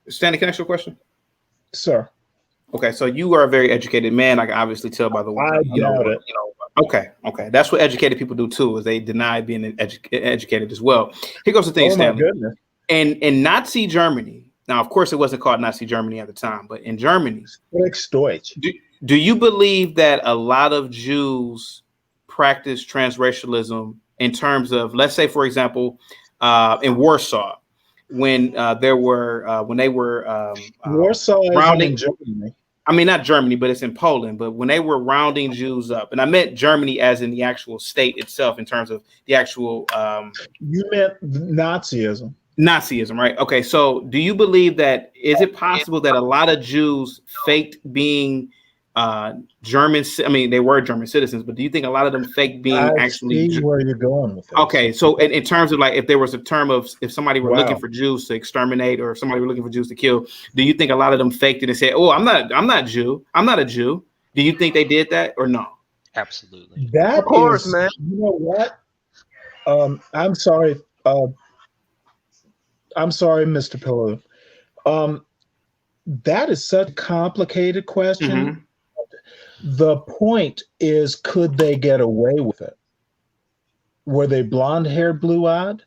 Stanley, can I ask you a question? Sir. Okay, so you are a very educated man. I can obviously tell by the way. I doubt it. Okay. That's what educated people do too, is they deny being educated as well. Here goes the thing, Oh my Stanley. goodness. In Nazi Germany, now of course it wasn't called Nazi Germany at the time, but in Germany, do you believe that a lot of Jews practice transracialism in terms of, let's say, for example, in Warsaw, when they were Warsaw rounding, in Germany. I mean, not Germany, but it's in Poland. But when they were rounding Jews up, and I meant Germany as in the actual state itself, in terms of the actual. You meant Nazism. Nazism, right? Okay, so do you believe that is it possible that a lot of Jews faked being German? I mean, they were German citizens, but do you think a lot of them faked being actually? See where you're going with this. Okay, so in terms of like, if there was a term of if somebody were looking for Jews to exterminate, or if somebody were looking for Jews to kill, do you think a lot of them faked it and said, "Oh, I'm not a Jew. Do you think they did that or no? Absolutely. That of course, is, man. You know what? I'm sorry. I'm sorry, Mr. Pillow. That is such a complicated question. Mm-hmm. The point is, could they get away with it? Were they blonde-haired, blue-eyed?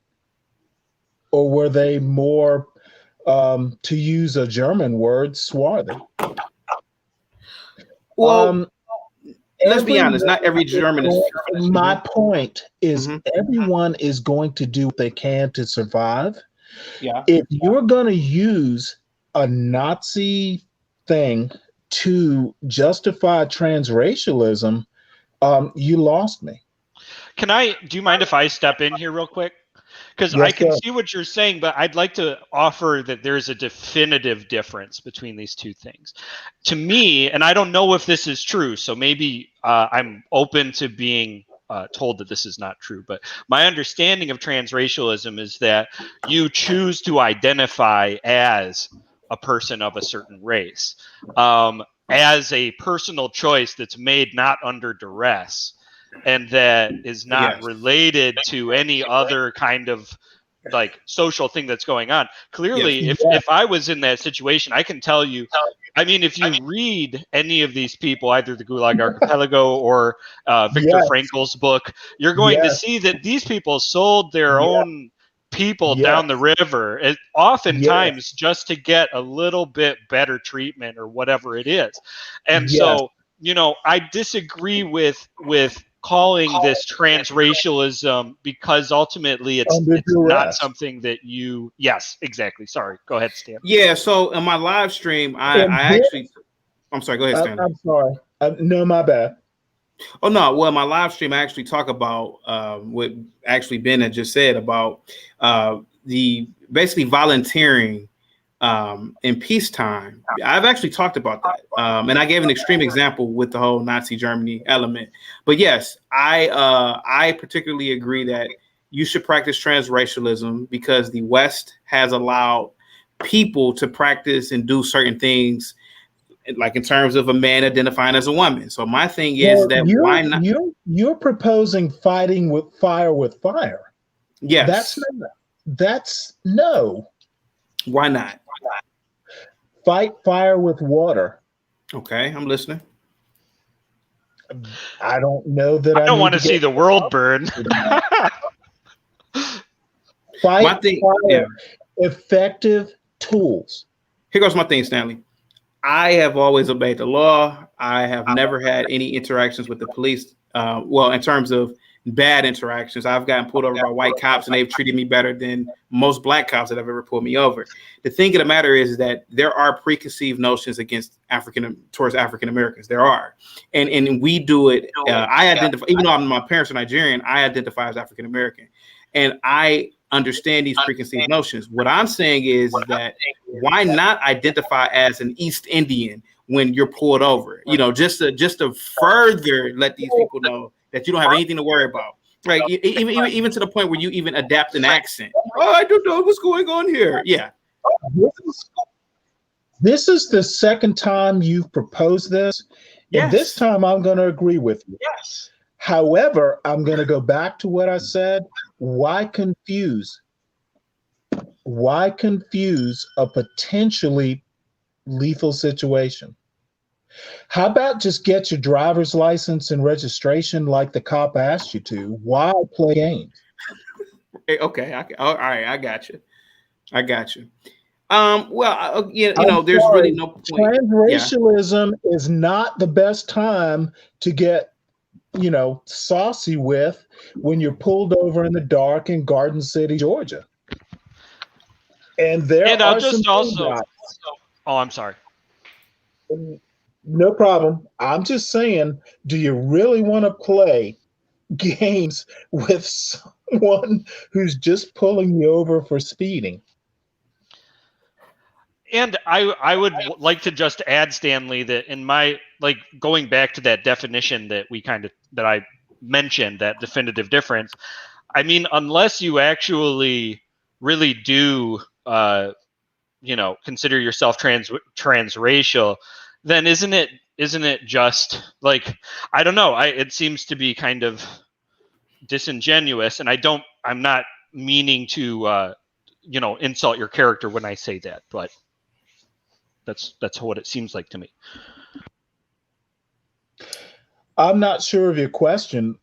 Or were they more, to use a German word, swarthy? Well, let's be honest, not every German is. My point is, everyone is going to do what they can to survive. Yeah. If you're going to use a Nazi thing to justify transracialism, you lost me. Do you mind if I step in here real quick? Because I can see what you're saying, but I'd like to offer that there's a definitive difference between these two things. To me, and I don't know if this is true, so maybe I'm open to being told that this is not true, but my understanding of transracialism is that you choose to identify as a person of a certain race, as a personal choice that's made not under duress, and that is not related to any other kind of like social thing that's going on. Clearly, if I was in that situation, I can tell you, I mean, if you read any of these people, either the Gulag Archipelago or Viktor Frankl's book, you're going to see that these people sold their own people down the river, oftentimes just to get a little bit better treatment or whatever it is. And so, I disagree with calling this transracialism, because ultimately it's not something that you. Yes, exactly. Sorry. Go ahead, Stan. Yeah. So in my live stream, I'm sorry. Go ahead, Stan. I'm sorry. No, my bad. Oh no. Well, in my live stream, I actually talk about what actually Ben had just said about the basically volunteering in peacetime. I've actually talked about that, and I gave an extreme example with the whole Nazi Germany element. But yes, I particularly agree that you should practice transracialism because the West has allowed people to practice and do certain things, like in terms of a man identifying as a woman. So my thing is Well, that why not? you're proposing fighting with fire. Yes. That's no. Why not? Fight fire with water. Okay, I'm listening. I don't know that I don't need want to see the world burn. Fight My thing, fire. yeah. Effective tools. Here goes my thing, Stanley. I have always obeyed the law. I have never had any interactions with the police. Well, in terms of bad interactions, I've gotten pulled over by white cops, and they've treated me better than most black cops that have ever pulled me over. The thing of the matter is that there are preconceived notions towards African Americans. There are, and we do it. I identify, even though my parents are Nigerian, I identify as African American, and I understand these preconceived notions. What I'm saying is that why not identify as an East Indian when you're pulled over? You know, just to further let these people know that you don't have anything to worry about. Right? Even to the point where you even adapt an accent. Oh, I don't know what's going on here. Yeah. This is the second time you've proposed this. Yes. And this time I'm going to agree with you. Yes. However, I'm going to go back to what I said. Why confuse? Why confuse a potentially lethal situation? How about just get your driver's license and registration like the cop asked you to? Why play games? Okay. All right. I got you. Well, there's sorry, really no point. Transracialism is not the best time to get, saucy with when you're pulled over in the dark in Garden City, Georgia. And I'll just also. Oh, I'm sorry. No problem. I'm just saying, do you really want to play games with someone who's just pulling you over for speeding? And I would like to just add, Stanley, that in my, going back to that definition that that I mentioned, that definitive difference, I mean, unless you actually really do, consider yourself transracial, then isn't it just I don't know. It seems to be kind of disingenuous, and I'm not meaning to, insult your character when I say that, but that's what it seems like to me. I'm not sure of your question.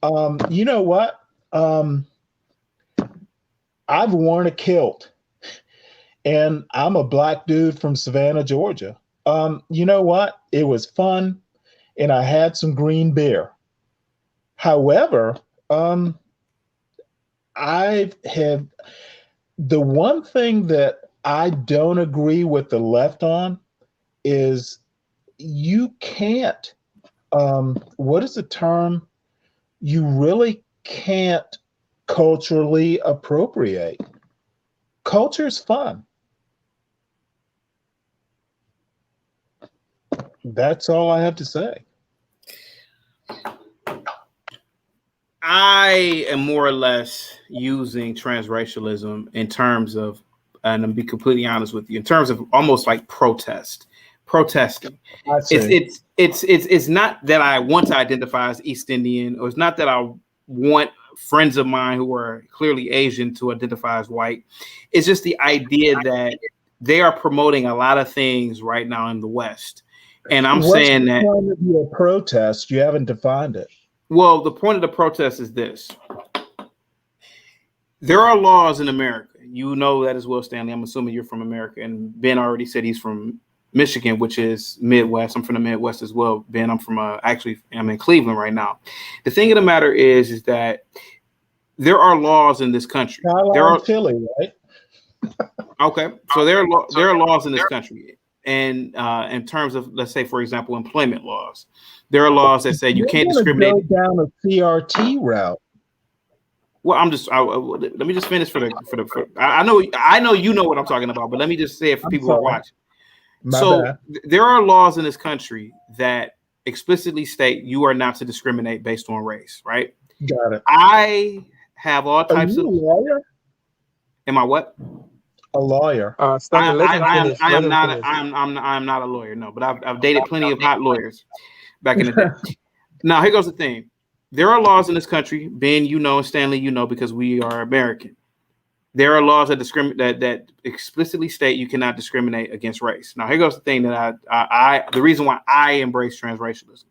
You know what? I've worn a kilt, and I'm a black dude from Savannah, Georgia. You know what? It was fun, and I had some green beer. However, the one thing that I don't agree with the left on is you can't, what is the term? You really can't culturally appropriate. Culture's fun. That's all I have to say. I am more or less using transracialism in terms of, and I'm be completely honest with you, in terms of almost like protesting. It's not that I want to identify as East Indian, or it's not that I want friends of mine who are clearly Asian to identify as white. It's just the idea that they are promoting a lot of things right now in the West. And I'm saying that point of your protest, you haven't defined it. Well, the point of the protest is this. There are laws in America. You know that as well, Stanley. I'm assuming you're from America. And Ben already said he's from Michigan, which is Midwest. I'm from the Midwest as well. Ben, I'm from I'm in Cleveland right now. The thing of the matter is that there are laws in this country. There are Philly, right? Okay, so there are laws in this country, and in terms of, let's say, for example, employment laws, there are laws that say you can't discriminate. Go down a CRT route. Well, let me just finish I know you know what I'm talking about, but let me just say it for I'm people who are sorry. watching. My So bad. there are laws in this country that explicitly state you are not to discriminate based on race, right? Got it. I have all Are types you of. a lawyer? Am I what? A lawyer. Stanley, let him finish. I Let am him not. finish. I'm not a lawyer, no. But I've dated plenty of hot lawyers back in the day. Now here goes the thing. There are laws in this country, Ben, you know, and Stanley, you know, because we are American. There are laws that explicitly state you cannot discriminate against race. Now here goes the thing that the reason why I embrace transracialism.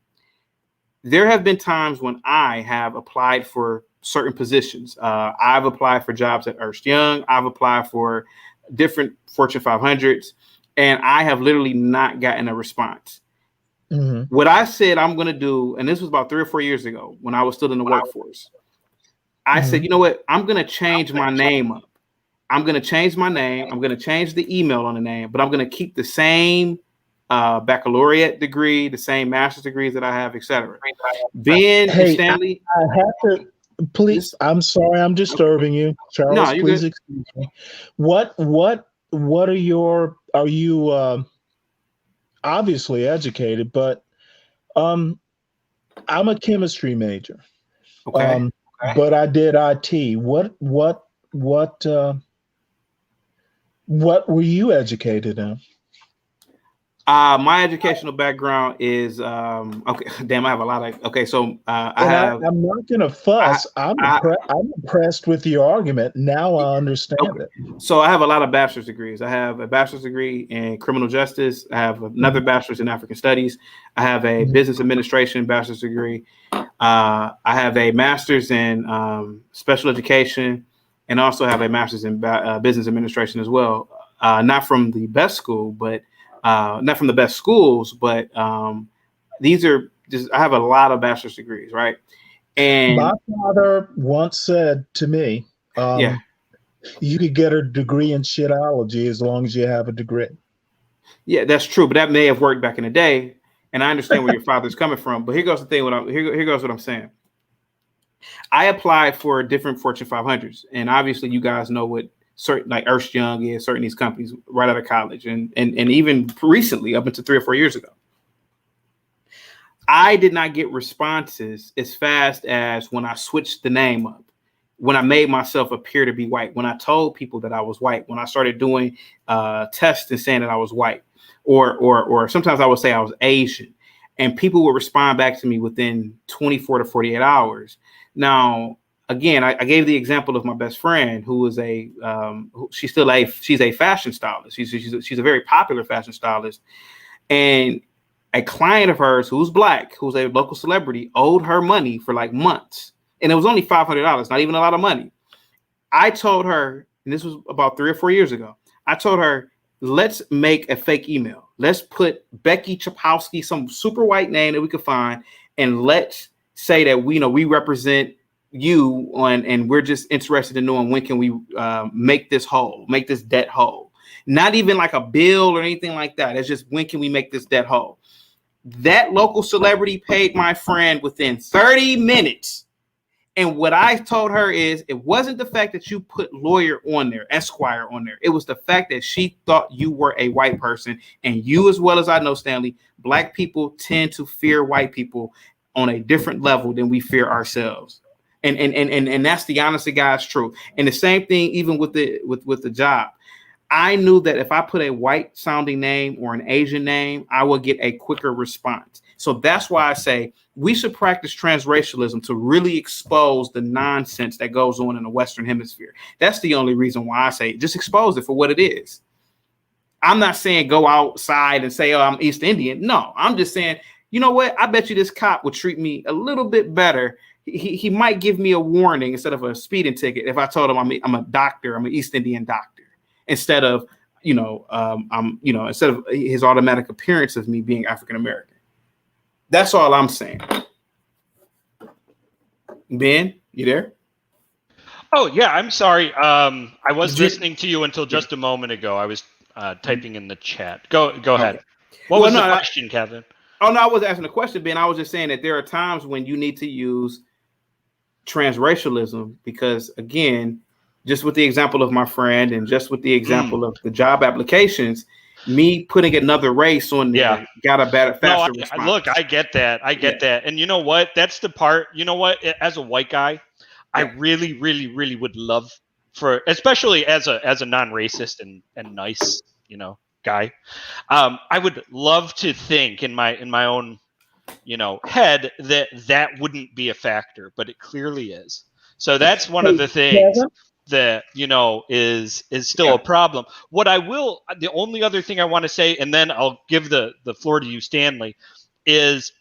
There have been times when I have applied for certain positions. I've applied for jobs at Ernst Young. I've applied for different Fortune 500s, and I have literally not gotten a response. Mhm. What I said I'm going to do, and this was about 3 or 4 years ago when I was still in the workforce, I said, Mhm. you know what? I'm going to change my name up. I'm going to change my name. I'm going to change the email on the name, but I'm going to keep the same baccalaureate degree, the same master's degrees that I have, etc. Ben and Hey, Stanley, I have to. Please, just I'm sorry, I'm disturbing you, no, Charles. you're Please good. excuse me. What are your? Are you obviously educated? But um, I'm a chemistry major. Okay. Um, but I did IT. What what were you educated in? My educational background is okay. Damn, I have a lot of okay. So And I'm not going to I, fuss. I I'm impressed with your argument. Now I understand okay. it. So I have a lot of bachelor's degrees. I have a bachelor's degree in criminal justice. I have another Mhm. bachelor's in African studies. I have a Mhm. business administration bachelor's degree. I have a master's in special education, and also have a master's in business administration as well. Not from the best school, but not from the best schools, but these are just I have a lot of bachelor's degrees, right? My And father once said to me, yeah, you could get a degree in shitology as long as you have a degree. yeah, that's true. But that may have worked back in the day, and I understand where your father's coming from. But here goes the thing. Here goes what I'm saying. I applied for different Fortune 500s, and obviously, you guys know what certain like Ernst Young is, certain these companies right out of college, and even recently, up until 3 or 4 years ago. I did not get responses as fast as when I switched the name up, when I made myself appear to be white, when I told people that I was white, when I started doing tests and saying that I was white, or sometimes I would say I was Asian, and people would respond back to me within 24 to 48 hours. Now, again, I gave the example of my best friend who is she's a fashion stylist. She's a very popular fashion stylist, and a client of hers who's black, who's a local celebrity, owed her money for like months. And it was only $500, not even a lot of money. I told her, and this was about 3 or 4 years ago, I told her, let's make a fake email. Let's put Becky Chapowski, some super white name that we could find, and let's say that we represent you on, and we're just interested in knowing when can we make this whole, make this debt whole. Not even like a bill or anything like that. It's just when can we make this debt whole? That local celebrity paid my friend within 30 minutes. And what I told her is it wasn't the fact that you put lawyer on there, Esquire on there. It was the fact that she thought you were a white person. And you, as well as I know, Stanley, black people tend to fear white people on a different level than we fear ourselves. And that's the honest to God's truth. And the same thing even with the job. I knew that if I put a white sounding name or an Asian name, I would get a quicker response. So that's why I say we should practice transracialism to really expose the nonsense that goes on in the Western Hemisphere. That's the only reason why I say just expose it for what it is. I'm not saying go outside and say, oh, I'm East Indian. No, I'm just saying, you know what? I bet you this cop would treat me a little bit better. He might give me a warning instead of a speeding ticket if I told him I'm a doctor, I'm an East Indian doctor, instead of instead of his automatic appearance of me being African American. That's all I'm saying. Ben, you there? Oh yeah, I'm sorry. I was Did you- listening to you until just a moment ago. I was typing in the chat. Go ahead. Okay. What Well, was the no, question, Kevin? oh no, I wasn't asking a question, Ben. I was just saying that there are times when you need to use transracialism, because again, just with the example of my friend and just with the example of the job applications, me putting another race on there got a better, faster response. Look, I get that. I get that. And you know what? That's the part, you know what? As a white guy, I really, really, really would love for, especially as a non-racist and nice, guy. I would love to think in my own, head that wouldn't be a factor, but it clearly is. So that's one of the things that is still a problem. The only other thing I want to say, and then I'll give the floor to you, Stanley, is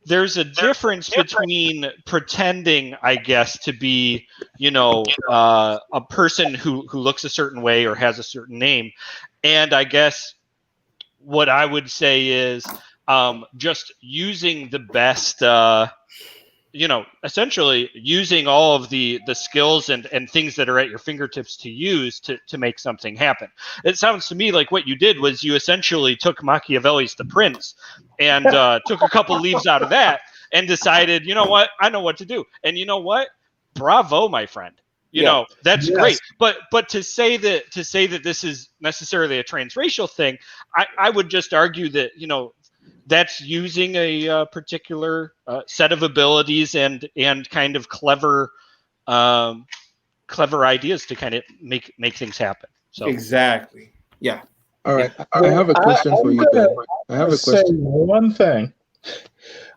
there's a difference between pretending, I guess, to be a person who looks a certain way or has a certain name, and I guess what I would say is just using the best essentially using all of the skills and things that are at your fingertips to use to make something happen. It sounds to me like what you did was you essentially took Machiavelli's The Prince and took a couple leaves out of that and decided, you know what, I know what to do. And you know what? Bravo, my friend. That's great. But to say that this is necessarily a transracial thing, I would just argue that, that's using a particular set of abilities and kind of clever ideas to kind of make things happen. So exactly, yeah. All right, I have a question for you, Ben. I have a question. Say one thing,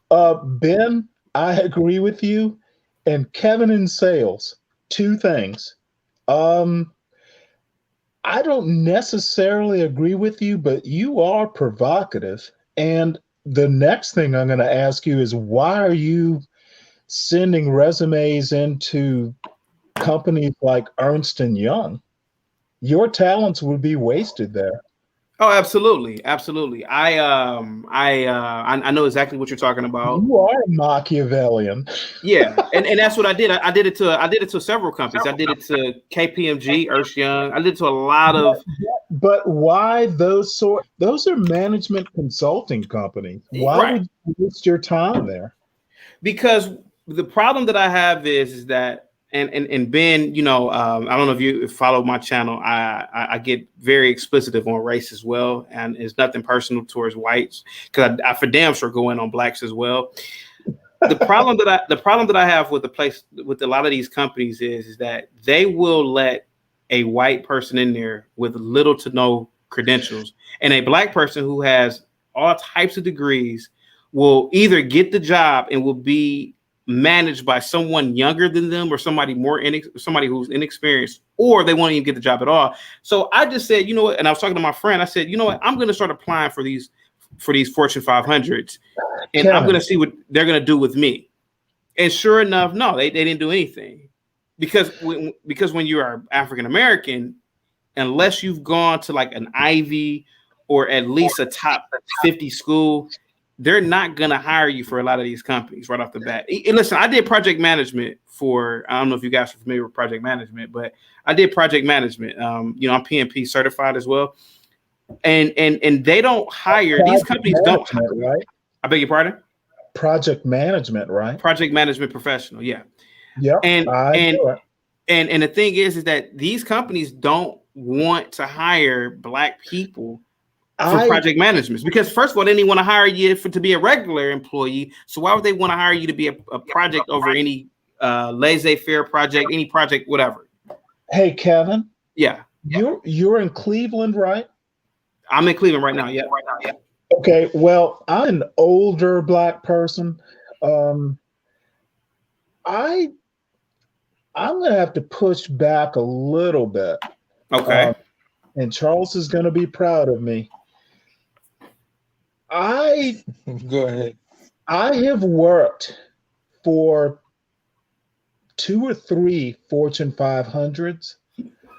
Ben. I agree with you, and Kevin in sales. Two things. I don't necessarily agree with you, but you are provocative. And the next thing I'm going to ask you is, why are you sending resumes into companies like Ernst & Young? Your talents would be wasted there. Oh, absolutely, absolutely. I know exactly what you're talking about. You are Machiavellian. Yeah, and that's what I did. I did it to several companies. I did it to KPMG, Ernst Young. I did it to a lot of. But why those are management consulting companies? Why would you waste your time there? Because the problem that I have is that. And Ben, I don't know if you follow my channel. I get very explicit on race as well, and it's nothing personal towards whites, because I for damn sure go in on blacks as well. The problem that I have with a lot of these companies is that they will let a white person in there with little to no credentials, and a black person who has all types of degrees will either get the job and will be managed by someone younger than them or somebody who's inexperienced, or they won't even get the job at all. So I just said, and I was talking to my friend, I said, you know what, I'm going to start applying for these Fortune 500s, and I'm going to see what they're going to do with me. And sure enough, no, they didn't do anything, because when you are African American, unless you've gone to like an Ivy or at least a top 50 school, they're not going to hire you for a lot of these companies right off the bat. And listen, I did project management I don't know if you guys are familiar with project management, but I did project management. I'm PMP certified as well. And they don't hire, these companies don't hire, right? I beg your pardon? Project management, right? Project management professional, yeah. Yeah. And the thing is that these companies don't want to hire black people for project management, because first of all, they didn't want to hire you to be a regular employee. So why would they want to hire you to be a project over any laissez-faire project, any project, whatever? Hey, Kevin. Yeah. You're in Cleveland, right? I'm in Cleveland right now. Yeah. Okay. Well, I'm an older black person. I'm going to have to push back a little bit. Okay. And Charles is going to be proud of me. Go ahead. I have worked for 2 or 3 Fortune 500s.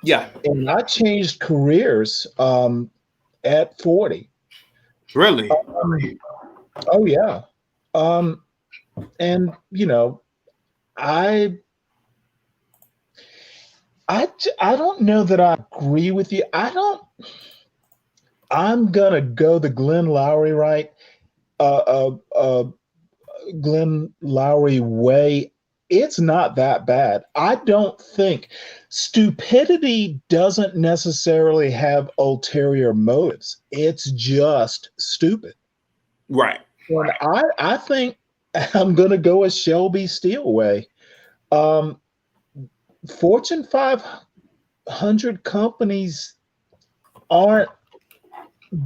Yeah. And I changed careers at 40. Really? Oh, yeah. And, I don't know that I agree with you. I'm gonna go the Glenn Lowry Glenn Lowry way, it's not that bad. I don't think stupidity doesn't necessarily have ulterior motives. It's just stupid. Right. And I think I'm going to go a Shelby Steele way. Um, Fortune 500 companies aren't,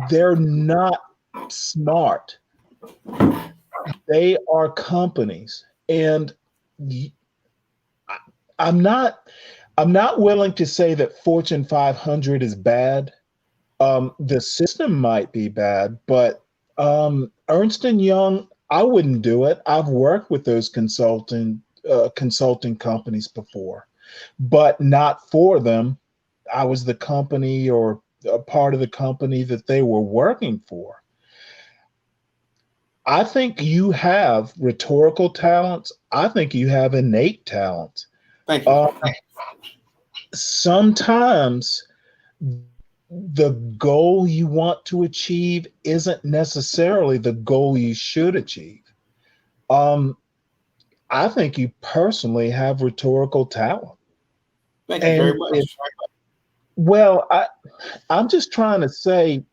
they're not smart. They are companies. And I'm not I'm not willing to say that Fortune 500 is bad. The system might be bad, but Ernst and Young, I wouldn't do it. I've worked with those consulting companies before, but not for them. I was the company or a part of the company that they were working for. I think you have rhetorical talents. I think you have innate talents. Thank you. Sometimes the goal you want to achieve isn't necessarily the goal you should achieve. Um, I think you personally have rhetorical talent. Thank you very much. Well, I'm just trying to say,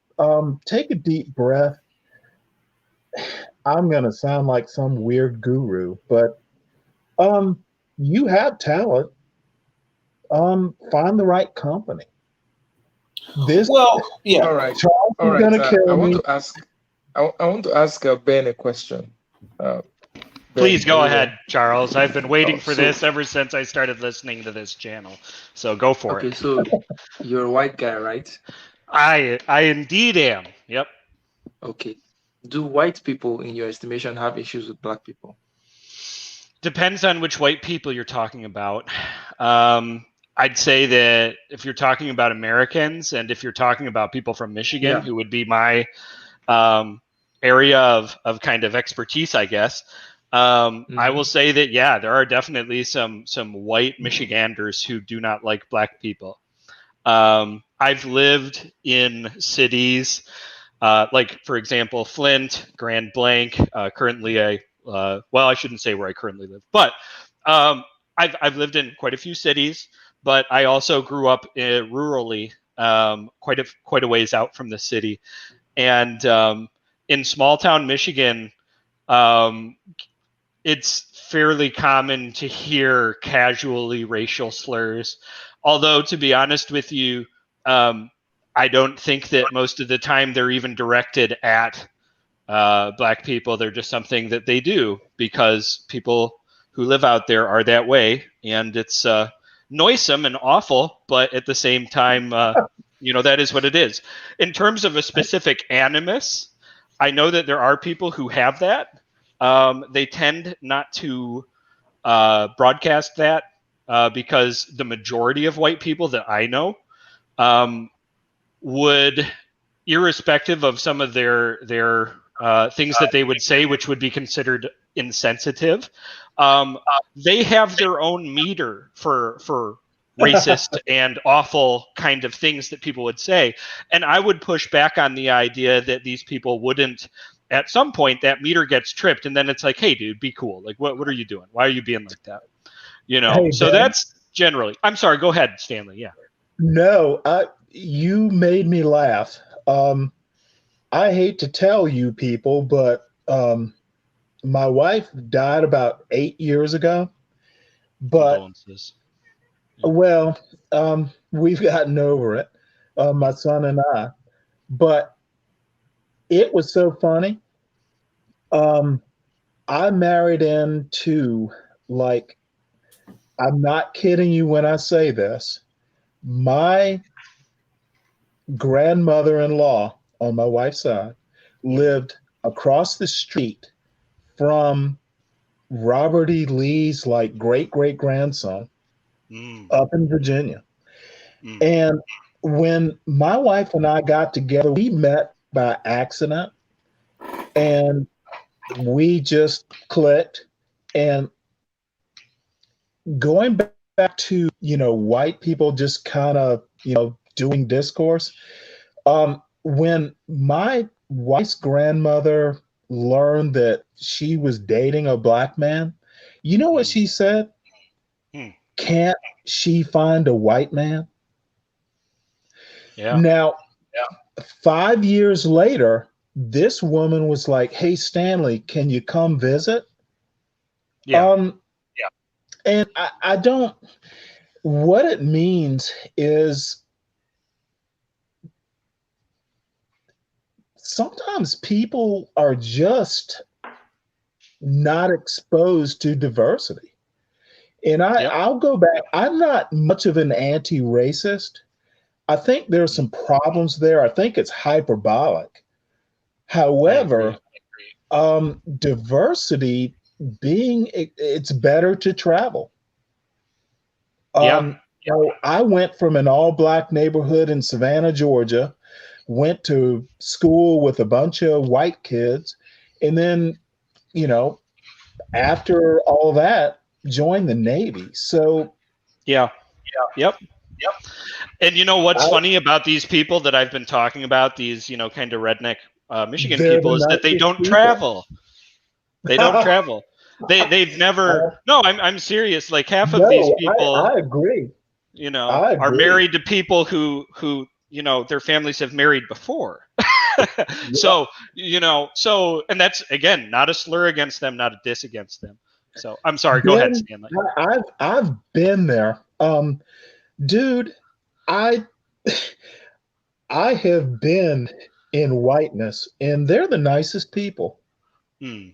take a deep breath. I'm going to sound like some weird guru, but you have talent. Find the right company. Well, yeah. All right. Charles All is right. going to I kill want me. to ask. I want to ask Ben a question. Ben, Please go are you there? ahead, Charles. I've been waiting Oh, for so this ever since I started listening to this channel. So go for okay. it. So you're a white guy, right? I indeed am. Yep. Okay. Do white people, in your estimation, have issues with black people? Depends on which white people you're talking about. I'd say that if you're talking about Americans and if you're talking about people from Michigan, Yeah. who would be my area of kind of expertise, I guess, I will say that, yeah, there are definitely some white Michiganders who do not like black people. I've lived in cities like, for example, Flint, Grand Blanc. Currently, well, I shouldn't say where I currently live, but I've lived in quite a few cities. But I also grew up rurally, quite a ways out from the city, and in small town Michigan, um, it's fairly common to hear casually racial slurs. Although, to be honest with you, I don't think that most of the time they're even directed at black people. They're just something that they do because people who live out there are that way, and it's noisome and awful. But at the same time, that is what it is. In terms of a specific animus, I know that there are people who have that. They tend not to broadcast that because the majority of white people that I know would, irrespective of some of their things that they would say, which would be considered insensitive, they have their own meter for racist and awful kind of things that people would say. And I would push back on the idea that these people wouldn't. At some point, that meter gets tripped, and then it's like, "Hey, dude, be cool. Like, what are you doing? Why are you being like that?" Hey, So Ben. that's generally. I'm sorry. Go ahead, Stanley. Yeah. No, you made me laugh. I hate to tell you people, but my wife died about 8 years ago. But Condolences. well, we've gotten over it, my son and I. But it was so funny. I married into, like, I'm not kidding you when I say this. My grandmother-in-law on my wife's side lived across the street from Robert E. Lee's like great great grandson up in Virginia. And when my wife and I got together, we met by accident and we just clicked. And going back to, white people just kind of, doing discourse. When my wife's grandmother learned that she was dating a black man, you know what she said? Hmm. Can't she find a white man? Yeah. Now, 5 years later, this woman was like, "Hey, Stanley, can you come visit?" Yeah. And I don't, what it means is sometimes people are just not exposed to diversity. And Yep. I'll go back. I'm not much of an anti racist. I think there's some problems there. I think it's hyperbolic. I agree. However, diversity it's better to travel. Yeah. So I went from an all black neighborhood in Savannah, Georgia, went to school with a bunch of white kids, and then, you know, after all that, joined the Navy. So Yeah. Yep. And you know what's I, funny about these people that I've been talking about, these, kind of redneck Michigan they're people, the is that they nicest don't people. travel. They don't travel. They've never. No, I'm serious. Like half of these No, people, I agree. I are agree. married to people who their families have married before. Yeah. And that's again not a slur against them, not a diss against them. So I'm sorry. Go ahead, Been, Stanley. I've been there. Dude, I I have been in whiteness, and they're the nicest people, Hmm.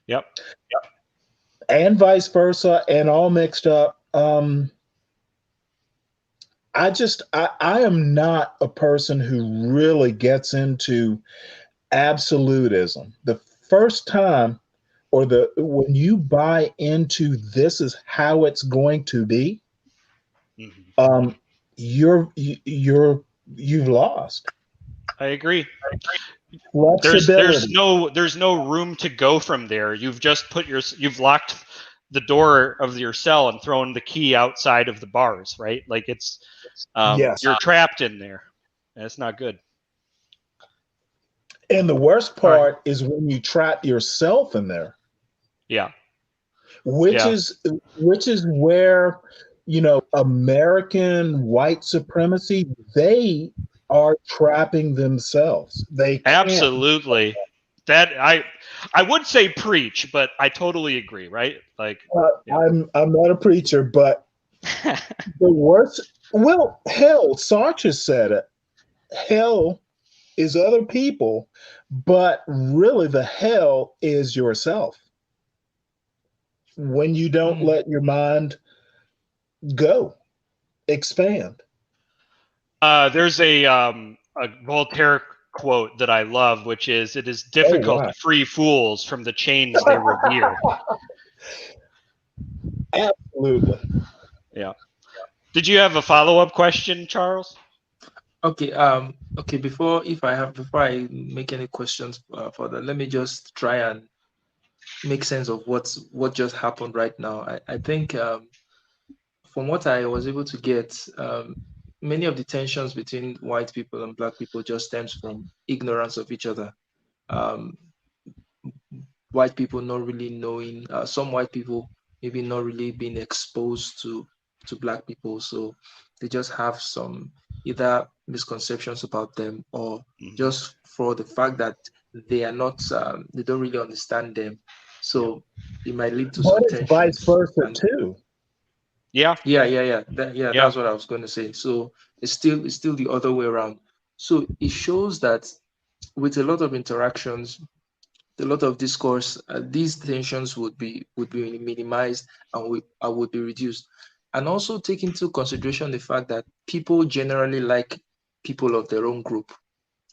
Yep. and vice versa, and all mixed up. I am not a person who really gets into absolutism. The first time, or the when you buy into this is how it's going to be, Mhm. um, you've lost I agree. There's flexibility. no room to go from there. You've locked the door of your cell and thrown the key outside of the bars, right? Like it's Yes, you're trapped in there. And it's not good. and the worst All right. part is when you trap yourself in there, Yeah. which Yeah. is which is where American white supremacy, they are trapping themselves. They can't. Absolutely. That I would say preach, but I totally agree, right? Like yeah. I'm not a preacher, but the worst. Well, hell, Sartre said it. Hell is other people, but really the hell is yourself when you don't let your mind go, expand. There's a Voltaire quote that I love, which is, "It is Oh, difficult wow. to free fools from the chains they revere." Absolutely. Yeah. Did you have a follow-up question, Charles? Okay. Okay. Before I make any questions further, let me just try and make sense of what just happened right now. I think from what I was able to get, many of the tensions between white people and black people just stems from ignorance of each other. Um, White people not really knowing, some white people maybe not really being exposed to black people, so they just have some either misconceptions about them, or Mm-hmm. just for the fact that they are not, they don't really understand them, Yep. so it might lead to But some it's vice tensions. versa And too. Yeah. that's what I was going to say. So it's still the other way around. So it shows that with a lot of interactions, a lot of discourse, these tensions would be minimized, and would be reduced. And also take into consideration the fact that people generally like people of their own group.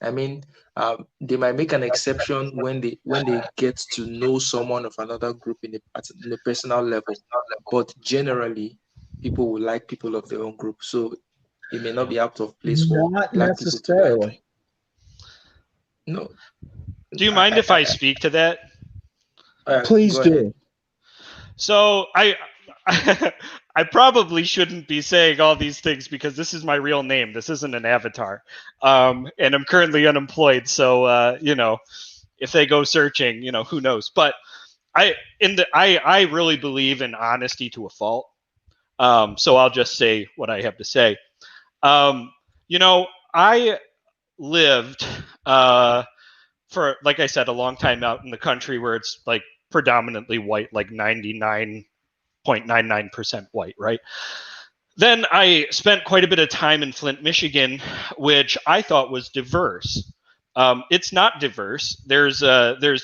I mean, they might make an exception when they get to know someone of another group in a personal level, but generally, people will like people of their own group. So it may not Yeah. be out of place for Not black people to like. necessarily. No, Do you mind if I speak to that? Please go ahead. do. So I probably shouldn't be saying all these things because this is my real name. This isn't an avatar, and I'm currently unemployed. So if they go searching, who knows? But I really believe in honesty to a fault. So I'll just say what I have to say. I lived for, like I said, a long time out in the country where it's like predominantly white, like 99.99% white, right? Then I spent quite a bit of time in Flint, Michigan, which I thought was diverse. It's not diverse. There's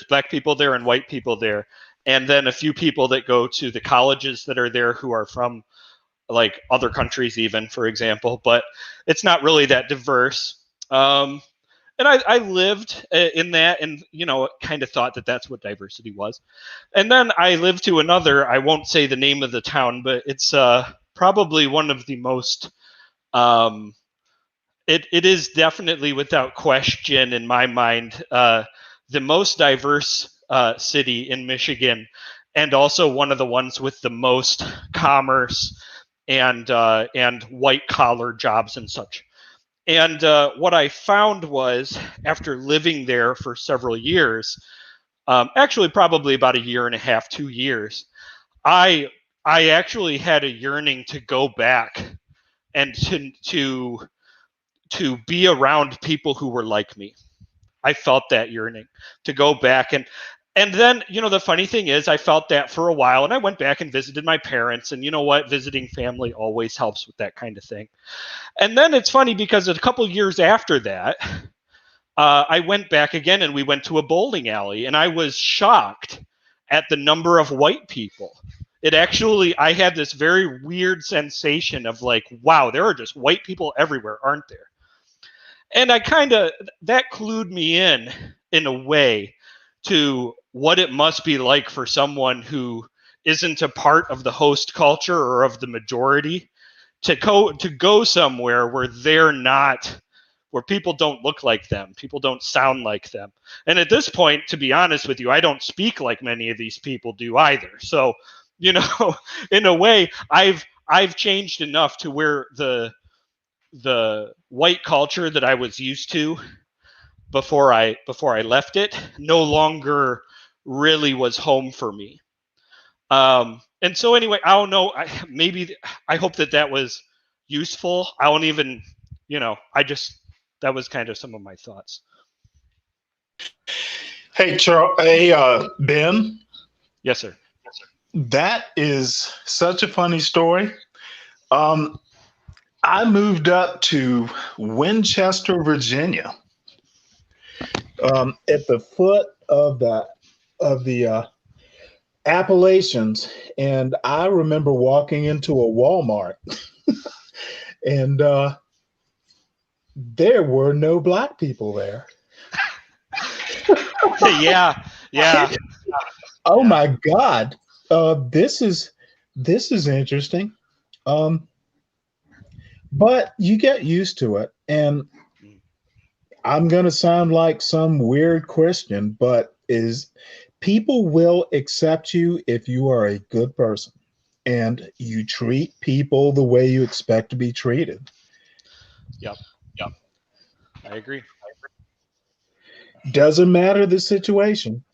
black people there and white people there, and then a few people that go to the colleges that are there who are from like other countries, even, for example. But it's not really that diverse. And I lived in that, and kind of thought that that's what diversity was. And then I lived to another. I won't say the name of the town, but it's probably one of the most. It is definitely, without question, in my mind, the most diverse city in Michigan, and also one of the ones with the most commerce and white collar jobs and such. And what I found was, after living there for several years, actually probably about a year and a half, 2 years, I actually had a yearning to go back and to be around people who were like me. I felt that yearning to go back, and then, the funny thing is, I felt that for a while, and I went back and visited my parents, and you know what? Visiting family always helps with that kind of thing. And then it's funny because a couple years after that, I went back again, and we went to a bowling alley, and I was shocked at the number of white people. I had this very weird sensation of like, wow, there are just white people everywhere, aren't there? And that clued me in a way, to what it must be like for someone who isn't a part of the host culture or of the majority, to go somewhere where they're not, where people don't look like them, people don't sound like them. And at this point, to be honest with you, I don't speak like many of these people do either. So, in a way, I've changed enough to where the white culture that I was used to before I left it no longer really was home for me. And so anyway, I don't know. I hope that was useful. I don't even, that was kind of some of my thoughts. Hey, Ben. Yes, sir. That is such a funny story. I moved up to Winchester, Virginia, at the foot of the Appalachians, and I remember walking into a Walmart, and there were no black people there. Yeah. Oh my God, this is interesting. But you get used to it, and I'm going to sound like some weird Christian, but people will accept you if you are a good person and you treat people the way you expect to be treated. Yep. I agree. Doesn't matter the situation.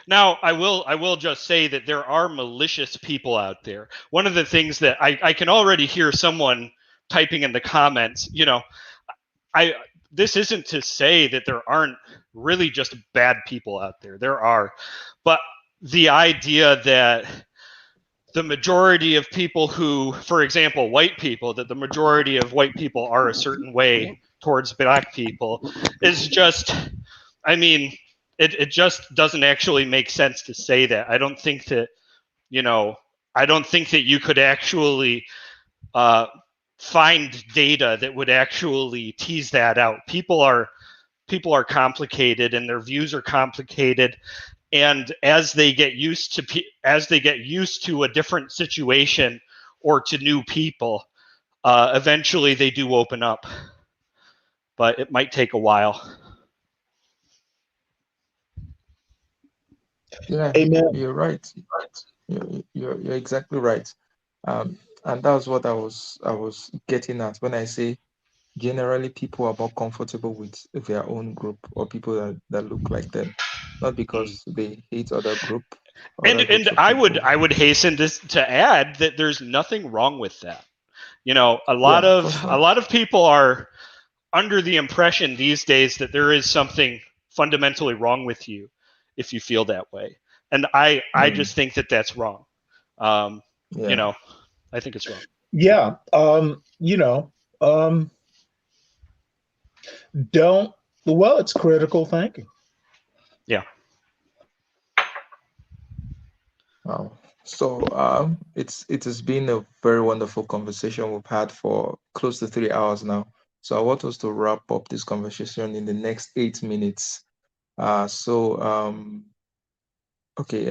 Now, I will just say that there are malicious people out there. One of the things that I can already hear someone typing in the comments, this isn't to say that there aren't really just bad people out there. There are. But the idea that the majority of people who, for example, white people, that the majority of white people are a certain way towards black people is just, it just doesn't actually make sense to say that. I don't think that you could actually find data that would actually tease that out. People are complicated, and their views are complicated, and as they get used to a different situation or to new people, eventually they do open up, but it might take a while. Yeah, Amen. you're right. You're exactly right. And that's what I was getting at when I say generally people are more comfortable with their own group or people that look like them. not Mm. because they hate And other groups of I people. would hasten to add that there's nothing wrong with that. Yeah, of course A not. lot of people are under the impression these days that there is something fundamentally wrong with you if you feel that way, and I Mm, just think that that's wrong. Um, you yeah. know, I think it's wrong. Yeah. Um, don't, well, it's critical thinking. Yeah. Wow. So it has been a very wonderful conversation we've had for close to 3 hours now. So I want us to wrap up this conversation in the next 8 minutes. So okay,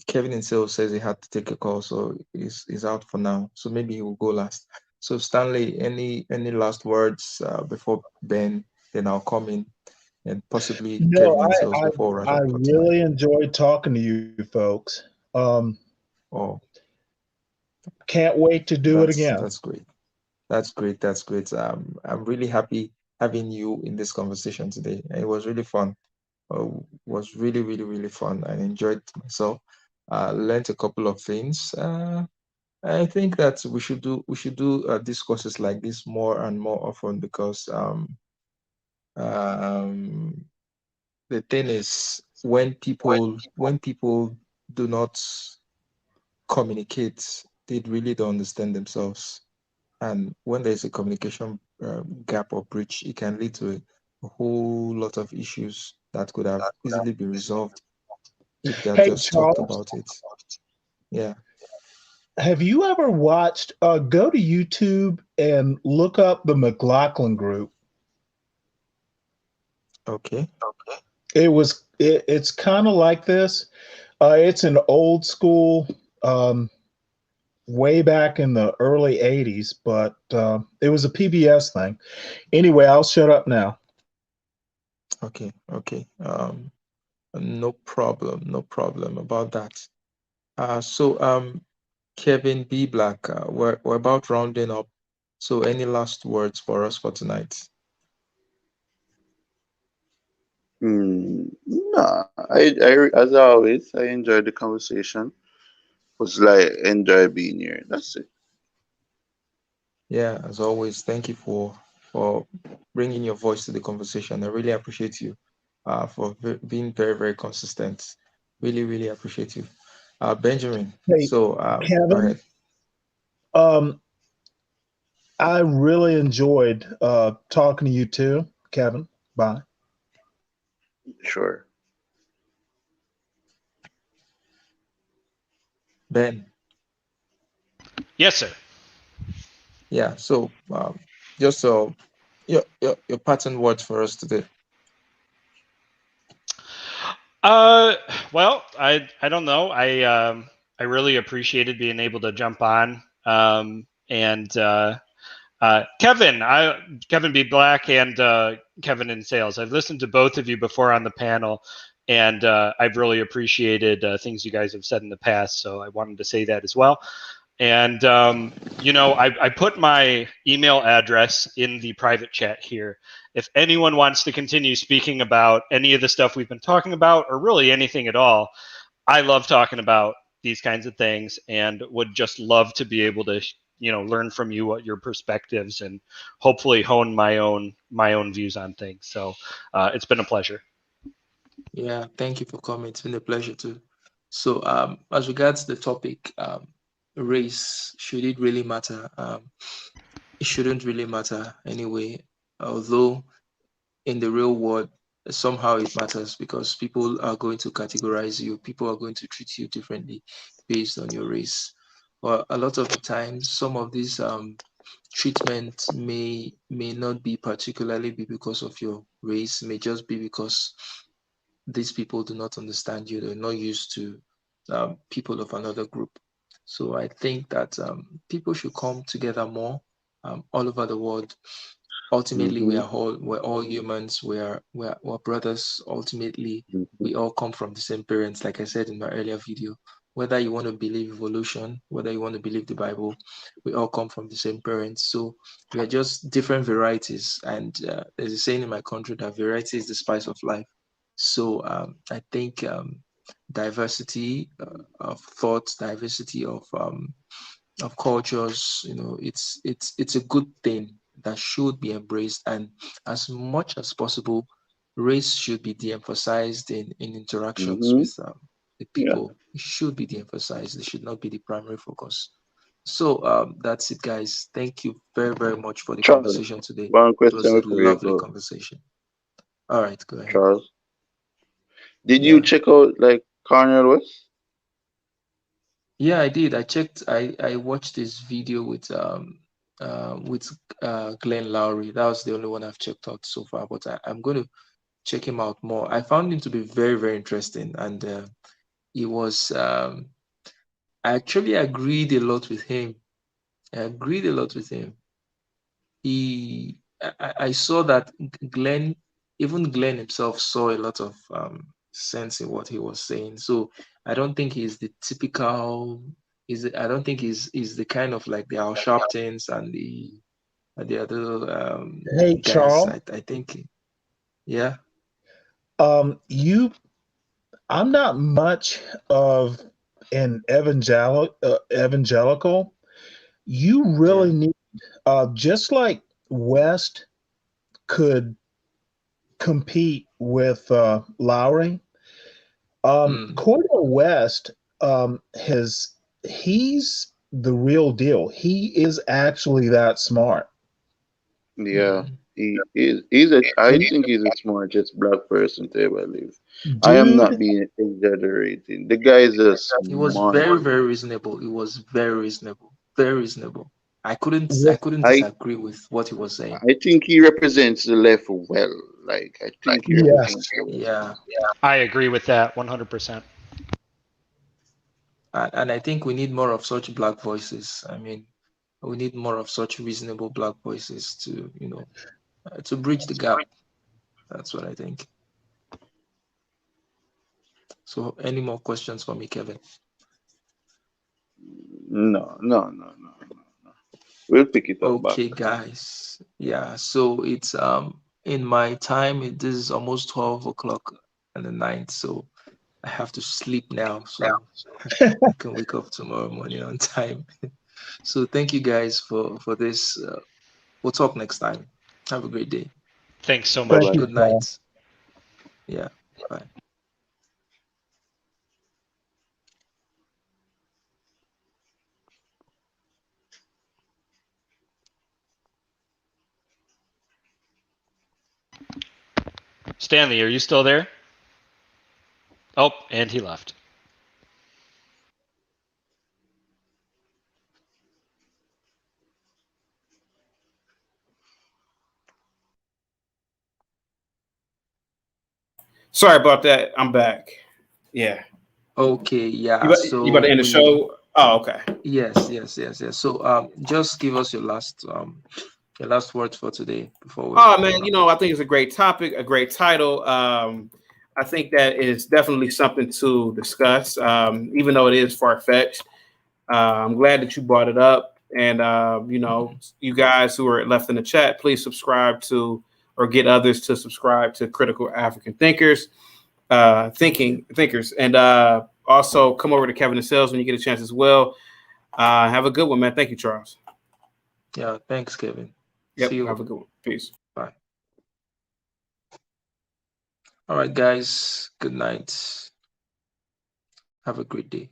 Kevin in sales says he had to take a call, so he's out for now. So maybe he will go last. So Stanley, any last words before Ben? Then I'll come in, and possibly No, Kevin in sales before we wrap I up for tonight. really enjoyed talking to you folks. Oh, Can't wait to do it again. that's great. That's great. That's great. I'm really happy having you in this conversation today. It was really fun. Was really, really, really fun. I enjoyed myself. Learned a couple of things. I think that we should do discourses like this more and more often because um, the thing is when people do not communicate, they really don't understand themselves. And when there's a communication gap or breach, it can lead to a whole lot of issues that could have easily been resolved if they had Hey, just talked Charles, about it. Yeah. have you ever watched, go to YouTube and look up the McLaughlin Group? Okay. It's kind of like this. It's an old school, um, way back in the early 80s, but it was a PBS thing. Anyway, I'll shut up now. Okay. Okay. No problem. No problem about that. So Kevin B. Black, we're about rounding up. So any last words for us for tonight? No, as always, I enjoyed the conversation. Was like enjoy being here. That's it. Yeah, as always, thank you for bringing your voice to the conversation. I really appreciate you for being very, very consistent. Really, really appreciate you. Benjamin, Hey, so go Kevin, ahead. um, I really enjoyed talking to you too, Kevin. Bye. Sure. Ben, Yes, sir. yeah, so just your pattern words for us today. Uh, well, I don't know. I really appreciated being able to jump on. And Kevin B. Black and Kevin in Sales. I've listened to both of you before on the panel, and I've really appreciated things you guys have said in the past. So I wanted to say that as well. And I put my email address in the private chat here. If anyone wants to continue speaking about any of the stuff we've been talking about, or really anything at all, I love talking about these kinds of things, and would just love to be able to learn from you what your perspectives, and hopefully hone my own views on things. So it's been a pleasure. Yeah, thank you for coming. It's been a pleasure too. So as regards the topic, race, should it really matter? It shouldn't really matter anyway, although in the real world, somehow it matters because people are going to categorize you, people are going to treat you differently based on your race. But a lot of the times, some of these treatment may not be particularly be because of your race, may just be because these people do not understand you. They're not used to people of another group. So I think that people should come together more all over the world. Ultimately, Mm-hmm. we're all humans. We're brothers. Ultimately, Mm-hmm. we all come from the same parents. Like I said in my earlier video, whether you want to believe evolution, whether you want to believe the Bible, we all come from the same parents. So we are just different varieties. And there's a saying in my country that variety is the spice of life. So I think diversity of thoughts, diversity of cultures, it's a good thing that should be embraced, and as much as possible, race should be de-emphasized in interactions Mm-hmm. with Yeah. people. It should be de-emphasized. It should not be the primary focus. So that's it, guys. Thank you very, very much for the Charles, conversation today. one It was question a before you lovely go. conversation. All right, go ahead. Charles, did you Yeah. check out like Cornel West? Yeah, I did. I checked. I watched this video with Glenn Lowry. That was the only one I've checked out so far, but I'm going to check him out more. I found him to be very, very interesting, and he was. I actually agreed a lot with him. I agreed a lot with him. I saw that Glenn, even Glenn himself, saw a lot of sense in what he was saying. So I don't think he's the typical. I don't think he's the kind of like the Al Sharptons and the other Hey, guys. Charles. I think, yeah. You, I'm not much of an evangelical. You Yeah. really need, just like West could compete with Lowry. Mm, Cordell West, has he's the real deal. He is actually that smart. Yeah, mm. he's a I think he's the smartest black person to ever live. I am not Dude, being exaggerating. The guy is a He was smart. very, very reasonable. He was very reasonable. Very reasonable. I with couldn't I disagree with what he was saying. I think he represents the left well. Like I think he represents yes, the left. Yeah. I agree with that 100%. And I think we need more of such black voices. I mean, we need more of such reasonable black voices to, to bridge the gap. That's what I think. So, any more questions for me, Kevin? No, no, no, no, no. We'll pick it up back. Okay, guys. Yeah. So it's in my time. This is almost 12 o'clock in the night. So I have to sleep now. So I can wake up tomorrow morning on time. So thank you guys for this. We'll talk next time. Have a great day. Thanks so Bye much, thank bye. you, Kevin. Good Paul. night. Yeah. Bye. Stanley, are you still there? Oh, and he left. Sorry about that. I'm back. Yeah. Okay. Yeah. You about So to end the show? Oh, okay. yes. So just give us your last words for today before Oh we man, wrap up. I think it's a great topic, a great title. I think that is definitely something to discuss, even though it is far fetched. I'm glad that you brought it up, and Mhm. you guys who are left in the chat, please subscribe to or get others to subscribe to Critical African Thinkers, thinkers, and also come over to Kevin and Sales when you get a chance as well. Have a good one, man. Thank you, Charles. Yeah. Thanks, Kevin. See Yep, you. have a good one. Peace. Bye. All right, guys. Good night. Have a great day.